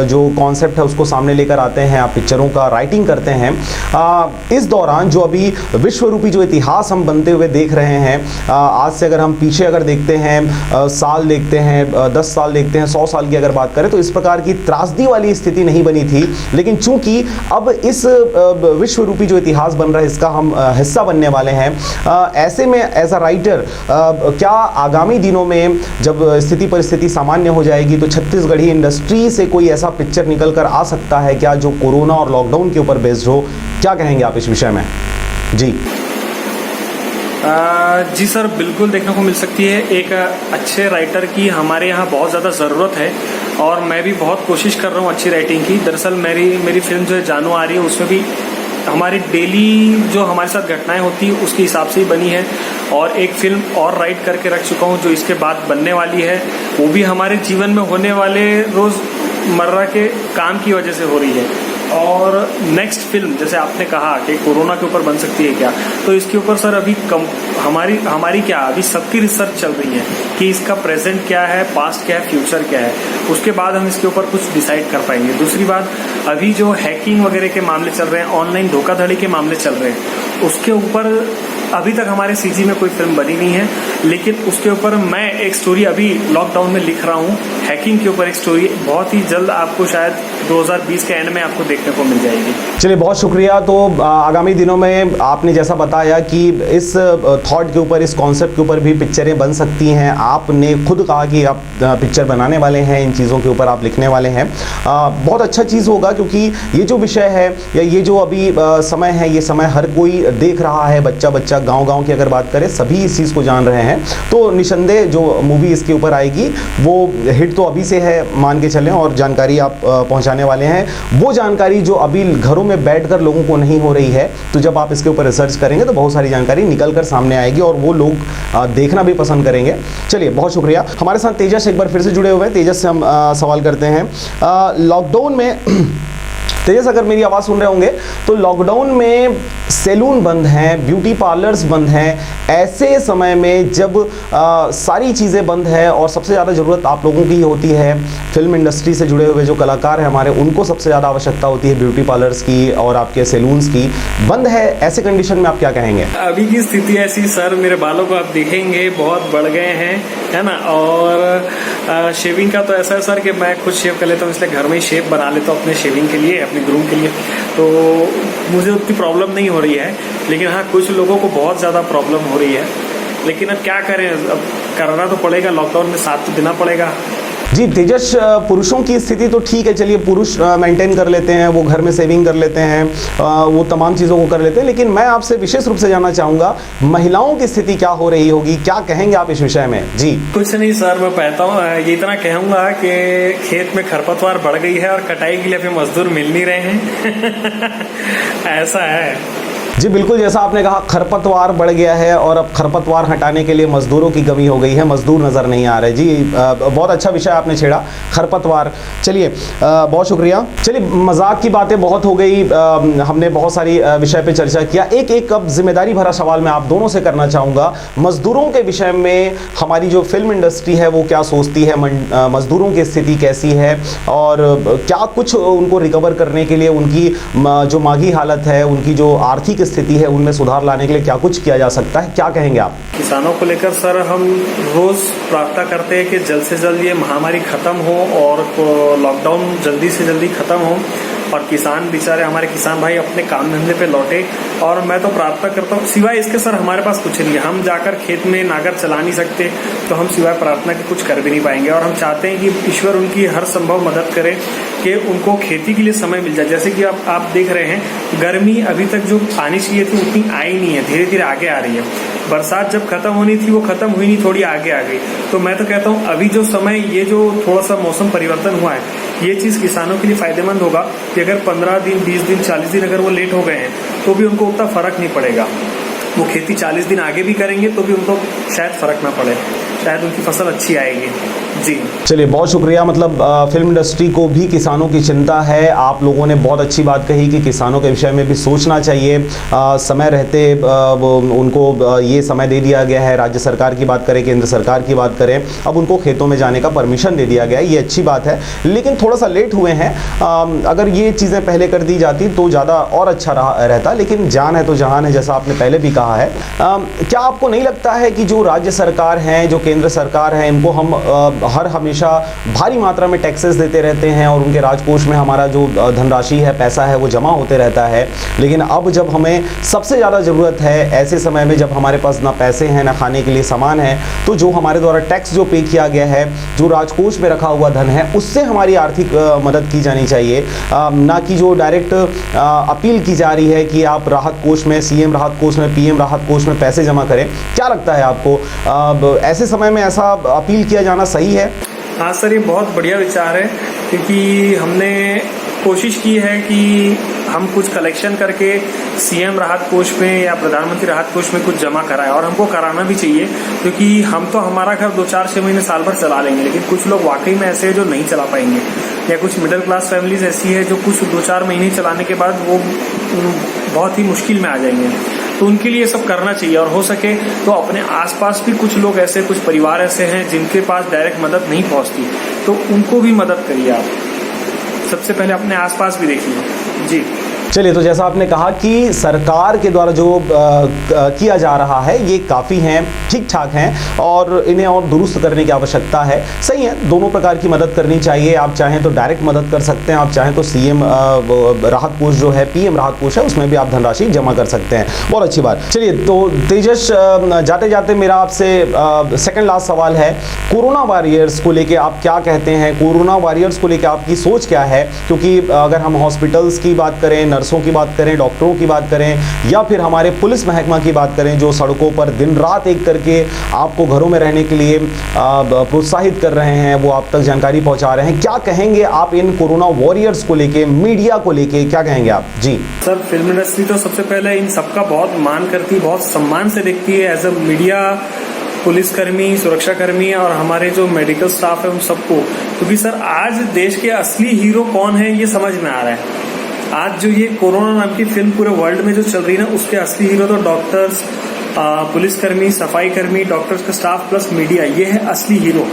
जो कॉन्सेप्ट है उसको सामने लेकर आते हैं, आप पिक्चरों का राइटिंग करते हैं। इस दौरान जो अभी विश्वरूपी जो इतिहास हम बनते हुए देख रहे हैं, आज से अगर हम पीछे अगर देखते हैं, साल देखते हैं, 10 साल देखते हैं, 100 साल की अगर बात करें, तो इस प्रकार की त्रासदी वाली स्थिति नहीं बनी थी। लेकिन चूंकि अब इस विश्वरूपी जो इतिहास बन रहा है, इसका हम हिस्सा बनने वाले हैं, ऐसे में एज अ राइटर क्या आगामी दिनों में जब स्थिति परिस्थिति सामान्य हो जाएगी तो छत्तीसगढ़ी इंडस्ट्री से कोई ऐसा पिक्चर निकल कर आ सकता है क्या, जो कोरोना और लॉकडाउन के ऊपर बेस्ड हो? क्या कहेंगे आप इस विषय में? जी जी सर, बिल्कुल देखने को मिल सकती है। एक अच्छे राइटर की हमारे यहाँ बहुत ज़्यादा ज़रूरत है, और मैं भी बहुत कोशिश कर रहा हूँ अच्छी राइटिंग की। दरअसल मेरी फिल्म जो है जानू आ रही है, उसमें भी हमारी डेली जो हमारे साथ घटनाएं होती है उसके हिसाब से ही बनी है। और एक फिल्म और राइट करके रख चुका हूँ जो इसके बाद बनने वाली है, वो भी हमारे जीवन में होने वाले रोज़मर्रा के काम की वजह से हो रही है। और नेक्स्ट फिल्म, जैसे आपने कहा कि कोरोना के ऊपर बन सकती है क्या, तो इसके ऊपर सर अभी हमारी क्या अभी सबकी रिसर्च चल रही है कि इसका प्रेजेंट क्या है, पास्ट क्या है, फ्यूचर क्या है। उसके बाद हम इसके ऊपर कुछ डिसाइड कर पाएंगे। दूसरी बात, अभी जो हैकिंग वगैरह के मामले चल रहे हैं, ऑनलाइन धोखाधड़ी के मामले चल रहे हैं, उसके ऊपर अभी तक हमारे सीजी में कोई फिल्म बनी नहीं है, लेकिन उसके ऊपर मैं एक स्टोरी अभी लॉकडाउन में लिख रहा हूँ। हैकिंग के ऊपर एक स्टोरी बहुत ही जल्द आपको शायद 2020 के एंड में आपको देखने को मिल जाएगी। चलिए, बहुत शुक्रिया। तो आगामी दिनों में आपने जैसा बताया कि इस थॉट के ऊपर, इस कॉन्सेप्ट के ऊपर भी पिक्चरें बन सकती हैं। आपने खुद कहा कि आप पिक्चर बनाने वाले हैं, इन चीज़ों के ऊपर आप लिखने वाले हैं। बहुत अच्छा चीज़ होगा, क्योंकि ये जो विषय है या ये जो अभी समय है, ये समय हर कोई देख रहा है, बच्चा बच्चा, गांव-गांव की अगर बात करें सभी इस चीज़ को जान रहे हैं। तो निसंदेह जो मूवी इसके ऊपर आएगी वो हिट तो अभी से है मान के चलें, और जानकारी आप पहुंचाने वाले हैं वो जानकारी जो अभी घरों में बैठकर लोगों को नहीं हो रही है। तो जब आप इसके ऊपर रिसर्च करेंगे तो बहुत सारी जानकारी निकल कर सामने आएगी और वो लोग देखना भी पसंद करेंगे। चलिए, बहुत शुक्रिया। हमारे साथ तेजस एक बार फिर से जुड़े हुए हैं। तेजस से हम सवाल करते हैं, लॉकडाउन में तेजस अगर मेरी आवाज़ सुन रहे होंगे तो लॉकडाउन में सैलून बंद हैं, ब्यूटी पार्लर्स बंद हैं, ऐसे समय में जब सारी चीज़ें बंद है और सबसे ज़्यादा ज़रूरत आप लोगों की होती है, फिल्म इंडस्ट्री से जुड़े हुए जो कलाकार हैं हमारे, उनको सबसे ज़्यादा आवश्यकता होती है ब्यूटी पार्लर्स की और आपके सैलून्स की, बंद है, ऐसे कंडीशन में आप क्या कहेंगे? अभी की स्थिति ऐसी सर, मेरे बालों को आप देखेंगे बहुत बढ़ गए हैं, है ना। और शेविंग का तो ऐसा है सर कि मैं खुद शेव कर लेता हूँ, इसलिए घर में ही शेव बना लेता हूँ अपने शेविंग के लिए, अपने ग्रूम के लिए, तो मुझे उतनी प्रॉब्लम नहीं हो रही है। लेकिन हाँ, कुछ लोगों को बहुत ज़्यादा प्रॉब्लम हो रही है। लेकिन अब क्या करें, अब करना तो पड़ेगा, लॉकडाउन में साथ तो देना पड़ेगा। जी तेजस, पुरुषों की स्थिति तो ठीक है, चलिए पुरुष मेंटेन कर लेते हैं, वो घर में सेविंग कर लेते हैं, वो तमाम चीज़ों को कर लेते हैं। लेकिन मैं आपसे विशेष रूप से जानना चाहूँगा, महिलाओं की स्थिति क्या हो रही होगी, क्या कहेंगे आप इस विषय में? जी कुछ नहीं सर, मैं कहता हूँ ये इतना कहूँगा कि खेत में खरपतवार बढ़ गई है और कटाई के लिए अभी मजदूर मिल नहीं रहे हैं ऐसा है। जी बिल्कुल, जैसा आपने कहा खरपतवार बढ़ गया है और अब खरपतवार हटाने के लिए मजदूरों की कमी हो गई है, मजदूर नज़र नहीं आ रहे। जी बहुत अच्छा विषय आपने छेड़ा, खरपतवार। चलिए बहुत शुक्रिया। चलिए, मजाक की बातें बहुत हो गई, हमने बहुत सारी विषय पे चर्चा किया। एक अब जिम्मेदारी भरा सवाल मैं आप दोनों से करना चाहूँगा। मजदूरों के विषय में हमारी जो फिल्म इंडस्ट्री है वो क्या सोचती है, मजदूरों की स्थिति कैसी है और क्या कुछ उनको रिकवर करने के लिए उनकी जो मागी हालत है, उनकी जो आर्थिक स्थिति है, उनमें सुधार लाने के लिए क्या कुछ किया जा सकता है, क्या कहेंगे आप? किसानों को लेकर सर हम रोज प्रार्थना करते हैं कि जल्द से जल्द ये महामारी खत्म हो और लॉकडाउन जल्दी से जल्दी खत्म हो और किसान बेचारे, हमारे किसान भाई अपने काम धंधे पे लौटे। और मैं तो प्रार्थना करता हूँ, सिवाय इसके सर हमारे पास कुछ नहीं है, हम जाकर खेत में नागर चला नहीं सकते, तो हम सिवाय प्रार्थना के कुछ कर भी नहीं पाएंगे। और हम चाहते हैं कि ईश्वर उनकी हर संभव मदद करे कि उनको खेती के लिए समय मिल जाए। जैसे कि आप देख रहे हैं, गर्मी अभी तक जो आनी चाहिए थी उतनी आई नहीं है, धीरे धीरे आगे आ रही है। बरसात जब खत्म होनी थी वो खत्म हुई नहीं, थोड़ी आगे आ गई। तो मैं तो कहता हूँ अभी जो समय, ये जो थोड़ा सा मौसम परिवर्तन हुआ है, ये चीज़ किसानों के लिए फायदेमंद होगा कि अगर 15 दिन, 20 दिन, 40 दिन अगर वो लेट हो गए हैं तो भी उनको उतना फर्क नहीं पड़ेगा। वो खेती 40 दिन आगे भी करेंगे तो भी उनको शायद फर्क ना पड़े, शायद उनकी फसल अच्छी आएगी। जी चलिए बहुत शुक्रिया। मतलब फिल्म इंडस्ट्री को भी किसानों की चिंता है। आप लोगों ने बहुत अच्छी बात कही कि किसानों के विषय में भी सोचना चाहिए। समय रहते उनको ये समय दे दिया गया है, राज्य सरकार की बात करें, केंद्र सरकार की बात करें, अब उनको खेतों में जाने का परमिशन दे दिया गया है, ये अच्छी बात है। लेकिन थोड़ा सा लेट हुए हैं, अगर ये चीज़ें पहले कर दी जाती तो ज़्यादा और अच्छा रहता। लेकिन जान है तो जहान है, जैसा आपने पहले भी कहा है। क्या आपको नहीं लगता है कि जो राज्य सरकार हैं, जो केंद्र सरकार है, इनको हम हर हमेशा भारी मात्रा में टैक्सेस देते रहते हैं और उनके राजकोष में हमारा जो धनराशि है, पैसा है, वो जमा होते रहता है। लेकिन अब जब हमें सबसे ज़्यादा ज़रूरत है, ऐसे समय में जब हमारे पास ना पैसे हैं ना खाने के लिए सामान है, तो जो हमारे द्वारा टैक्स जो पे किया गया है, जो राजकोष में रखा हुआ धन है, उससे हमारी आर्थिक मदद की जानी चाहिए, ना कि जो डायरेक्ट अपील की जा रही है कि आप राहत कोष में, सीएम राहत कोष में, पीएम राहत कोष में पैसे जमा करें। क्या लगता है आपको, ऐसे समय में ऐसा अपील किया जाना सही है? हाँ सर, ये बहुत बढ़िया विचार है, क्योंकि हमने कोशिश की है कि हम कुछ कलेक्शन करके सीएम राहत कोष में या प्रधानमंत्री राहत कोष में कुछ जमा कराएं, और हमको कराना भी चाहिए, क्योंकि हम तो हमारा घर 2-4-6 महीने साल भर चला लेंगे, लेकिन कुछ लोग वाकई में ऐसे हैं जो नहीं चला पाएंगे, या कुछ मिडिल क्लास फैमिलीज ऐसी है जो कुछ 2-4 महीने चलाने के बाद वो बहुत ही मुश्किल में आ जाएंगे। तो उनके लिए सब करना चाहिए, और हो सके तो अपने आसपास भी कुछ लोग ऐसे, कुछ परिवार ऐसे हैं जिनके पास डायरेक्ट मदद नहीं पहुंचती, तो उनको भी मदद करिए आप। सबसे पहले अपने आसपास भी देखिए। जी चलिए, तो जैसा आपने कहा कि सरकार के द्वारा जो किया जा रहा है ये काफ़ी हैं, ठीक ठाक हैं, और इन्हें और दुरुस्त करने की आवश्यकता है। सही है, दोनों प्रकार की मदद करनी चाहिए। आप चाहें तो डायरेक्ट मदद कर सकते हैं, आप चाहें तो सीएम राहत कोष जो है, पीएम राहत कोष है, उसमें भी आप धनराशि जमा कर सकते हैं। बहुत अच्छी बात। चलिए, तो तेजस, जाते जाते मेरा आपसे सेकेंड लास्ट सवाल है, कोरोना वॉरियर्स को लेकर आप क्या कहते हैं? कोरोना वॉरियर्स को लेकर आपकी सोच क्या है? क्योंकि अगर हम हॉस्पिटल्स की बात करें, नर्सों की बात करें, डॉक्टरों की बात करें, या फिर हमारे पुलिस महकमा की बात करें जो सड़कों पर दिन रात एक करके आपको घरों में रहने के लिए प्रोत्साहित कर रहे हैं, वो आप तक जानकारी पहुंचा रहे हैं। क्या कहेंगे आप इन कोरोना वॉरियर्स को लेके, मीडिया को लेके, क्या कहेंगे आप? जी सर, फिल्म इंडस्ट्री तो सबसे पहले इन सबका बहुत मान करती, बहुत सम्मान से देखती है एज अ मीडिया, पुलिसकर्मी, सुरक्षाकर्मी और हमारे जो मेडिकल स्टाफ है उन सबको, क्योंकि सर आज देश के असली हीरो कौन है ये समझ में आ रहा है। आज जो ये कोरोना नाम की फिल्म पूरे वर्ल्ड में जो चल रही है ना, उसके असली हीरो तो डॉक्टर्स, पुलिसकर्मी, सफाई कर्मी, डॉक्टर्स का स्टाफ प्लस मीडिया, ये है असली हीरो।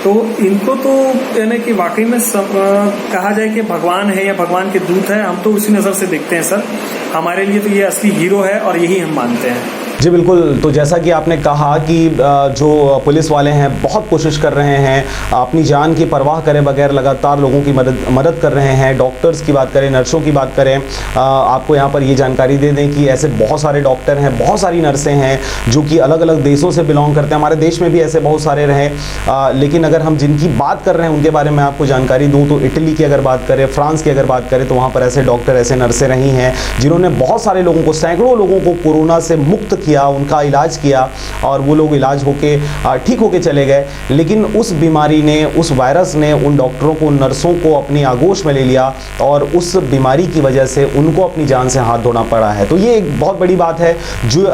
तो इनको तो यानी कि वाकई में कहा जाए कि भगवान है या भगवान के दूत है, हम तो उसी नज़र से देखते हैं सर। हमारे लिए तो ये असली हीरो है और यही हम मानते हैं। जी बिल्कुल। तो जैसा कि आपने कहा कि जो पुलिस वाले हैं बहुत कोशिश कर रहे हैं, अपनी जान की परवाह करे बगैर लगातार लोगों की मदद कर रहे हैं। डॉक्टर्स की बात करें, नर्सों की बात करें, आपको यहाँ पर ये जानकारी दे दें कि ऐसे बहुत सारे डॉक्टर हैं, बहुत सारी नर्सें हैं जो कि अलग अलग देशों से बिलोंग करते हैं। हमारे देश में भी ऐसे बहुत सारे रहे, लेकिन अगर हम जिनकी बात कर रहे हैं उनके बारे में आपको जानकारी दूँ तो इटली की अगर बात करें, फ्रांस की अगर बात करें, तो वहाँ पर ऐसे डॉक्टर, ऐसे नर्सें रही हैं जिन्होंने बहुत सारे लोगों को, सैकड़ों लोगों को कोरोना से मुक्त किया, उनका इलाज किया और वो लोग इलाज होके ठीक होके चले गए। लेकिन उस बीमारी ने, उस वायरस ने उन डॉक्टरों को, नर्सों को अपनी आगोश में ले लिया और उस बीमारी की वजह से उनको अपनी जान से हाथ धोना पड़ा है। तो ये एक बहुत बड़ी बात है जो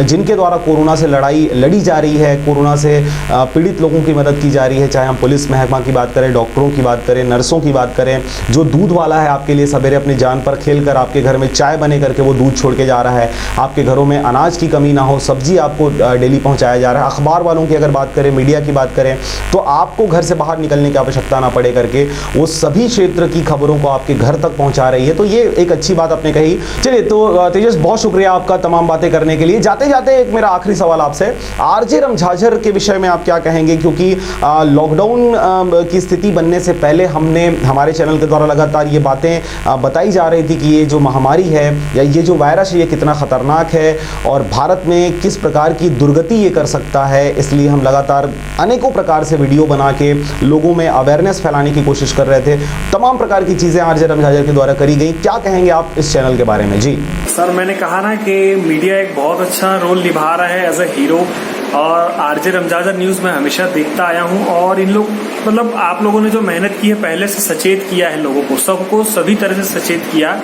जिनके द्वारा कोरोना से लड़ाई लड़ी जा रही है, कोरोना से पीड़ित लोगों की मदद की जा रही है, चाहे हम पुलिस महकमा की बात करें, डॉक्टरों की बात करें, नर्सों की बात करें। जो दूध वाला है आपके लिए सवेरे अपनी जान पर खेल कर आपके घर में चाय बने करके वो दूध छोड़ के जा रहा है, आपके घरों में अनाज की कमी ना हो, सब्जी आपको डेली पहुंचाया जा रहा है। अखबार वालों की अगर बात करें, मीडिया की बात करें, तो आपको घर से बाहर निकलने की आवश्यकता ना पड़े करके वो सभी क्षेत्र की खबरों को आपके घर तक पहुंचा रही है। तो ये एक अच्छी बात आपने कही। चलिए, तो तेजस बहुत शुक्रिया आपका तमाम बातें करने के लिए। जाते जाते एक मेरा आखिरी सवाल आपसे, आरजे रमझाझर के विषय में आप क्या कहेंगे? क्योंकि लॉकडाउन की स्थिति बनने से पहले हमने हमारे चैनल के द्वारा लगातार ये बातें बताई जा रही थी कि ये जो महामारी है या ये जो वायरस है ये कितना खतरनाक है और भारत में किस प्रकार की दुर्गति ये कर सकता है। इसलिए हम लगातार अनेकों प्रकार से वीडियो बना के लोगों में अवेयरनेस फैलाने की कोशिश कर रहे थे। तमाम प्रकार की चीज़ें आरजे रमझाझर के द्वारा करी गई। क्या कहेंगे आप इस चैनल के बारे में? जी सर, मैंने कहा ना कि मीडिया एक बहुत अच्छा रोल निभा रहा है एज अ हीरो, और आरजे रमझाझर न्यूज़ में हमेशा देखता आया हूँ। और इन लोग मतलब आप लोगों ने जो मेहनत की है, पहले से सचेत किया है लोगों को, सबको सभी तरह से सचेत किया,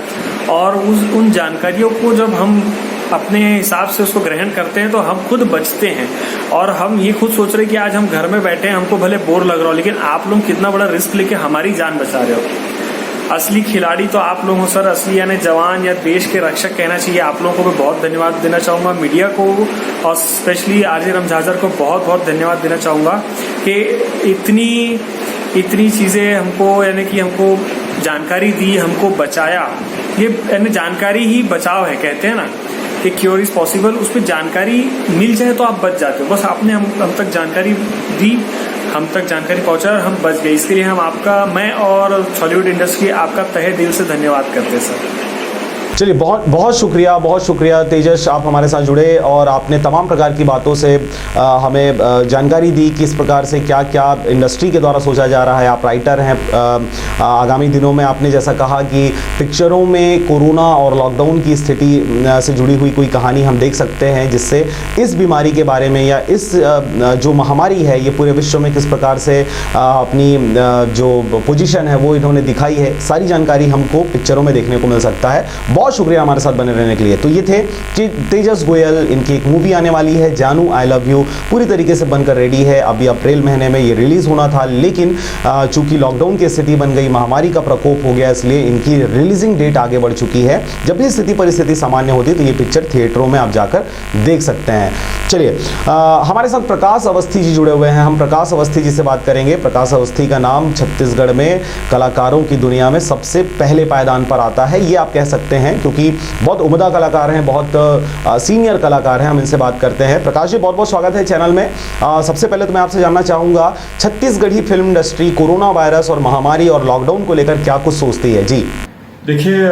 और उन जानकारियों को जब हम अपने हिसाब से उसको ग्रहण करते हैं तो हम खुद बचते हैं। और हम ये खुद सोच रहे हैं कि आज हम घर में बैठे हैं, हमको भले बोर लग रहा हो, लेकिन आप लोग कितना बड़ा रिस्क लेके हमारी जान बचा रहे हो। असली खिलाड़ी तो आप लोग हो सर, असली यानी जवान या देश के रक्षक कहना चाहिए। आप लोगों को भी बहुत धन्यवाद देना चाहूँगा, मीडिया को और स्पेशली आरजे रमझाझर को बहुत बहुत धन्यवाद देना चाहूँगा कि इतनी चीज़ें हमको यानी कि हमको जानकारी दी, हमको बचाया। ये यानी जानकारी ही बचाव है, कहते हैं ना कि क्योर इज पॉसिबल। उस पर जानकारी मिल जाए तो आप बच जाते हो। बस आपने हम तक जानकारी दी, हम तक जानकारी पहुंचा और हम बच गए। इसके लिए हम आपका, मैं और हॉलीवुड इंडस्ट्री आपका तहे दिल से धन्यवाद करते हैं सर। चलिए, बहुत शुक्रिया तेजस, आप हमारे साथ जुड़े और आपने तमाम प्रकार की बातों से हमें जानकारी दी किस प्रकार से क्या क्या इंडस्ट्री के द्वारा सोचा जा रहा है। आप राइटर हैं, आगामी दिनों में आपने जैसा कहा कि पिक्चरों में कोरोना और लॉकडाउन की स्थिति से जुड़ी हुई कोई कहानी हम देख सकते हैं, जिससे इस बीमारी के बारे में या इस जो महामारी है ये पूरे विश्व में किस प्रकार से अपनी जो पोजीशन है वो इन्होंने दिखाई है। सारी जानकारी हमको पिक्चरों में देखने को मिल सकता है। बहुत शुक्रिया हमारे साथ बने रहने के लिए। तो ये थे तेजस गोयल, इनकी एक मूवी आने वाली है जानू आई लव यू, पूरी तरीके से बनकर रेडी है। अभी अप्रैल महीने में ये रिलीज होना था, लेकिन चूंकि लॉकडाउन की स्थिति बन गई, महामारी का प्रकोप हो गया, इसलिए इनकी रिलीजिंग डेट आगे बढ़ चुकी है। जब भी स्थिति परिस्थिति सामान्य होती है तो ये पिक्चर थिएटरों में आप जाकर देख सकते हैं। चलिए, हमारे साथ प्रकाश अवस्थी जी जुड़े हुए हैं। हम प्रकाश अवस्थी जी से बात करेंगे। प्रकाश अवस्थी का नाम छत्तीसगढ़ में कलाकारों की दुनिया में सबसे पहले पायदान पर आता है, ये आप कह सकते हैं, क्योंकि बहुत उम्दा कलाकार हैं, बहुत सीनियर कलाकार हैं। हम इनसे बात करते हैं। प्रकाश जी, बहुत बहुत स्वागत है चैनल में। सबसे पहले तो मैं आपसे जानना चाहूँगा, Chhattisgarhi film industry corona virus और महामारी और लॉकडाउन को लेकर क्या कुछ सोचती है? जी देखिए,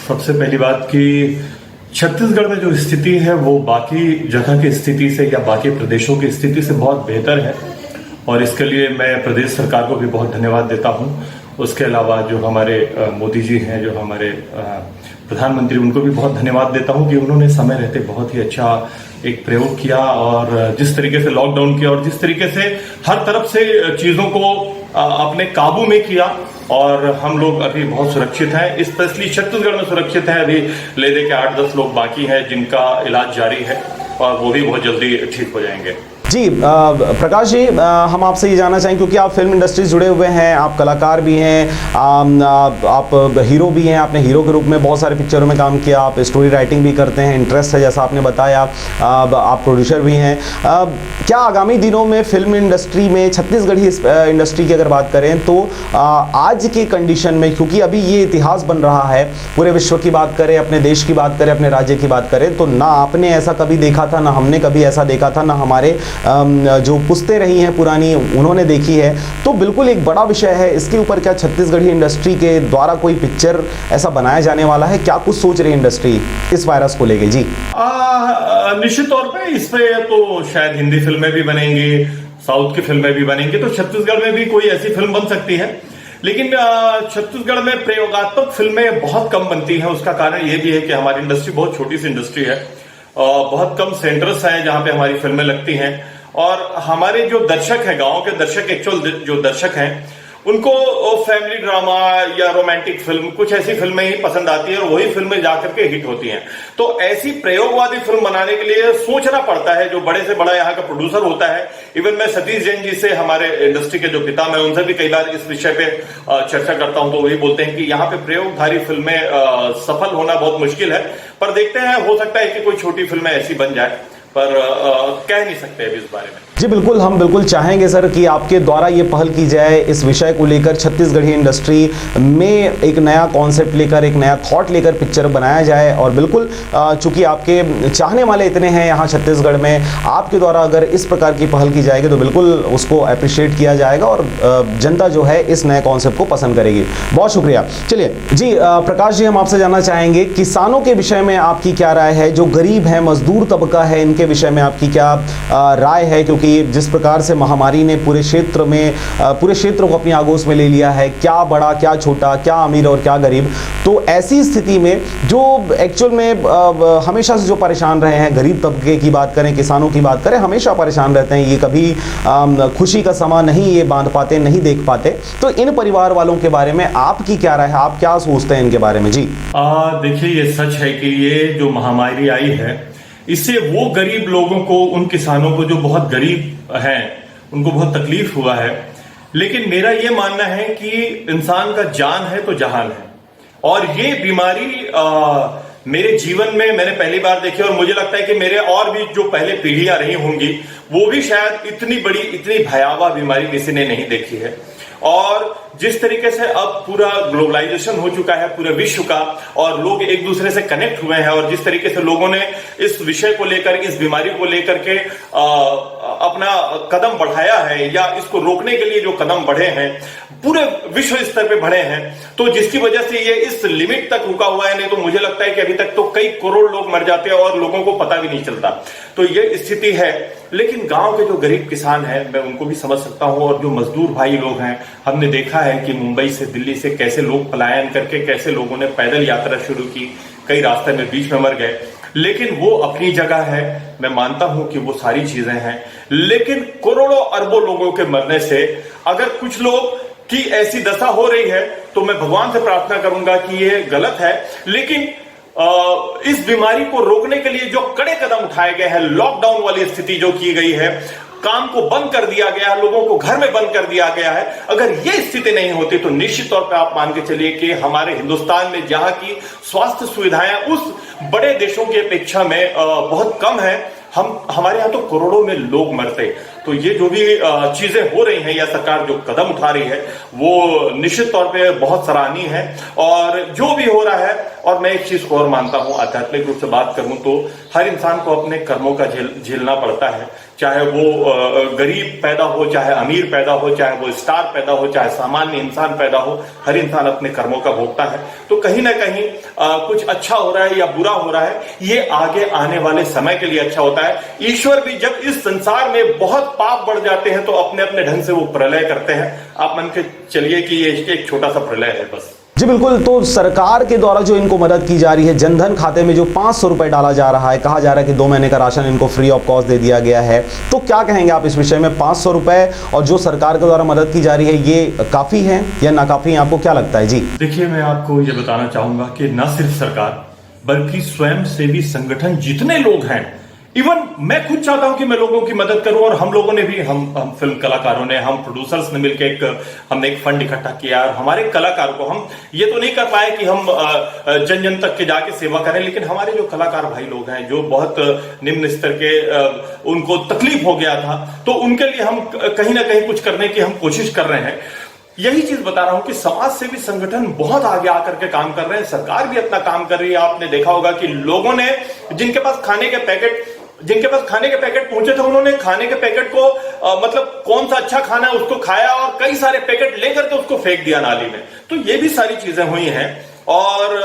सबसे पहली बात कि छत्तीसगढ़ में जो स्थिति है वो बाकी जगह की स्थिति से या बाकी प्रदेशों की स्थिति से बहुत बेहतर है, और इसके लिए मैं प्रदेश सरकार को भी बहुत धन्यवाद देता हूँ। उसके अलावा जो हमारे मोदी जी हैं, जो हमारे प्रधानमंत्री, उनको भी बहुत धन्यवाद देता हूं कि उन्होंने समय रहते बहुत ही अच्छा एक प्रयोग किया और जिस तरीके से लॉकडाउन किया और जिस तरीके से हर तरफ से चीज़ों को अपने काबू में किया और हम लोग अभी बहुत सुरक्षित हैं, स्पेशली छत्तीसगढ़ में सुरक्षित हैं। अभी ले दे के 8-10 लोग बाकी हैं जिनका इलाज जारी है और वो भी बहुत जल्दी ठीक हो जाएंगे। जी प्रकाश जी, हम आपसे ये जानना चाहेंगे क्योंकि आप फिल्म इंडस्ट्री से जुड़े हुए हैं, आप कलाकार भी हैं, आप हीरो भी हैं, आपने हीरो के रूप में बहुत सारे पिक्चरों में काम किया, आप स्टोरी राइटिंग भी करते हैं, इंटरेस्ट है जैसा आपने बताया, आप प्रोड्यूसर भी हैं। क्या आगामी दिनों में फिल्म इंडस्ट्री में, छत्तीसगढ़ी इंडस्ट्री की अगर बात करें तो आज के कंडीशन में, क्योंकि अभी ये इतिहास बन रहा है, पूरे विश्व की बात करें, अपने देश की बात करें, अपने राज्य की बात करें, तो ना आपने ऐसा कभी देखा था, ना हमने कभी ऐसा देखा था, ना हमारे जो पुश्तें रही हैं पुरानी उन्होंने देखी है, तो बिल्कुल एक बड़ा विषय है इसके ऊपर। क्या छत्तीसगढ़ी इंडस्ट्री के द्वारा कोई पिक्चर ऐसा बनाया जाने वाला है? क्या कुछ सोच रही है इंडस्ट्री इस वायरस को लेके? जी निश्चित तौर पे इस पे तो शायद हिंदी फिल्में भी बनेंगी, साउथ की फिल्में भी बनेंगी, तो छत्तीसगढ़ में भी कोई ऐसी फिल्म बन सकती है। लेकिन छत्तीसगढ़ में प्रयोगात्मक फिल्में बहुत कम बनती हैं। उसका कारण ये भी है कि हमारी इंडस्ट्री बहुत छोटी सी इंडस्ट्री है, बहुत कम सेंटर्स हैं जहां पे हमारी फिल्में लगती हैं और हमारे जो दर्शक हैं, गांव के दर्शक, एक्चुअल जो दर्शक हैं, उनको फैमिली ड्रामा या रोमांटिक फिल्म, कुछ ऐसी फिल्में ही पसंद आती है और वही फिल्में जाकर के हिट होती हैं। तो ऐसी प्रयोगवादी फिल्म बनाने के लिए सोचना पड़ता है। जो बड़े से बड़ा यहाँ का प्रोड्यूसर होता है, इवन मैं सतीश जैन जी से, हमारे इंडस्ट्री के जो पिता, मैं उनसे भी कई बार इस विषय पे चर्चा करता हूं, तो वही बोलते हैं कि यहाँ पे प्रयोगधारी फिल्में सफल होना बहुत मुश्किल है। पर देखते हैं, हो सकता है कि कोई छोटी फिल्में ऐसी बन जाए, पर कह नहीं सकते अभी इस बारे में। जी बिल्कुल, हम बिल्कुल चाहेंगे सर कि आपके द्वारा ये पहल की जाए इस विषय को लेकर, छत्तीसगढ़ी इंडस्ट्री में एक नया कॉन्सेप्ट लेकर, एक नया थॉट लेकर पिक्चर बनाया जाए। और बिल्कुल चूंकि आपके चाहने वाले इतने हैं यहाँ छत्तीसगढ़ में, आपके द्वारा अगर इस प्रकार की पहल की जाएगी तो बिल्कुल उसको अप्रिशिएट किया जाएगा और जनता जो है इस नए कॉन्सेप्ट को पसंद करेगी। बहुत शुक्रिया। चलिए जी प्रकाश जी, हम आपसे जानना चाहेंगे किसानों के विषय में आपकी क्या राय है? जो गरीब है, मजदूर तबका है, इनके विषय में आपकी क्या राय है? क्योंकि जिस प्रकार से महामारी ने पूरे क्षेत्र में, पूरे क्षेत्र को अपनी आगोश में ले लिया है, क्या बड़ा क्या छोटा, क्या अमीर और क्या गरीब, तो ऐसी स्थिति में जो एक्चुअल में हमेशा से जो परेशान रहे हैं, गरीब तबके की बात करें, किसानों की बात करें, हमेशा परेशान रहते हैं, ये कभी खुशी का समा नहीं ये बांध पाते, नहीं देख पाते, तो इन परिवार वालों के बारे में आपकी क्या राय है? आप क्या सोचते हैं इनके बारे में? जी देखिए, ये सच है कि ये जो महामारी आई है, इससे वो गरीब लोगों को, उन किसानों को जो बहुत गरीब हैं, उनको बहुत तकलीफ हुआ है। लेकिन मेरा ये मानना है कि इंसान का जान है तो जहान है, और ये बीमारी मेरे जीवन में मैंने पहली बार देखी, और मुझे लगता है कि मेरे और भी जो पहले पीढ़ियां रही होंगी वो भी शायद इतनी बड़ी, इतनी भयावह बीमारी किसी ने नहीं देखी है। और जिस तरीके से अब पूरा ग्लोबलाइजेशन हो चुका है पूरे विश्व का, और लोग एक दूसरे से कनेक्ट हुए हैं, और जिस तरीके से लोगों ने इस विषय को लेकर, इस बीमारी को लेकर के अपना कदम बढ़ाया है, या इसको रोकने के लिए जो कदम बढ़े हैं पूरे विश्व स्तर पे बढ़े हैं, तो जिसकी वजह से ये इस लिमिट तक रुका हुआ है। नहीं तो मुझे लगता है कि अभी तक तो कई करोड़ लोग मर जाते हैं और लोगों को पता भी नहीं चलता। तो ये स्थिति है। लेकिन गांव के जो गरीब किसान हैं, मैं उनको भी समझ सकता हूं, और जो मजदूर भाई लोग हैं, हमने देखा है कि मुंबई से, दिल्ली से कैसे लोग पलायन करके, कैसे लोगों ने पैदल यात्रा शुरू की, कई रास्ते में बीच में मर गए। लेकिन वो अपनी जगह है, मैं मानता हूं कि वो सारी चीजें हैं। लेकिन करोड़ों अरबों लोगों के मरने से अगर कुछ लोग की ऐसी दशा हो रही है, तो मैं भगवान से प्रार्थना करूंगा कि ये गलत है। लेकिन इस बीमारी को रोकने के लिए जो कड़े कदम उठाए गए हैं, लॉकडाउन वाली स्थिति जो की गई है, काम को बंद कर दिया गया है, लोगों को घर में बंद कर दिया गया है, अगर ये स्थिति नहीं होती तो निश्चित तौर पर आप मान के चलिए कि हमारे हिंदुस्तान में जहां की स्वास्थ्य सुविधाएं उस बड़े देशों की अपेक्षा में बहुत कम है, हमारे यहाँ तो करोड़ों में लोग मरते। तो ये जो भी चीजें हो रही हैं, या सरकार जो कदम उठा रही है, वो निश्चित तौर पे बहुत सराहनीय है। और जो भी हो रहा है, और मैं एक चीज को और मानता हूं, आध्यात्मिक रूप से बात करूं तो हर इंसान को अपने कर्मों का झेलना पड़ता है, चाहे वो गरीब पैदा हो, चाहे अमीर पैदा हो, चाहे वो स्टार पैदा हो, चाहे सामान्य इंसान पैदा हो, हर इंसान अपने कर्मों का भोगता है। तो कहीं ना कहीं कुछ अच्छा हो रहा है या बुरा हो रहा है, ये आगे आने वाले समय के लिए अच्छा होता है। ईश्वर भी जब इस संसार में बहुत पाप बढ़ जाते हैं तो अपने अपने ढंग से वो प्रलय करते हैं। आप मान के चलिए कि ये एक छोटा सा प्रलय है बस। जी बिल्कुल। तो सरकार के द्वारा जो इनको मदद की जा रही है, जनधन खाते में जो 500 रुपए डाला जा रहा है, कहा जा रहा है कि 2 महीने का राशन इनको फ्री ऑफ कॉस्ट दे दिया गया है, तो क्या कहेंगे आप इस विषय में? 500 रुपए और जो सरकार के द्वारा मदद की जा रही है, ये काफी है या नाकाफी है? आपको क्या लगता है? जी देखिए, मैं आपको ये बताना चाहूंगा कि न सिर्फ सरकार बल्कि स्वयं सेवी संगठन जितने लोग हैं, इवन मैं खुद चाहता हूं कि मैं लोगों की मदद करूं, और हम लोगों ने भी, हम फिल्म कलाकारों ने, हम प्रोड्यूसर्स ने मिलकर हमने एक फंड इकट्ठा किया, और हमारे कलाकारों को हम ये तो नहीं कर पाए कि हम जन जन तक के जाके सेवा करें, लेकिन हमारे जो कलाकार भाई लोग हैं जो बहुत निम्न स्तर के, उनको तकलीफ हो गया था, तो उनके लिए हम कहीं ना कहीं कुछ करने की हम कोशिश कर रहे हैं। यही चीज बता रहा हूं कि समाज सेवी संगठन बहुत आगे आकर के काम कर रहे हैं, सरकार भी अपना काम कर रही है। आपने देखा होगा कि लोगों ने, जिनके पास खाने के पैकेट पहुंचे थे, उन्होंने खाने के पैकेट को मतलब कौन सा अच्छा खाना है उसको खाया, और कई सारे पैकेट लेकर के उसको फेंक दिया नाली में। तो ये भी सारी चीजें हुई हैं। और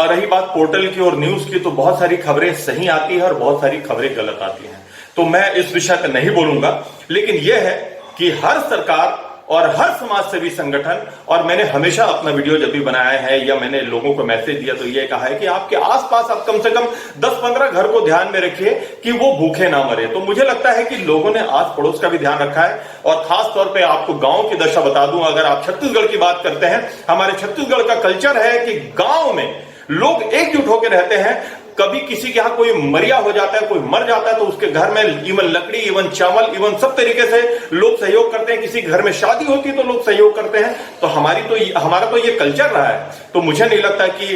रही बात पोर्टल की और न्यूज की, तो बहुत सारी खबरें सही आती है और बहुत सारी खबरें गलत आती हैं। तो मैं इस विषय पर नहीं बोलूंगा, लेकिन यह है कि हर सरकार और हर समाज सेवी संगठन, और मैंने हमेशा अपना वीडियो जब भी बनाया है या मैंने लोगों को मैसेज दिया तो ये कहा है कि आपके आसपास आप कम से कम 10-15 घर को ध्यान में रखिए कि वो भूखे ना मरे। तो मुझे लगता है कि लोगों ने आस पड़ोस का भी ध्यान रखा है। और खास तौर पे आपको गांव की दशा बता दूं, अगर आप छत्तीसगढ़ की बात करते हैं, हमारे छत्तीसगढ़ का कल्चर है कि गांव में लोग एकजुट होकर रहते हैं। कभी किसी के यहाँ कोई मरिया हो जाता है, कोई मर जाता है, तो उसके घर में इवन लकड़ी, इवन चावल, इवन सब तरीके से लोग सहयोग करते हैं। किसी घर में शादी होती है तो लोग सहयोग करते हैं। तो हमारा तो ये कल्चर रहा है। तो मुझे नहीं लगता कि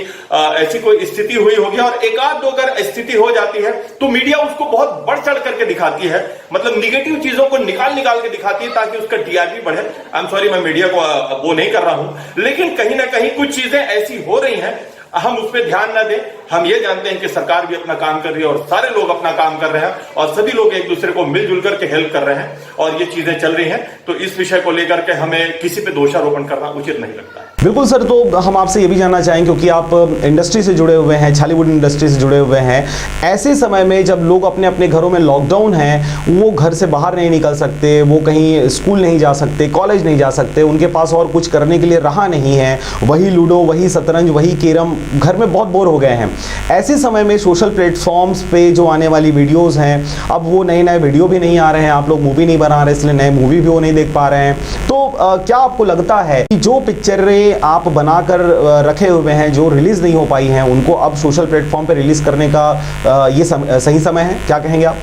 ऐसी कोई स्थिति हुई होगी। और एक आध दो अगर स्थिति हो जाती है तो मीडिया उसको बहुत बढ़ चढ़ करके दिखाती है, मतलब निगेटिव चीजों को निकाल के दिखाती है ताकि उसका टीआरपी बढ़े। आई एम सॉरी, मैं मीडिया को वो नहीं कर रहा हूं, लेकिन कहीं ना कहीं कुछ चीजें ऐसी हो रही हैं, हम उस पर ध्यान न दें। हम ये जानते हैं कि सरकार भी अपना काम कर रही है और सारे लोग अपना काम कर रहे हैं, और सभी लोग एक दूसरे को मिलजुल करके हेल्प कर रहे हैं, और ये चीजें चल रही हैं। तो इस विषय को लेकर के हमें किसी पे दोषारोपण करना उचित नहीं लगता है। बिल्कुल सर। तो हम आपसे ये भी जानना चाहेंगे, क्योंकि आप इंडस्ट्री से जुड़े हुए हैं, छालीवुड इंडस्ट्री से जुड़े हुए हैं, ऐसे समय में जब लोग अपने अपने घरों में लॉकडाउन है, वो घर से बाहर नहीं निकल सकते, वो कहीं स्कूल नहीं जा सकते, कॉलेज नहीं जा सकते, उनके पास और कुछ करने के लिए रहा नहीं है, वही लूडो, वही शतरंज, वही कैरम, घर में बहुत बोर हो गए हैं। ऐसे समय में सोशल प्लेटफॉर्म्स पे जो आने वाली वीडियोस हैं, अब वो नए वीडियो भी नहीं आ रहे हैं, आप लोग मूवी नहीं बना रहे, इसलिए नए मूवी भी वो नहीं देख पा रहे हैं। तो क्या आपको लगता है कि जो पिक्चरें आप बनाकर रखे हुए हैं, जो रिलीज नहीं हो पाई हैं, उनको अब सोशल प्लेटफॉर्म पे रिलीज करने का ये सही समय है? क्या कहेंगे आप?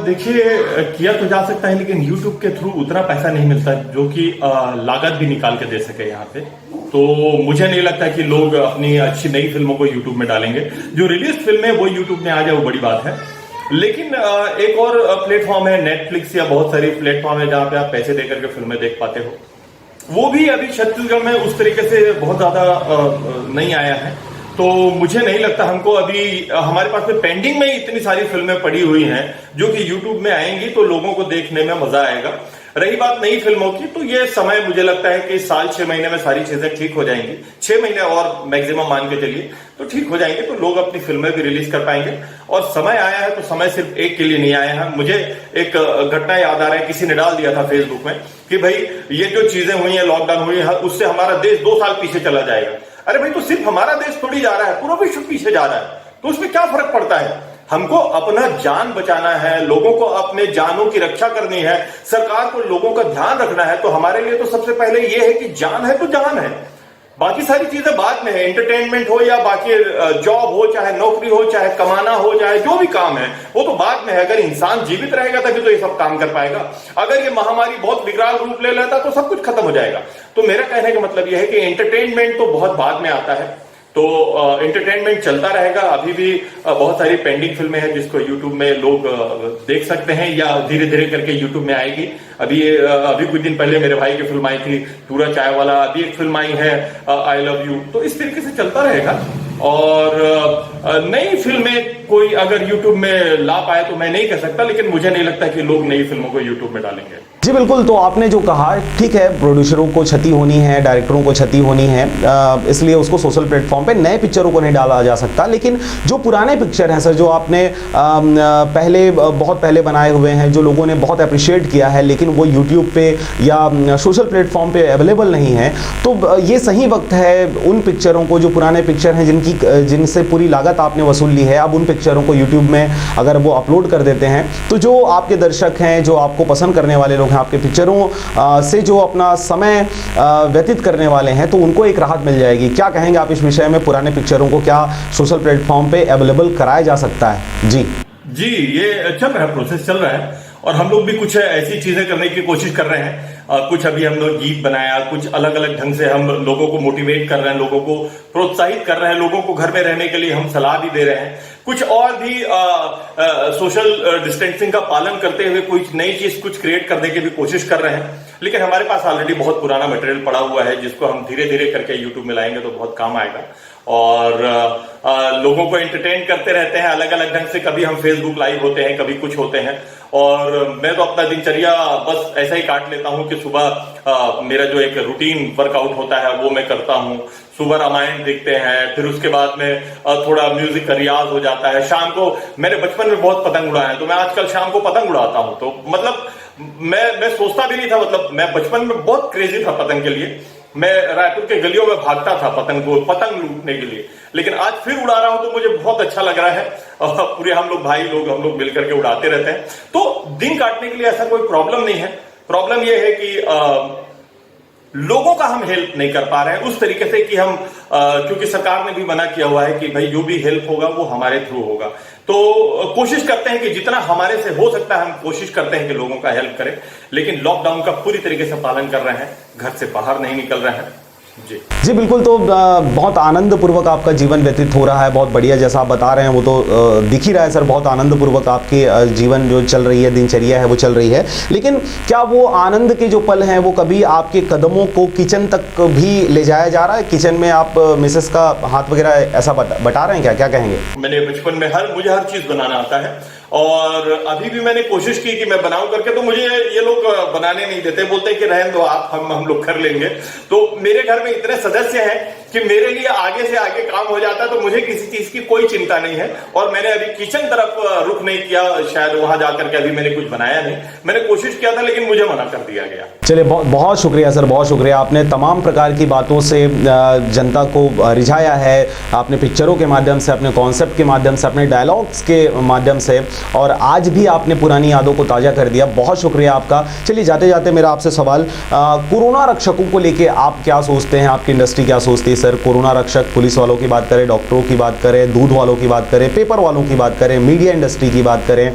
देखिए, किया तो जा सकता है, लेकिन YouTube के थ्रू उतना पैसा नहीं मिलता जो कि लागत भी निकाल के दे सके यहाँ पे। तो मुझे नहीं लगता कि लोग अपनी अच्छी नई फिल्मों को YouTube में डालेंगे। जो रिलीज फिल्म है वो YouTube में आ जाए वो बड़ी बात है। लेकिन एक और प्लेटफॉर्म है नेटफ्लिक्स, या बहुत सारी प्लेटफॉर्म है जहाँ पे आप पैसे देकर के फिल्में देख पाते हो। वो भी अभी छत्तीसगढ़ में उस तरीके से बहुत ज्यादा नहीं आया है। तो मुझे नहीं लगता, हमको अभी हमारे पास में पेंडिंग में इतनी सारी फिल्में पड़ी हुई हैं जो कि YouTube में आएंगी तो लोगों को देखने में मजा आएगा। रही बात नई फिल्मों की, तो ये समय मुझे लगता है कि साल 6 महीने में सारी चीजें ठीक हो जाएंगी। 6 महीने और मैक्सिमम मान के चलिए तो ठीक हो जाएंगे, तो लोग अपनी फिल्में भी रिलीज कर पाएंगे। और समय आया है तो समय सिर्फ एक के लिए नहीं आया है। मुझे एक घटना याद आ रहा है, किसी ने डाल दिया था फेसबुक में कि भाई ये जो चीजें हुई है, लॉकडाउन हुई है, उससे हमारा देश 2 साल पीछे चला जाएगा। अरे भाई, तो सिर्फ हमारा देश थोड़ी जा रहा है, पूरा विश्व पीछे जा रहा है, तो उसमें क्या फर्क पड़ता है? हमको अपना जान बचाना है, लोगों को अपने जानों की रक्षा करनी है, सरकार को लोगों का ध्यान रखना है। तो हमारे लिए तो सबसे पहले ये है कि जान है तो जान है, बाकी सारी चीजें बाद में है। एंटरटेनमेंट हो या बाकी जॉब हो, चाहे नौकरी हो, चाहे कमाना हो, चाहे जो भी काम है वो तो बाद में है। अगर इंसान जीवित रहेगा तभी तो ये सब काम कर पाएगा। अगर ये महामारी बहुत विकराल रूप ले लेता तो सब कुछ खत्म हो जाएगा। तो मेरा कहने का मतलब यह है कि एंटरटेनमेंट तो बहुत बाद में आता है। तो एंटरटेनमेंट चलता रहेगा। अभी भी बहुत सारी पेंडिंग फिल्में हैं जिसको YouTube में लोग देख सकते हैं, या धीरे धीरे करके YouTube में आएगी। अभी कुछ दिन पहले मेरे भाई की फिल्म आई थी पूरा चाय वाला, अभी एक फिल्म आई है आई लव यू। तो इस तरीके से चलता रहेगा। और नई फिल्में कोई अगर यूट्यूब में ला पाए तो मैं नहीं कह सकता, लेकिन मुझे नहीं लगता कि लोग नई फिल्मों को यूट्यूब में डालेंगे। जी बिल्कुल, तो आपने जो कहा ठीक है, प्रोड्यूसरों को क्षति होनी है, डायरेक्टरों को क्षति होनी है, इसलिए उसको सोशल प्लेटफॉर्म पे नए पिक्चरों को नहीं डाला जा सकता। लेकिन जो पुराने पिक्चर हैं सर, जो आपने बहुत पहले बनाए हुए हैं, जो लोगों ने बहुत अप्रिशिएट किया है, लेकिन वो यूट्यूब पे या सोशल प्लेटफॉर्म पे अवेलेबल नहीं है, तो ये सही वक्त है उन पिक्चरों को, जो पुराने पिक्चर हैं जिनसे पूरी लागत आपने वसूल ली है, अब उन पिक्चरों को यूट्यूब में अगर वो अपलोड कर देते हैं, तो जो आपके दर्शक हैं, जो आपको पसंद करने वाले लोग आपके पिक्चरों से जो अपना समय व्यतीत करने वाले हैं, तो उनको एक राहत मिल जाएगी। क्या कहेंगे आप इस विषय में? पुराने पिक्चरों को क्या सोशल प्लेटफॉर्म पे अवेलेबल कराया जा सकता है? जी, ये चल रहा है, प्रोसेस चल रहा है, और हम लोग भी कुछ ऐसी चीजें करने की कोशिश कर रहे हैं। कुछ अभी हम लोग गीत बनाया, कुछ अलग अलग ढंग से हम लोगों को मोटिवेट कर रहे हैं, लोगों को प्रोत्साहित कर रहे हैं, लोगों को घर में रहने के लिए हम सलाह भी दे रहे हैं। कुछ और भी सोशल डिस्टेंसिंग का पालन करते हुए कुछ नई चीज कुछ क्रिएट करने की भी कोशिश कर रहे हैं। लेकिन हमारे पास ऑलरेडी बहुत पुराना मटेरियल पड़ा हुआ है, जिसको हम धीरे धीरे करके यूट्यूब में लाएंगे तो बहुत काम आएगा, और लोगों को एंटरटेन करते रहते हैं अलग अलग ढंग से। कभी हम फेसबुक लाइव होते हैं, कभी कुछ होते हैं, और मैं तो अपना दिनचर्या बस ऐसा ही काट लेता हूं कि सुबह मेरा जो एक रूटीन वर्कआउट होता है वो मैं करता हूं। सुबह रामायण देखते हैं, फिर उसके बाद में थोड़ा म्यूजिक का रियाज हो जाता है। शाम को मैंने बचपन में बहुत पतंग उड़ाया है, तो मैं आजकल शाम को पतंग उड़ाता हूं। तो मतलब मैं सोचता भी नहीं था, मतलब मैं बचपन में बहुत क्रेजी था पतंग के लिए। मैं रायपुर के गलियों में भागता था पतंग लूटने के लिए, लेकिन आज फिर उड़ा रहा हूं तो मुझे बहुत अच्छा लग रहा है। पूरे हम लोग मिल करके उड़ाते रहते हैं, तो दिन काटने के लिए ऐसा कोई प्रॉब्लम नहीं है। प्रॉब्लम यह है कि लोगों का हम हेल्प नहीं कर पा रहे हैं उस तरीके से कि हम क्योंकि सरकार ने भी मना किया हुआ है कि भाई जो भी हेल्प होगा वो हमारे थ्रू होगा। तो कोशिश करते हैं कि जितना हमारे से हो सकता है हम कोशिश करते हैं कि लोगों का हेल्प करें, लेकिन लॉकडाउन का पूरी तरीके से पालन कर रहे हैं, घर से बाहर नहीं निकल रहे हैं। जी बिल्कुल, तो बहुत आनंद पूर्वक आपका जीवन व्यतीत हो रहा है, बहुत बढ़िया। जैसा आप बता रहे हैं वो तो दिख ही रहा है सर, बहुत आनंद पूर्वक आपकी जीवन जो चल रही है, दिनचर्या है वो चल रही है। लेकिन क्या वो आनंद के जो पल हैं वो कभी आपके कदमों को किचन तक भी ले जाया जा रहा है? किचन में आप मिसेस का हाथ वगैरह ऐसा बता रहे हैं क्या कहेंगे? मैंने बचपन में मुझे हर चीज बनाना आता है, और अभी भी मैंने कोशिश की कि मैं बनाऊं करके, तो मुझे ये लोग बनाने नहीं देते, बोलते हैं कि रहने दो आप, हम लोग कर लेंगे। तो मेरे घर में इतने सदस्य हैं कि मेरे लिए आगे से आगे काम हो जाता है, तो मुझे किसी चीज की कोई चिंता नहीं है। और मैंने अभी किचन तरफ रुख नहीं किया, शायद वहां जाकर के अभी मैंने कुछ बनाया नहीं। मैंने कोशिश किया था लेकिन मुझे मना कर दिया गया। चलिए, बहुत शुक्रिया सर, बहुत शुक्रिया। आपने तमाम प्रकार की बातों से जनता को रिझाया है, आपने पिक्चरों के माध्यम से, अपने कॉन्सेप्ट के माध्यम से, अपने डायलॉग्स के माध्यम से, और आज भी आपने पुरानी यादों को ताज़ा कर दिया। बहुत शुक्रिया आपका। चलिए, जाते जाते मेरा आपसे सवाल, कोरोना रक्षकों को लेके आप क्या सोचते हैं? आपकी इंडस्ट्री क्या सोचती है सर? कोरोना रक्षक, पुलिस वालों की बात करें, डॉक्टरों की बात करें, दूध वालों की बात करें, पेपर वालों की बात करें, मीडिया इंडस्ट्री की बात करें,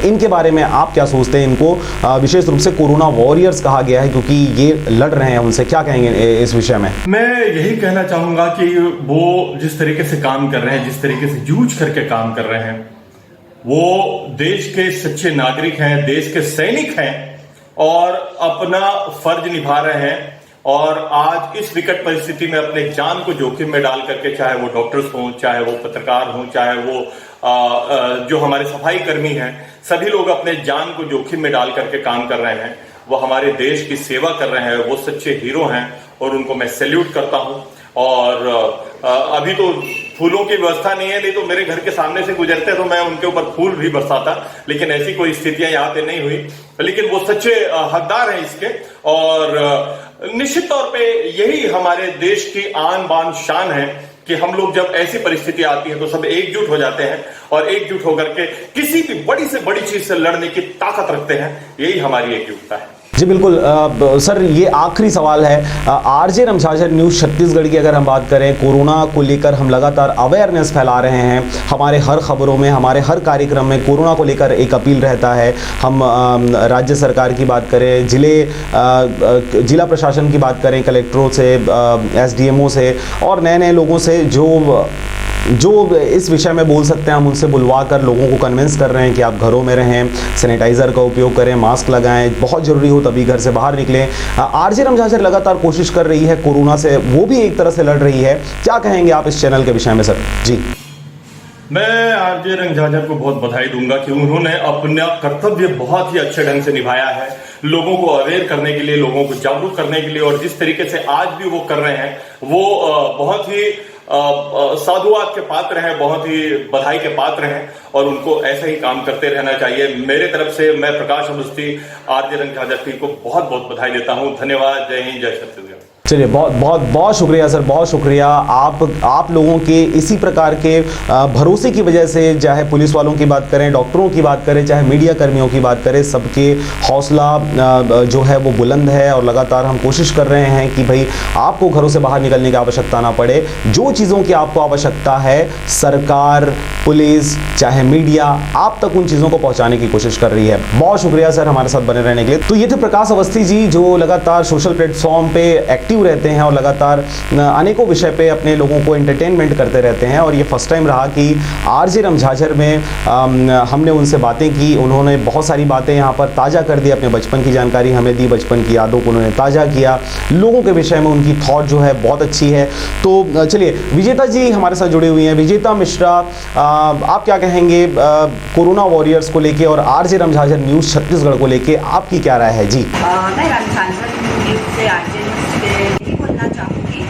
इनके बारे में आप क्या सोचते हैं? इनको विशेष रूप से कोरोना वॉरियर्स कहा गया है क्योंकि ये लड़ रहे हैं, उनसे क्या कहेंगे इस विषय में? मैं यही कहना चाहूंगा कि वो जिस तरीके से काम कर रहे हैं, जिस तरीके से जूझ करके काम कर रहे हैं, वो देश के सच्चे नागरिक हैं, देश के सैनिक हैं, और अपना फर्ज निभा रहे हैं। और आज इस विकट परिस्थिति में अपने जान को जोखिम में डाल करके, चाहे वो डॉक्टर्स हों, चाहे वो पत्रकार हों, चाहे वो जो हमारे सफाई कर्मी हैं, सभी लोग अपने जान को जोखिम में डाल करके काम कर रहे हैं। वो हमारे देश की सेवा कर रहे हैं, वो सच्चे हीरो हैं, और उनको मैं सैल्यूट करता हूं। और अभी तो फूलों की व्यवस्था नहीं है, नहीं तो मेरे घर के सामने से गुजरते तो मैं उनके ऊपर फूल भी बरसाता, लेकिन ऐसी कोई स्थितियां यहाँ पे नहीं हुई। लेकिन वो सच्चे हकदार हैं इसके, और निश्चित तौर पे यही हमारे देश की आन बान शान है कि हम लोग जब ऐसी परिस्थिति आती है तो सब एकजुट हो जाते हैं, और एकजुट होकर के किसी भी बड़ी से बड़ी चीज से लड़ने की ताकत रखते हैं। यही हमारी एकजुटता है। जी बिल्कुल। सर, ये आखिरी सवाल है, आरजे रमझाझर न्यूज़ छत्तीसगढ़ की अगर हम बात करें, कोरोना को लेकर हम लगातार अवेयरनेस फैला रहे हैं। हमारे हर खबरों में, हमारे हर कार्यक्रम में कोरोना को लेकर एक अपील रहता है। हम राज्य सरकार की बात करें, जिला प्रशासन की बात करें, कलेक्टरों से, SDMO से, और नए नए लोगों से जो इस विषय में बोल सकते हैं, हम उनसे बुलवा कर लोगों को कन्विंस कर रहे हैं कि आप घरों में रहें, सैनिटाइज़र का उपयोग करें, मास्क लगाएं, बहुत ज़रूरी हो तभी घर से बाहर निकलें। आरजे रमझाझर लगातार कोशिश कर रही है कोरोना से, वो भी एक तरह से लड़ रही है। क्या कहेंगे आप इस चैनल के विषय में सर? जी मैं आरजे रंगझाझर को बहुत बधाई दूंगा कि उन्होंने अपना कर्तव्य बहुत ही अच्छे ढंग से निभाया है, लोगों को अवेयर करने के लिए, लोगों को जागरूक करने के लिए, और जिस तरीके से आज भी वो कर रहे हैं वो बहुत ही साधुवाद के पात्र हैं, बहुत ही बधाई के पात्र हैं, और उनको ऐसा ही काम करते रहना चाहिए। मेरे तरफ से मैं प्रकाश अवस्थी आरजे रंगझाझर को बहुत बहुत बधाई देता हूं। धन्यवाद। जय हिंद, जय छत्तीसगढ़। चलिए, बहुत बहुत बहुत शुक्रिया सर, बहुत शुक्रिया। आप लोगों के इसी प्रकार के भरोसे की वजह से, चाहे पुलिस वालों की बात करें, डॉक्टरों की बात करें, चाहे मीडिया कर्मियों की बात करें, सबके हौसला जो है वो बुलंद है, और लगातार हम कोशिश कर रहे हैं कि भाई आपको घरों से बाहर निकलने की आवश्यकता ना पड़े। जो चीज़ों की आपको आवश्यकता है, सरकार, पुलिस, चाहे मीडिया आप तक उन चीज़ों को पहुँचाने की कोशिश कर रही है। बहुत शुक्रिया सर हमारे साथ बने रहने के लिए। तो ये थे प्रकाश अवस्थी जी, जो लगातार सोशल प्लेटफॉर्म पे एक्टिव रहते हैं और लगातार अनेकों विषय पे अपने लोगों को एंटरटेनमेंट करते रहते हैं। और ये फर्स्ट टाइम रहा कि आरजे रंगझाझर में हमने उनसे बातें की, उन्होंने बहुत सारी बातें यहाँ पर ताज़ा कर दी, अपने बचपन की जानकारी हमें दी, बचपन की यादों को उन्होंने ताज़ा किया, लोगों के विषय में उनकी थॉट जो है बहुत अच्छी है। तो चलिए, विजेता जी हमारे साथ जुड़ी हुई हैं। विजेता मिश्रा, आप क्या कहेंगे कोरोना वॉरियर्स को लेके और आरजे रंगझाझर न्यूज़ छत्तीसगढ़ को लेके आपकी क्या राय है जी? मैं रंगझाझर न्यूज़ से आरजे यही बोलना चाहूँगी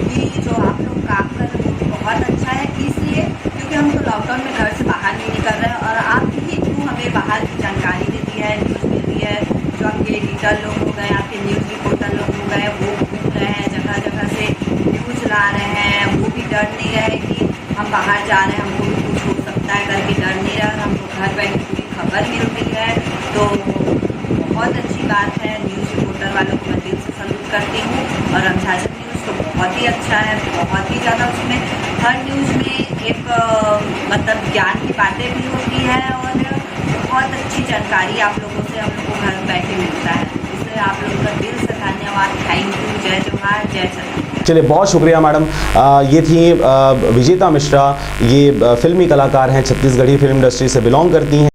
कि जो आप लोग काम कर रहे हैं वो बहुत अच्छा है, इसलिए क्योंकि हम तो लॉकडाउन में घर से बाहर नहीं निकल रहे हैं, और आप ही थ्रू हमें बाहर की जानकारी देती है, न्यूज़ मिलती है। जो आपके एडिटर लोग हो गए, आपके न्यूज़ रिपोर्टर लोग हो गए, वो घूम रहे हैं, जगह जगह से न्यूज़ ला रहे हैं, वो भी डर नहीं रहे कि हम बाहर जा रहे हैं, हमको भी कुछ हो सकता है करके डर नहीं रहा, हमको घर बैठे पूरी खबर मिल रही है। तो बहुत अच्छी बात है। न्यूज़ रिपोर्टर वालों को मैं दिल से सल्यूट करती हूँ, और रंगझाझर न्यूज़ तो बहुत ही अच्छा है, बहुत ही ज़्यादा। उसमें हर न्यूज़ में एक मतलब ज्ञान की बातें भी होती है, और बहुत अच्छी जानकारी आप लोगों से हम लोग को घर बैठे मिलता है। इसलिए आप लोगों का दिल से धन्यवाद। Thank you. जय जोहार, जय छत्तीसगढ़। चलिए, बहुत शुक्रिया मैडम। ये थी विजेता मिश्रा, ये फिल्मी कलाकार हैं, छत्तीसगढ़ी फिल्म इंडस्ट्री से बिलोंग करती हैं।